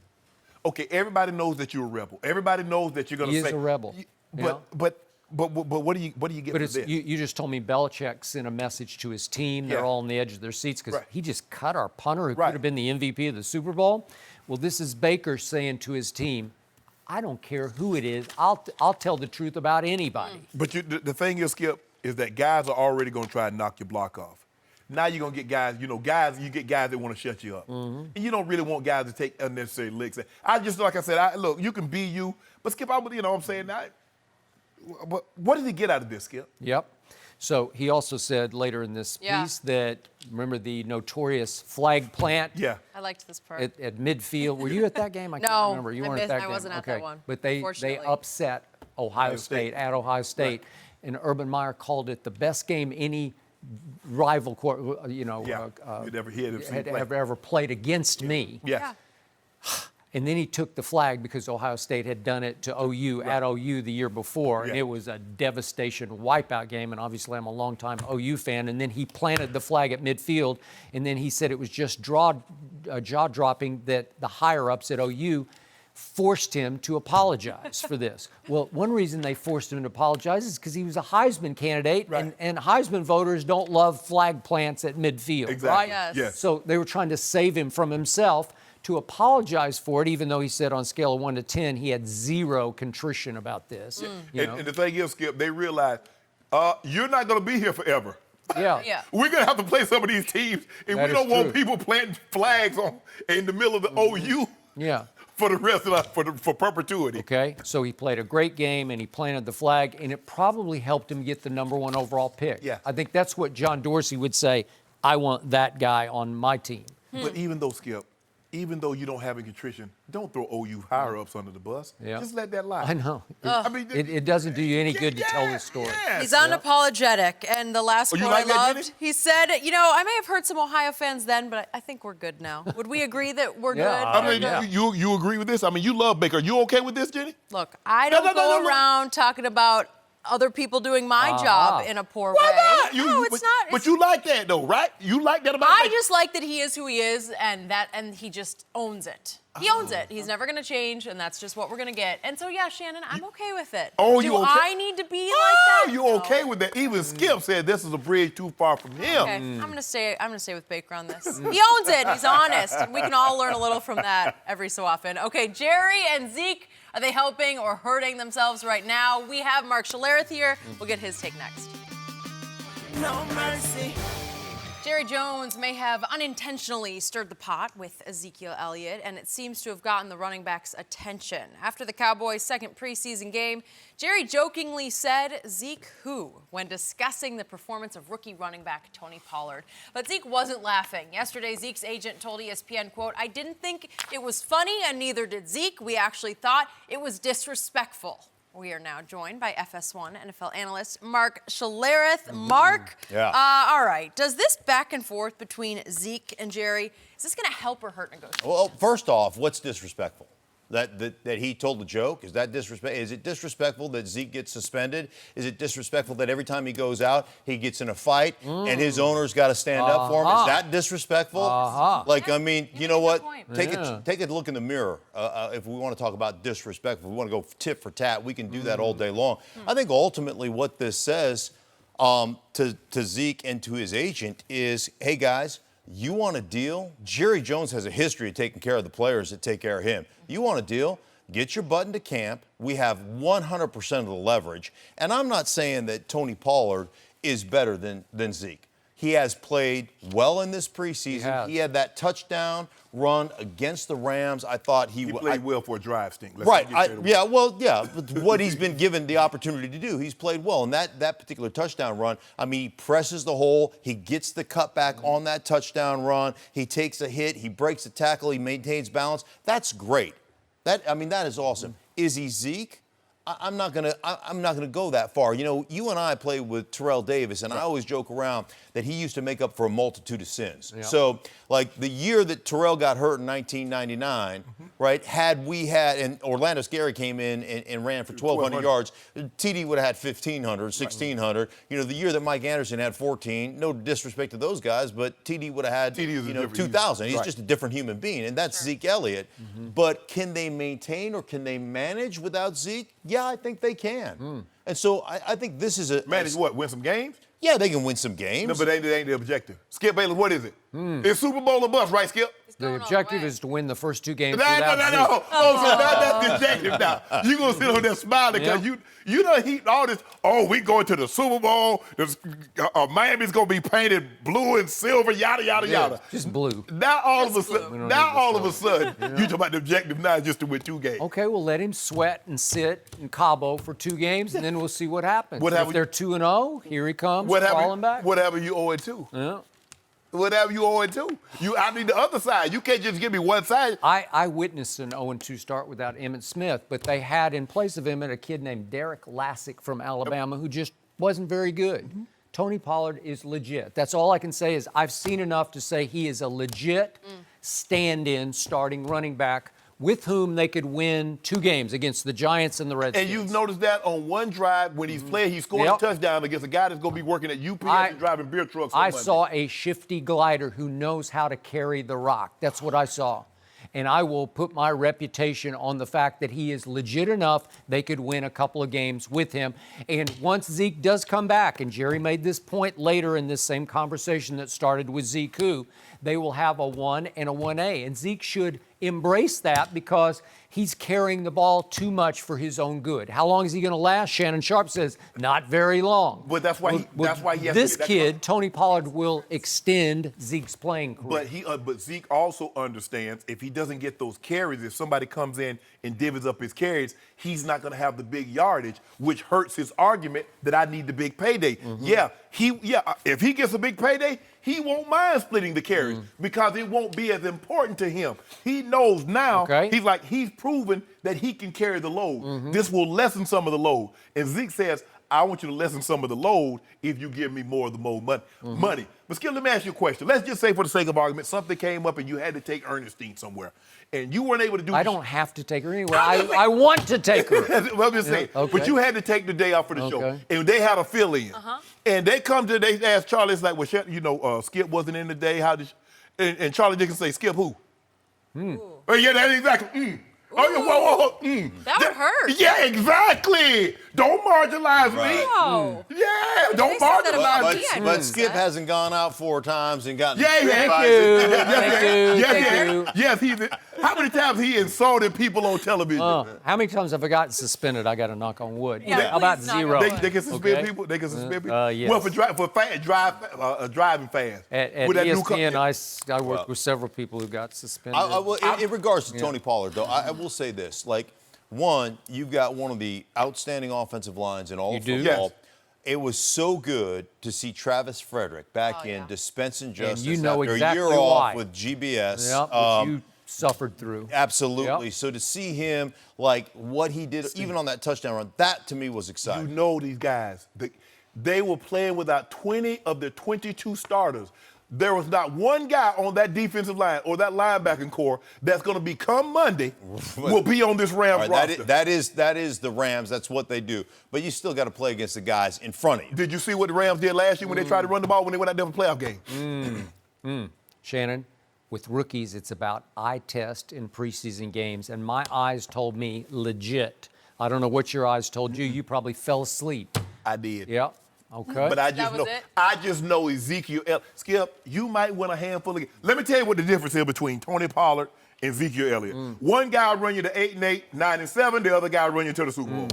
Okay, everybody knows that you're a rebel. Everybody knows that you're going to say. He is a rebel. But what do you get But from this? you just told me Belichick sent a message to his team. They're all on the edge of their seats because he just cut our punter who could have been the MVP of the Super Bowl. Well, this is Baker saying to his team, I don't care who it is. I'll tell the truth about anybody. But the thing is, Skip, is that guys are already going to try to knock your block off. Now you're going to get guys, you get guys that want to shut you up. And you don't really want guys to take unnecessary licks. Like I said, look, you can be you, but Skip, what I'm saying, what did he get out of this, Skip? Yep. So he also said later in this piece that, remember the notorious flag plant? Yeah. I liked this part. At midfield. Were you at that game? I can't No, remember. You I weren't at that game. I wasn't at that one. But they upset Ohio State at Ohio State. And Urban Meyer called it the best game any rival, you'd ever played against me. Yeah. And then he took the flag because Ohio State had done it to OU at OU the year before. And it was a devastation wipeout game. And obviously I'm a longtime OU fan. And then he planted the flag at midfield. And then he said it was just jaw-dropping that the higher-ups at OU forced him to apologize for this. Well, one reason they forced him to apologize is because he was a Heisman candidate. And Heisman voters don't love flag plants at midfield, Exactly. right? Yes. So they were trying to save him from himself. To apologize for it, even though he said on a scale of 1 to 10, he had 0 contrition about this. And the thing is, Skip, they realized you're not going to be here forever. Yeah. We're going to have to play some of these teams, and we don't want people planting flags in the middle of the OU for the rest of for perpetuity. Okay, so he played a great game, and he planted the flag, and it probably helped him get the #1 overall pick. Yeah. I think that's what John Dorsey would say, I want that guy on my team. But even though, Skip, even though you don't have a contrition, don't throw OU higher-ups under the bus. Yeah. Just let that lie. I know. I mean, It doesn't do you any good to tell this story. Yes. He's unapologetic, and the last quote like I that, loved, Jenny? he said, I may have hurt some Ohio fans then, but I think we're good now. Would we agree that we're good? I mean, you agree with this? I mean, you love Baker. Are you okay with this, Jenny? Look, I don't go around talking about other people doing my job in a poor way. Why not? No, it's not. But you like that, though, right? You like that about I Baker? just like that he is who he is, and he just owns it. He owns it. He's never going to change, and that's just what we're going to get. And so, yeah, Shannon, I'm okay with it. Oh, Do you okay? I need to be like that? You okay with that? Even Skip said this is a bridge too far from him. Okay, I'm gonna stay with Baker on this. He owns it. He's honest. We can all learn a little from that every so often. Okay, Jerry and Zeke, are they helping or hurting themselves right now? We have Mark Schlereth here. We'll get his take next. No mercy. Jerry Jones may have unintentionally stirred the pot with Ezekiel Elliott, and it seems to have gotten the running back's attention. After the Cowboys' second preseason game, Jerry jokingly said, Zeke who, when discussing the performance of rookie running back Tony Pollard. But Zeke wasn't laughing. Yesterday, Zeke's agent told ESPN, quote, I didn't think it was funny, and neither did Zeke. We actually thought it was disrespectful. We are now joined by FS1 NFL analyst Mark Schlereth. Mark, all right, does this back and forth between Zeke and Jerry, is this going to help or hurt negotiations? Well, first off, what's disrespectful? That he told the joke? Is that disrespect? Is it disrespectful that Zeke gets suspended? Is it disrespectful that every time he goes out, he gets in a fight and his owner's got to stand up for him? Is that disrespectful? Like, I mean, you know what? Take a look in the mirror. If we want to talk about disrespectful, we want to go tit for tat, we can do that all day long. I think ultimately what this says to Zeke and to his agent is, hey, guys, You want a deal? Jerry Jones has a history of taking care of the players that take care of him. You want a deal? Get your butt into camp. We have 100% of the leverage. And I'm not saying that Tony Pollard is better than Zeke. He has played well in this preseason. He had that touchdown run against the Rams. I thought he played well for a drive stink. Right. What he's been given the opportunity to do, he's played well. And that particular touchdown run, I mean, he presses the hole. He gets the cutback on that touchdown run. He takes a hit. He breaks a tackle. He maintains balance. That's great. That is awesome. Is he Zeke? I'm not gonna go that far. You know, you and I played with Terrell Davis, and I always joke around that he used to make up for a multitude of sins. Yep. So, like the year that Terrell got hurt in 1999, right? And Orlando Scary came in and ran for 1,200 yards, TD would have had 1,500, 1,600. You know, the year that Mike Anderson had 14, no disrespect to those guys, but TD would have had 2,000. He's just a different human being, and that's Zeke Elliott. But can they maintain or can they manage without Zeke? Yeah, I think they can. And so I think this is manage what? Win some games? Yeah, they can win some games. No, but they ain't the objective. Skip Bayless, what is it? It's Super Bowl or bust, right, Skip? The objective is to win the first 2 games No. Oh, so that's the objective now. You're going to sit on there smiling because you done heaped all this, we going to the Super Bowl. Miami's going to be painted blue and silver, yada, yada, yada. Just blue. Now all of a sudden, you talking about the objective now is just to win 2 games. Okay, we'll let him sweat and sit in Cabo for 2 games, and then we'll see what happens. If they're 2-0, here he comes, falling back. Whatever you owe it to. Yeah. Whatever you owe it to. I need the other side. You can't just give me one side. I witnessed an 0-2 start without Emmitt Smith, but they had in place of Emmitt a kid named Derek Lassick from Alabama who just wasn't very good. Tony Pollard is legit. That's all I can say is I've seen enough to say he is a legit stand-in starting running back with whom they could win 2 games against the Giants and the Redskins. And you've noticed that on one drive when he's playing, he scored a touchdown against a guy that's going to be working at UPS and driving beer trucks on Monday. Saw a shifty glider who knows how to carry the rock. That's what I saw. And I will put my reputation on the fact that he is legit enough they could win a couple of games with him. And once Zeke does come back, and Jerry made this point later in this same conversation that started with Zeke, they will have a 1 and a 1A. And Zeke should embrace that because he's carrying the ball too much for his own good. How long is he going to last? Shannon Sharpe says not very long. But that's why he has this kid, Tony Pollard, will extend Zeke's playing career. But Zeke also understands if he doesn't get those carries, if somebody comes in and divvies up his carries, he's not going to have the big yardage, which hurts his argument that I need the big payday. If he gets a big payday, he won't mind splitting the carries because it won't be as important to him. He knows now, he's proven that he can carry the load. This will lessen some of the load. And Zeke says, I want you to lessen some of the load if you give me more of the money. But Skip, let me ask you a question. Let's just say for the sake of argument, something came up and you had to take Ernestine somewhere. And you weren't able to do I don't have to take her anywhere. I want to take her. Well, I'm just saying. But you had to take the day off for the show. And they had a fill-in. And they asked Charlie, it's like, well, Skip wasn't in the day. And Charlie Dickens say, Skip who? Oh, yeah, that's exactly. That would hurt. Yeah, exactly. Don't marginalize me. Oh. Yeah, don't marginalize me. But Skip hasn't gone out 4 times and gotten. Yes. How many times he insulted people on television? How many times have I gotten suspended? I got to knock on wood. Yeah, How about 0? They can suspend people. They can suspend people. Yes. Well, for driving fast. At ESPN, I worked with several people who got suspended. In regards to Tony Pollard, though, I will say this: one, you've got one of the outstanding offensive lines in all of football. Yes. It was so good to see Travis Frederick back in dispensing justice and you know after exactly a year why. off with GBS. Which you suffered through. Absolutely. Yep. So to see him, what he did, even on that touchdown run, that to me was exciting. You know these guys. They were playing without 20 of their 22 starters. There was not one guy on that defensive line or that linebacking core that's going to be come Monday will be on this Rams roster. That is the Rams. That's what they do. But you still got to play against the guys in front of you. Did you see what the Rams did last year when they tried to run the ball when they went out there for playoff game? Shannon, with rookies, it's about eye test in preseason games, and my eyes told me legit. I don't know what your eyes told you. You probably fell asleep. I did. Yep. Okay. But I That just was know it? I just know Ezekiel Skip, you might win a handful of games. Let me tell you what the difference is between Tony Pollard and Ezekiel Elliott. One guy will run you to 8-8, 9-7, the other guy will run you to the Super Bowl.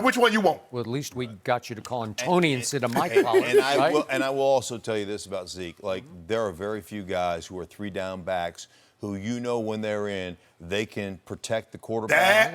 Which one you want? Well, at least we got you to call him Tony instead of Mike Pollard, And I right? will also tell you this about Zeke. Like, there are very few guys who are 3-down backs who when they're in, they can protect the quarterback.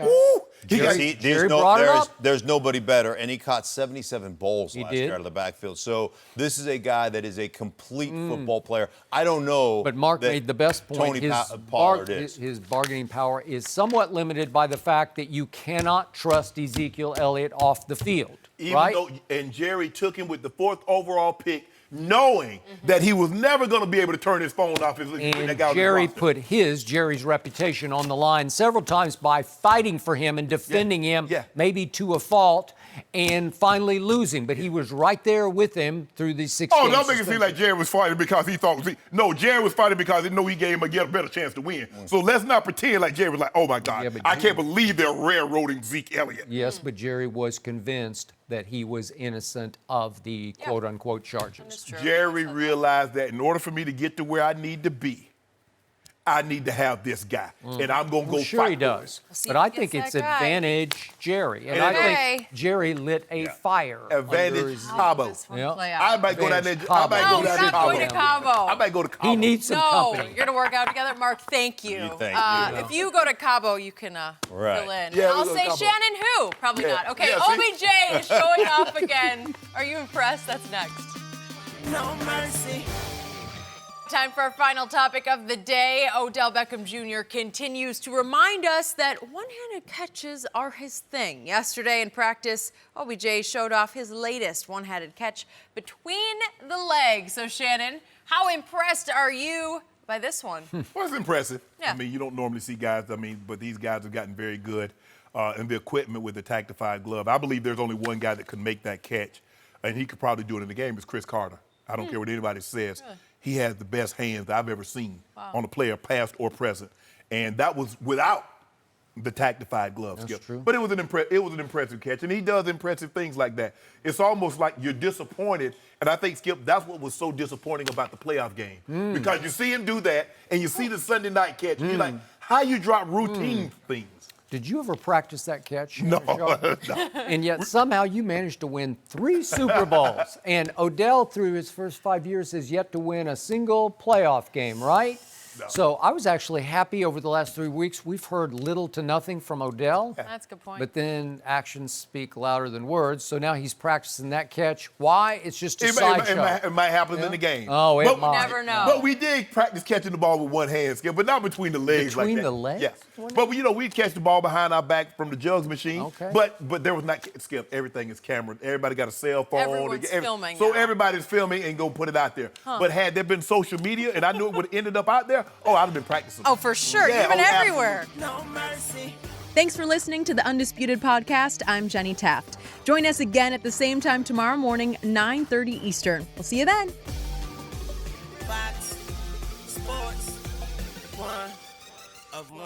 Jerry brought it up. There's nobody better, and he caught 77 balls last did. year out of the backfield. So this is a guy that is a complete football player. I don't know. But Mark that made the best point. Tony Pollard is. His bargaining power is somewhat limited by the fact that you cannot trust Ezekiel Elliott off the field, right? And Jerry took him with the 4th overall pick, knowing that he was never going to be able to turn his phone off. And Jerry put Jerry's reputation on the line several times by fighting for him and defending him, maybe to a fault, and finally losing. But he was right there with him through these 6 games. Oh, don't make it seem like Jerry was fighting because he thought. No, Jerry was fighting because he knew he gave him a better chance to win. So let's not pretend like Jerry was like, oh my God, I can't believe they're railroading Zeke Elliott. Yes, but Jerry was convinced that he was innocent of the quote-unquote charges. Jerry realized that in order for me to get to where I need to be, I need to have this guy, and I'm going to go Sure fight he for does. it. see But if I he think gets it's that guy. advantage Jerry. And Okay. I think Jerry lit a fire. Advantage under his- Cabo. This one Yeah. play out. I might go down there. Advantage I might Cabo. go No, down we're there. not going to Cabo. I might go to Cabo. He needs some No, company. you're going to work out together. Mark, thank you. Thank you. If you go to Cabo, you can Right. fill in. Yeah, I'll we'll go say to Cabo. Shannon who? Probably Yeah. not. Okay, Yeah, see? OBJ is showing off again. Are you impressed? That's next. No mercy. Time for our final topic of the day. Odell Beckham Jr. continues to remind us that one-handed catches are his thing. Yesterday in practice, OBJ showed off his latest one-handed catch between the legs. So, Shannon, how impressed are you by this one? Well, it's impressive. Yeah. I mean, you don't normally see guys, but these guys have gotten very good in the equipment with the tactified glove. I believe there's only one guy that could make that catch, and he could probably do it in the game, is Chris Carter. I don't care what anybody says. Really? He has the best hands I've ever seen on a player, past or present. And that was without the tactified glove, Skip. true. But it was an impressive catch, and he does impressive things like that. It's almost like you're disappointed, and I think, Skip, that's what was so disappointing about the playoff game. Because you see him do that, and you see the Sunday night catch, and you're like, how you drop routine things? Did you ever practice that catch? No. And yet somehow you managed to win 3 Super Bowls. And Odell, through his first 5 years, has yet to win a single playoff game, right? No. So I was actually happy over the last 3 weeks. We've heard little to nothing from Odell. That's a good point. But then actions speak louder than words. So now he's practicing that catch. Why? It's just a It sideshow. might happen in the game. Oh, it But- might. never know. But we did practice catching the ball with one hand, Skip, but not between the legs like that. Between the legs? Yes. But, we'd catch the ball behind our back from the jugs machine. Okay. But there was not, Skip, everything is camera. Everybody got a cell phone. Everyone's filming So now. everybody's filming and go put it out there. But had there been social media and I knew it would have ended up out there, I'd have been practicing. Oh, for sure. Yeah, Even oh, everywhere. No mercy. Thanks for listening to the Undisputed Podcast. I'm Jenny Taft. Join us again at the same time tomorrow morning, 9:30 Eastern. We'll see you then. Fox Sports 1 of 1.